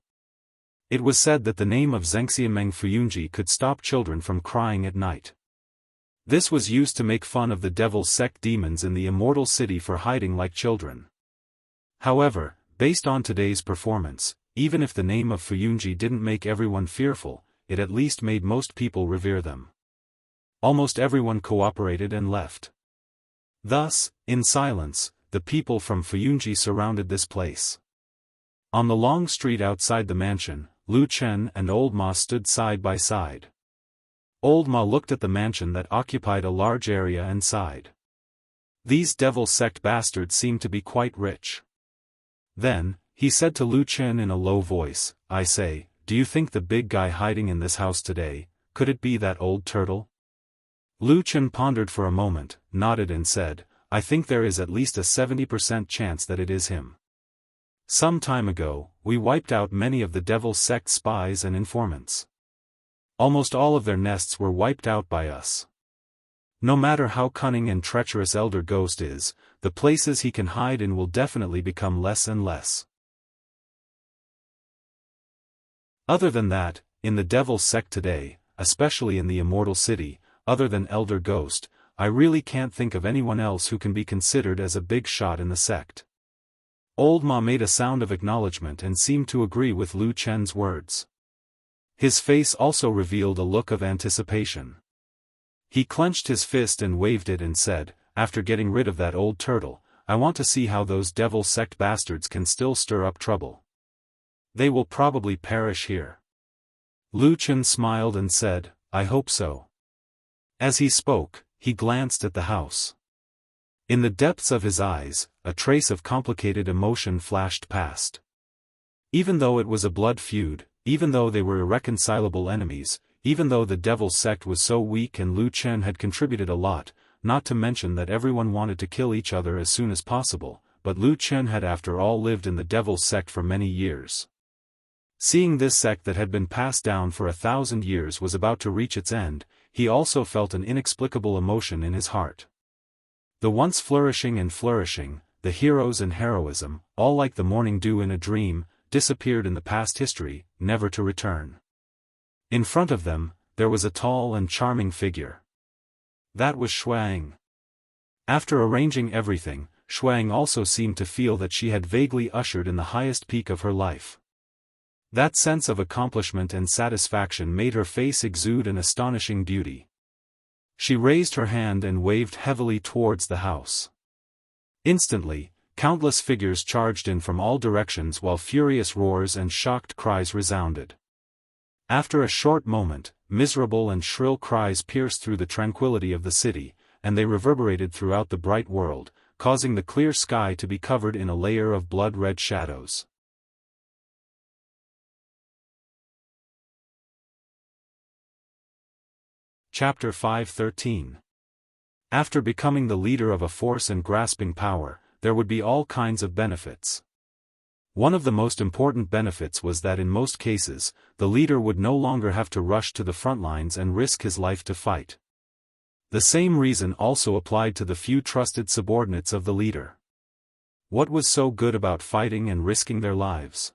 It was said that the name of Xianxia Fuyunji could stop children from crying at night. This was used to make fun of the devil sect demons in the Immortal City for hiding like children. However, based on today's performance, even if the name of Fuyunji didn't make everyone fearful, it at least made most people revere them. Almost everyone cooperated and left. Thus, in silence, the people from Fuyunji surrounded this place. On the long street outside the mansion, Lu Chen and Old Ma stood side by side. Old Ma looked at the mansion that occupied a large area and sighed. These devil sect bastards seemed to be quite rich. Then, he said to Lu Chen in a low voice, "I say, do you think the big guy hiding in this house today, could it be that old turtle?" Lu Chen pondered for a moment, nodded and said, "I think there is at least a 70% chance that it is him. Some time ago, we wiped out many of the devil sect spies and informants. Almost all of their nests were wiped out by us. No matter how cunning and treacherous Elder Ghost is, the places he can hide in will definitely become less and less. Other than that, in the devil sect today, especially in the Immortal City, other than Elder Ghost, I really can't think of anyone else who can be considered as a big shot in the sect." Old Ma made a sound of acknowledgement and seemed to agree with Lu Chen's words. His face also revealed a look of anticipation. He clenched his fist and waved it and said, "After getting rid of that old turtle, I want to see how those devil sect bastards can still stir up trouble. They will probably perish here." Lu Chen smiled and said, "I hope so." As he spoke, he glanced at the house. In the depths of his eyes, a trace of complicated emotion flashed past. Even though it was a blood feud, even though they were irreconcilable enemies, even though the devil sect was so weak and Lu Chen had contributed a lot, not to mention that everyone wanted to kill each other as soon as possible, but Lu Chen had after all lived in the devil sect for many years. Seeing this sect that had been passed down for 1,000 years was about to reach its end, he also felt an inexplicable emotion in his heart. The once flourishing, the heroes and heroism, all like the morning dew in a dream, disappeared in the past history, never to return. In front of them, there was a tall and charming figure. That was Shuang. After arranging everything, Shuang also seemed to feel that she had vaguely ushered in the highest peak of her life. That sense of accomplishment and satisfaction made her face exude an astonishing beauty. She raised her hand and waved heavily towards the house. Instantly, countless figures charged in from all directions while furious roars and shocked cries resounded. After a short moment, miserable and shrill cries pierced through the tranquility of the city, and they reverberated throughout the bright world, causing the clear sky to be covered in a layer of blood-red shadows. Chapter 5:13. After becoming the leader of a force and grasping power, there would be all kinds of benefits. One of the most important benefits was that in most cases, the leader would no longer have to rush to the front lines and risk his life to fight. The same reason also applied to the few trusted subordinates of the leader. What was so good about fighting and risking their lives?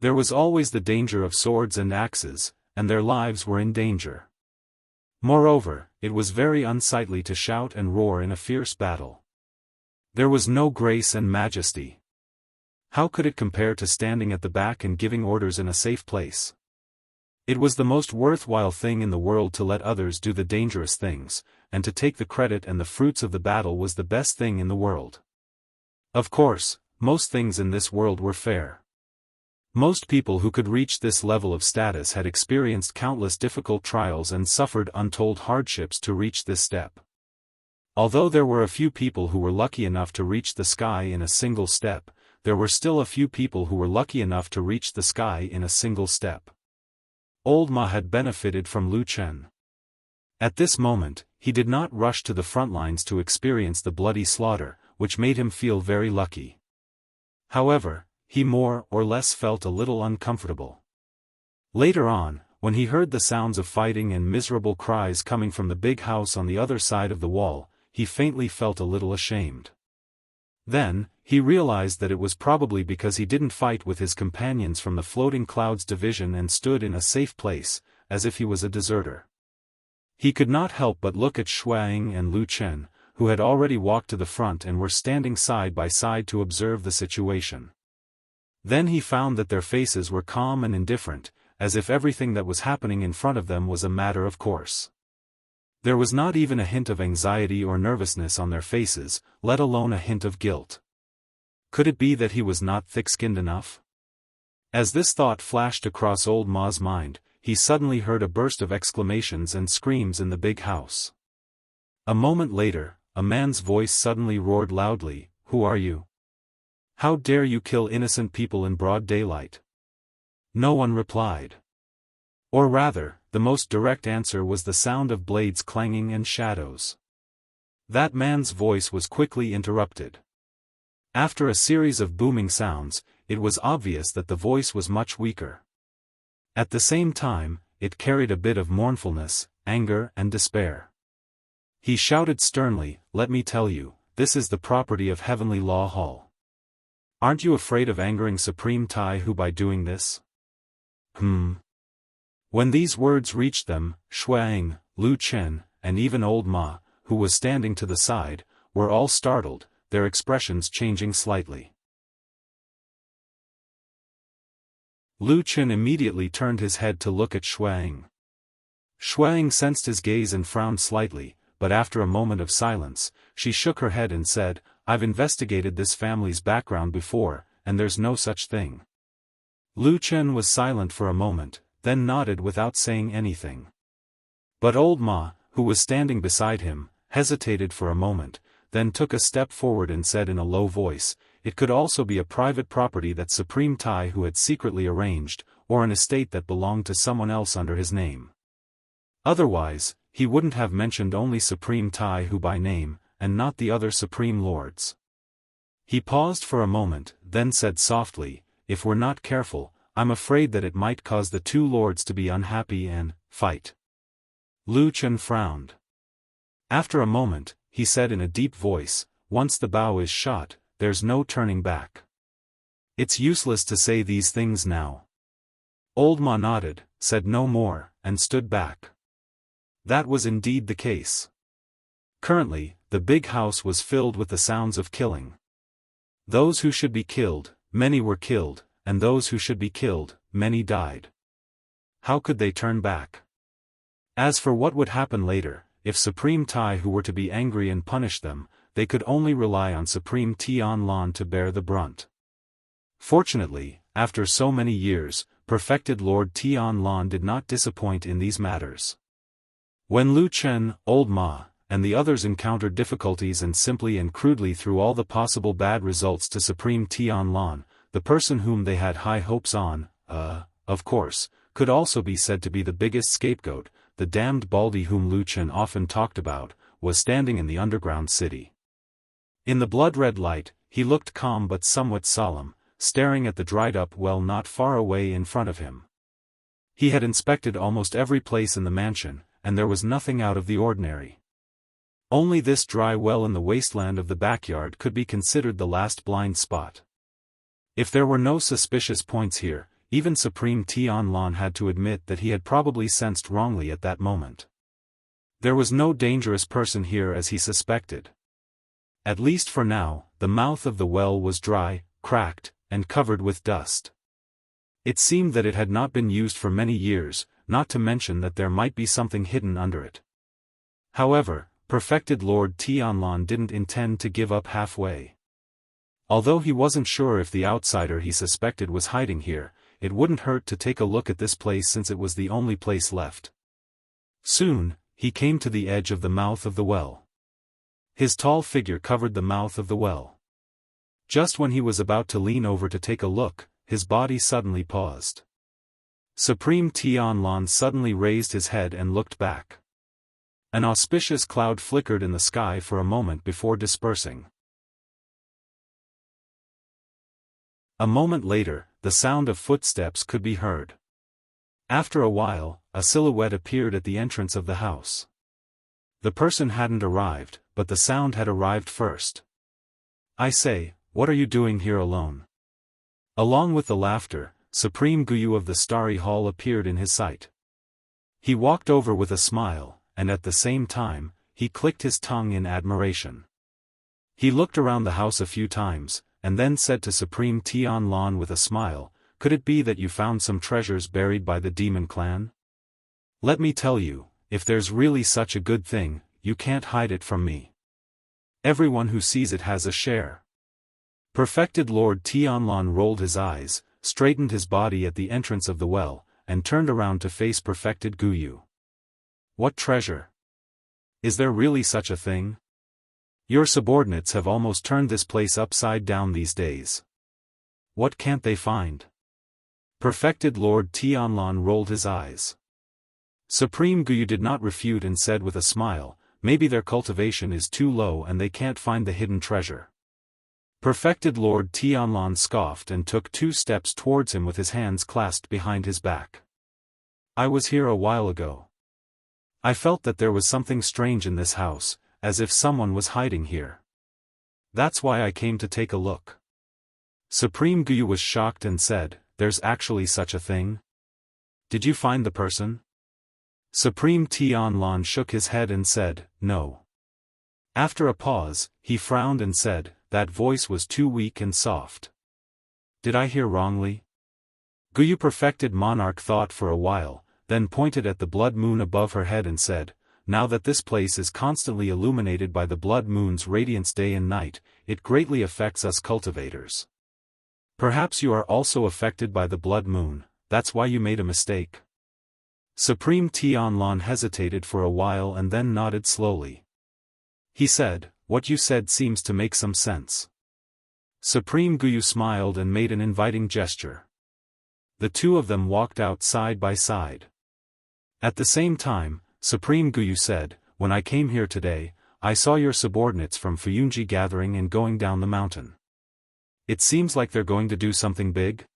There was always the danger of swords and axes, and their lives were in danger. Moreover, it was very unsightly to shout and roar in a fierce battle. There was no grace and majesty. How could it compare to standing at the back and giving orders in a safe place? It was the most worthwhile thing in the world to let others do the dangerous things, and to take the credit and the fruits of the battle was the best thing in the world. Of course, most things in this world were fair. Most people who could reach this level of status had experienced countless difficult trials and suffered untold hardships to reach this step. Although there were a few people who were lucky enough to reach the sky in a single step, there were still a few people who were lucky enough to reach the sky in a single step. Old Ma had benefited from Lu Chen. At this moment, he did not rush to the front lines to experience the bloody slaughter, which made him feel very lucky. However, he more or less felt a little uncomfortable. Later on, when he heard the sounds of fighting and miserable cries coming from the big house on the other side of the wall, he faintly felt a little ashamed. Then, he realized that it was probably because he didn't fight with his companions from the Floating Clouds division and stood in a safe place, as if he was a deserter. He could not help but look at Xuanying and Lu Chen, who had already walked to the front and were standing side by side to observe the situation. Then he found that their faces were calm and indifferent, as if everything that was happening in front of them was a matter of course. There was not even a hint of anxiety or nervousness on their faces, let alone a hint of guilt. Could it be that he was not thick-skinned enough? As this thought flashed across Old Ma's mind, he suddenly heard a burst of exclamations and screams in the big house. A moment later, a man's voice suddenly roared loudly, "Who are you? How dare you kill innocent people in broad daylight?" No one replied. Or rather, the most direct answer was the sound of blades clanging and shadows. That man's voice was quickly interrupted. After a series of booming sounds, it was obvious that the voice was much weaker. At the same time, it carried a bit of mournfulness, anger and despair. He shouted sternly, "Let me tell you, this is the property of Heavenly Law Hall. Aren't you afraid of angering Supreme Tai Hu by doing this?" When these words reached them, Xuanying, Lu Chen, and even Old Ma, who was standing to the side, were all startled, their expressions changing slightly. Lu Chen immediately turned his head to look at Xuanying. Xuanying sensed his gaze and frowned slightly, but after a moment of silence, she shook her head and said, "I've investigated this family's background before, and there's no such thing." Lu Chen was silent for a moment, then nodded without saying anything. But Old Ma, who was standing beside him, hesitated for a moment, then took a step forward and said in a low voice, "It could also be a private property that Supreme Tai Hu had secretly arranged, or an estate that belonged to someone else under his name. Otherwise, he wouldn't have mentioned only Supreme Tai Hu by name, and not the other Supreme Lords." He paused for a moment, then said softly, "If we're not careful, I'm afraid that it might cause the two lords to be unhappy and fight." Lu Chen frowned. After a moment, he said in a deep voice, "Once the bow is shot, there's no turning back. It's useless to say these things now." Old Ma nodded, said no more, and stood back. That was indeed the case. Currently, the big house was filled with the sounds of killing. Those who should be killed, many were killed, and those who should be killed, many died. How could they turn back? As for what would happen later, if Supreme Tai Hu were to be angry and punish them, they could only rely on Supreme Tianlan to bear the brunt. Fortunately, after so many years, perfected Lord Tianlan did not disappoint in these matters. When Lu Chen, Old Ma, and the others encountered difficulties and simply and crudely threw all the possible bad results to Supreme Tianlan, the person whom they had high hopes on, of course, could also be said to be the biggest scapegoat, the damned Baldy whom Lu Chen often talked about, was standing in the underground city. In the blood-red light, he looked calm but somewhat solemn, staring at the dried-up well not far away in front of him. He had inspected almost every place in the mansion, and there was nothing out of the ordinary. Only this dry well in the wasteland of the backyard could be considered the last blind spot. If there were no suspicious points here, even Supreme Tianlan had to admit that he had probably sensed wrongly at that moment. There was no dangerous person here as he suspected. At least for now, the mouth of the well was dry, cracked, and covered with dust. It seemed that it had not been used for many years, not to mention that there might be something hidden under it. However, perfected Lord Tianlan didn't intend to give up halfway. Although he wasn't sure if the outsider he suspected was hiding here, it wouldn't hurt to take a look at this place since it was the only place left. Soon, he came to the edge of the mouth of the well. His tall figure covered the mouth of the well. Just when he was about to lean over to take a look, his body suddenly paused. Supreme Tianlan suddenly raised his head and looked back. An auspicious cloud flickered in the sky for a moment before dispersing. A moment later, the sound of footsteps could be heard. After a while, a silhouette appeared at the entrance of the house. The person hadn't arrived, but the sound had arrived first. "I say, what are you doing here alone?" Along with the laughter, Supreme Guyu of the Starry Hall appeared in his sight. He walked over with a smile, and at the same time, he clicked his tongue in admiration. He looked around the house a few times, and then said to Supreme Tianlan with a smile, "Could it be that you found some treasures buried by the demon clan? Let me tell you, if there's really such a good thing, you can't hide it from me. Everyone who sees it has a share." Perfected Lord Tianlan rolled his eyes, straightened his body at the entrance of the well, and turned around to face Perfected Guyu. "What treasure? Is there really such a thing? Your subordinates have almost turned this place upside down these days. What can't they find?" Perfected Lord Tianlan rolled his eyes. Supreme Guyu did not refute and said with a smile, "Maybe their cultivation is too low and they can't find the hidden treasure." Perfected Lord Tianlan scoffed and took 2 steps towards him with his hands clasped behind his back. "I was here a while ago. I felt that there was something strange in this house, as if someone was hiding here. That's why I came to take a look." Supreme Guyu was shocked and said, "There's actually such a thing? Did you find the person?" Supreme Tianlan shook his head and said, "No." After a pause, he frowned and said, "That voice was too weak and soft. Did I hear wrongly?" Guyu Perfected Monarch thought for a while, then pointed at the blood moon above her head and said, "Now that this place is constantly illuminated by the blood moon's radiance day and night, it greatly affects us cultivators. Perhaps you are also affected by the blood moon, that's why you made a mistake." Supreme Tianlan hesitated for a while and then nodded slowly. He said, "What you said seems to make some sense." Supreme Guyu smiled and made an inviting gesture. The two of them walked out side by side. At the same time, Supreme Guyu said, "When I came here today, I saw your subordinates from Fuyunji gathering and going down the mountain. It seems like they're going to do something big?"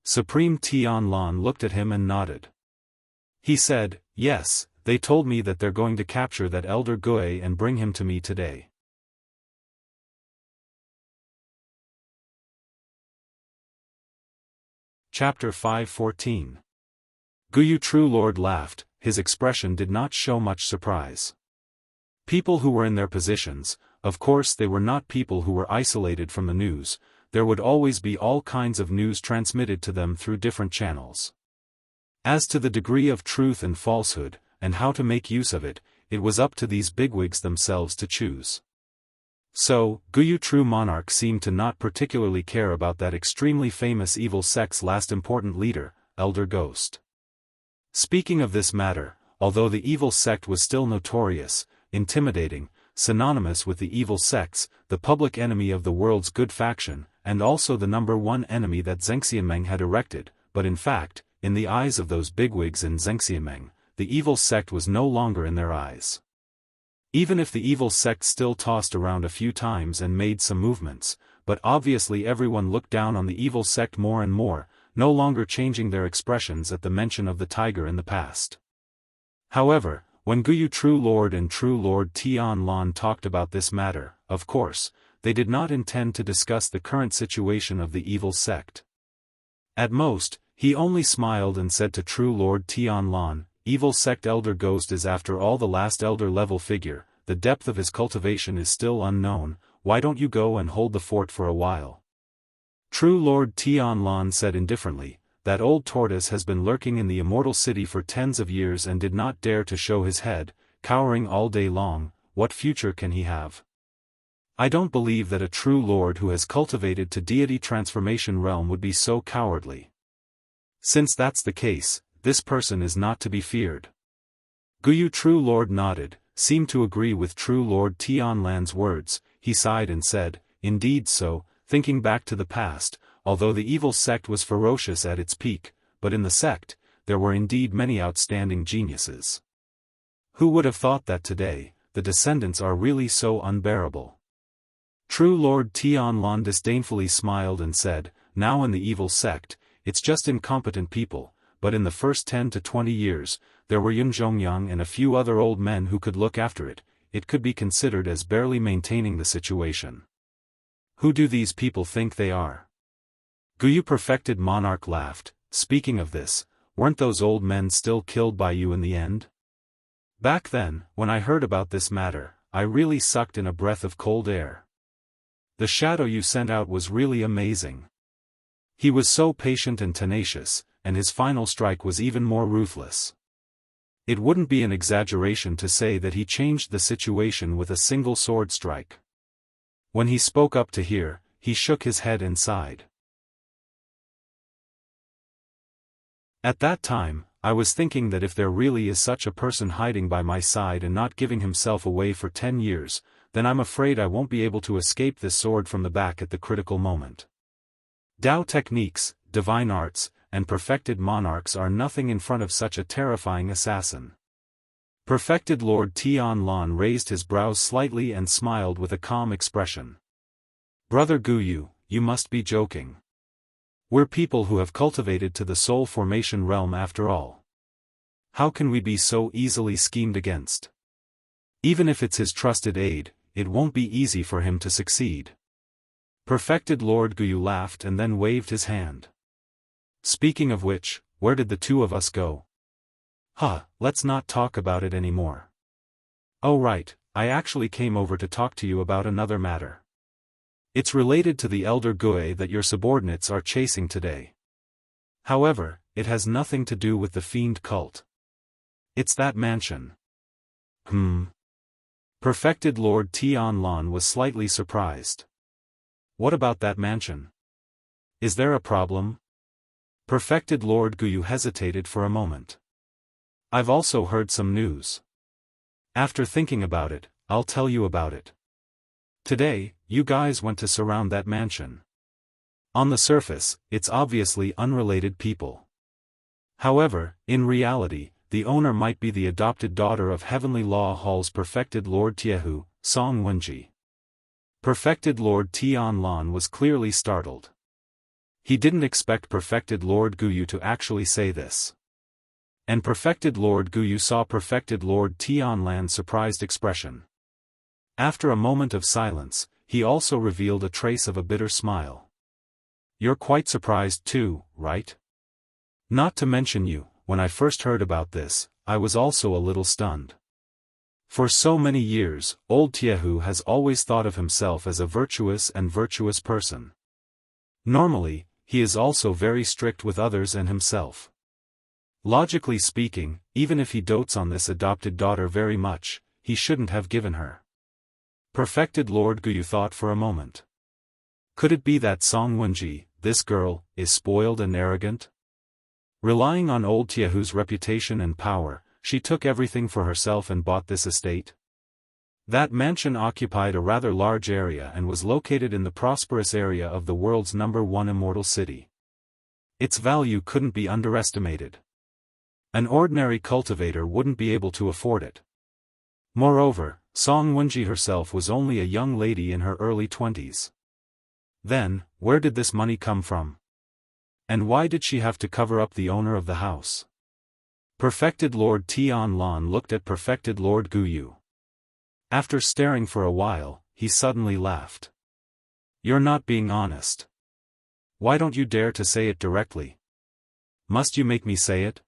Supreme Tianlan looked at him and nodded. He said, "Yes, they told me that they're going to capture that Elder Gui and bring him to me today." Chapter 514. Guyu True Lord laughed. His expression did not show much surprise. People who were in their positions, of course they were not people who were isolated from the news, there would always be all kinds of news transmitted to them through different channels. As to the degree of truth and falsehood, and how to make use of it, it was up to these bigwigs themselves to choose. So, Guyu True Monarch seemed to not particularly care about that extremely famous evil sect's last important leader, Elder Ghost. Speaking of this matter, although the evil sect was still notorious, intimidating, synonymous with the evil sects, the public enemy of the world's good faction, and also the #1 enemy that Zhengxianmeng had erected, but in fact, in the eyes of those bigwigs in Zhengxianmeng, the evil sect was no longer in their eyes. Even if the evil sect still tossed around a few times and made some movements, but obviously everyone looked down on the evil sect more and more, no longer changing their expressions at the mention of the tiger in the past. However, When Guyu True Lord and True Lord Tian Lan talked about this matter, of course, they did not intend to discuss the current situation of the evil sect. At most, he only smiled and said to True Lord Tian Lan, "Evil sect Elder Ghost is after all the last elder level figure, the depth of his cultivation is still unknown, why don't you go and hold the fort for a while?" True Lord Tian Lan said indifferently, "That old tortoise has been lurking in the immortal city for tens of years and did not dare to show his head, cowering all day long, what future can he have? I don't believe that a true lord who has cultivated to deity transformation realm would be so cowardly. Since that's the case, this person is not to be feared." Guyu True Lord nodded, seemed to agree with True Lord Tian Lan's words. He sighed and said, "Indeed so, thinking back to the past, although the evil sect was ferocious at its peak, but in the sect, there were indeed many outstanding geniuses. Who would have thought that today, the descendants are really so unbearable?" True Lord Tian Lan disdainfully smiled and said, "Now in the evil sect, it's just incompetent people, but in the first 10 to 20 years, there were Yun Zhongyang and a few other old men who could look after it. It could be considered as barely maintaining the situation. Who do these people think they are?" Guyu Perfected Monarch laughed. "Speaking of this, weren't those old men still killed by you in the end? Back then, when I heard about this matter, I really sucked in a breath of cold air. The shadow you sent out was really amazing. He was so patient and tenacious, and his final strike was even more ruthless. It wouldn't be an exaggeration to say that he changed the situation with a single sword strike." When he spoke up to hear, he shook his head and sighed. "At that time, I was thinking that if there really is such a person hiding by my side and not giving himself away for 10 years, then I'm afraid I won't be able to escape this sword from the back at the critical moment. Dao techniques, divine arts, and perfected monarchs are nothing in front of such a terrifying assassin." Perfected Lord Tian Lan raised his brows slightly and smiled with a calm expression. "Brother Guyu, you must be joking. We're people who have cultivated to the soul formation realm after all. How can we be so easily schemed against? Even if it's his trusted aide, it won't be easy for him to succeed." Perfected Lord Guyu laughed and then waved his hand. "Speaking of which, where did the two of us go?" Let's not talk about it anymore." "Oh right, I actually came over to talk to you about another matter. It's related to the Elder Gui that your subordinates are chasing today. However, it has nothing to do with the fiend cult. It's that mansion." Perfected Lord Tian Lan was slightly surprised. "What about that mansion? Is there a problem?" Perfected Lord Guyu hesitated for a moment. "I've also heard some news. After thinking about it, I'll tell you about it. Today, you guys went to surround that mansion. On the surface, it's obviously unrelated people. However, in reality, the owner might be the adopted daughter of Heavenly Law Hall's Perfected Lord Jianghu, Song Wenji." Perfected Lord Tian Lan was clearly startled. He didn't expect Perfected Lord Guyu to actually say this. And Perfected Lord Guyu saw Perfected Lord Tian Lan's surprised expression. After a moment of silence, he also revealed a trace of a bitter smile. "You're quite surprised too, right? Not to mention you, when I first heard about this, I was also a little stunned. For so many years, old Jianghu has always thought of himself as a virtuous person. Normally, he is also very strict with others and himself. Logically speaking, even if he dotes on this adopted daughter very much, he shouldn't have given her." Perfected Lord Guyu thought for a moment. Could it be that Song Wenji, this girl, is spoiled and arrogant? Relying on old Jianghu's reputation and power, she took everything for herself and bought this estate? That mansion occupied a rather large area and was located in the prosperous area of the world's #1 immortal city. Its value couldn't be underestimated. An ordinary cultivator wouldn't be able to afford it. Moreover, Song Wenji herself was only a young lady in her early 20s. Then, where did this money come from? And why did she have to cover up the owner of the house? Perfected Lord Tianlan looked at Perfected Lord Guyu. After staring for a while, he suddenly laughed. You're not being honest. Why don't you dare to say it directly? Must you make me say it?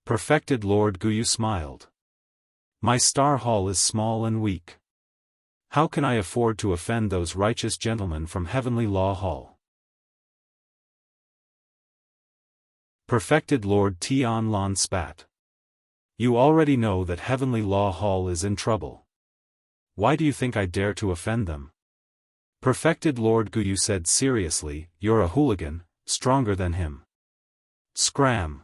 Perfected Lord Guyu smiled. My star hall is small and weak. How can I afford to offend those righteous gentlemen from Heavenly Law Hall? Perfected Lord Tianlan spat. You already know that Heavenly Law Hall is in trouble. Why do you think I dare to offend them? Perfected Lord Guyu said seriously, you're a hooligan, stronger than him. Scram.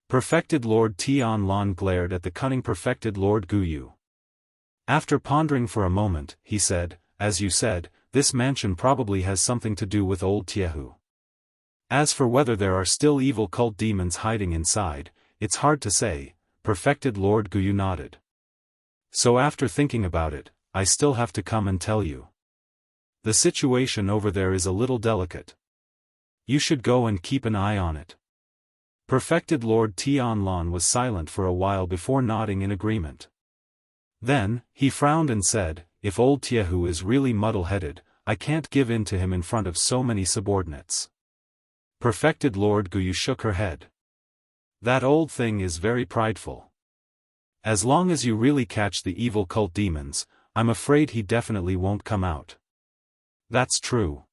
Perfected Lord Tianlan glared at the cunning Perfected Lord Guyu. After pondering for a moment, he said, as you said, this mansion probably has something to do with old Jianghu. As for whether there are still evil cult demons hiding inside, it's hard to say. Perfected Lord Guyu nodded. So after thinking about it, I still have to come and tell you. The situation over there is a little delicate. You should go and keep an eye on it. Perfected Lord Tianlan was silent for a while before nodding in agreement. Then, he frowned and said, if old Jianghu is really muddle-headed, I can't give in to him in front of so many subordinates. Perfected Lord Guyu shook her head. That old thing is very prideful. As long as you really catch the evil cult demons, I'm afraid he definitely won't come out. That's true.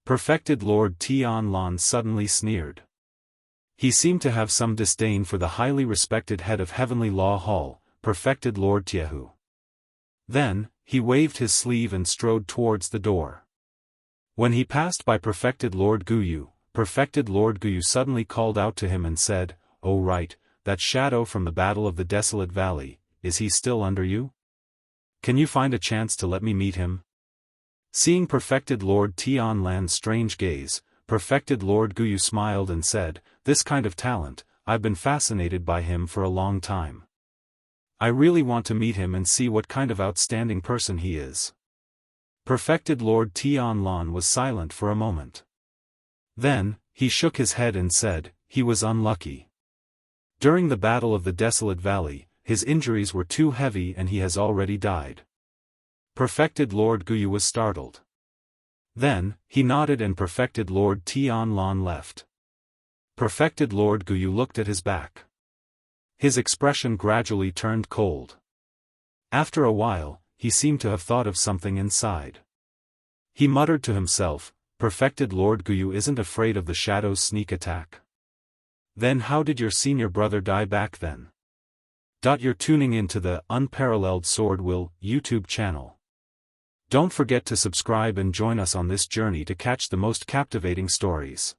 Perfected Lord Tianlan suddenly sneered. He seemed to have some disdain for the highly respected head of Heavenly Law Hall, Perfected Lord Jianghu. Then, he waved his sleeve and strode towards the door. When he passed by Perfected Lord Guyu suddenly called out to him and said, "Oh right, that shadow from the Battle of the Desolate Valley, is he still under you? Can you find a chance to let me meet him?" Seeing Perfected Lord Tianlan's strange gaze, Perfected Lord Guyu smiled and said, "This kind of talent, I've been fascinated by him for a long time. I really want to meet him and see what kind of outstanding person he is." Perfected Lord Tianlan was silent for a moment. Then, he shook his head and said, he was unlucky. During the Battle of the Desolate Valley, his injuries were too heavy and he has already died. Perfected Lord Guyu was startled. Then, he nodded and Perfected Lord Tianlan left. Perfected Lord Guyu looked at his back. His expression gradually turned cold. After a while, he seemed to have thought of something inside. He muttered to himself, Perfected Lord Guyu isn't afraid of the Shadow's sneak attack. Then how did your senior brother die back then? You're tuning into the Unparalleled SwordWill YouTube channel. Don't forget to subscribe and join us on this journey to catch the most captivating stories.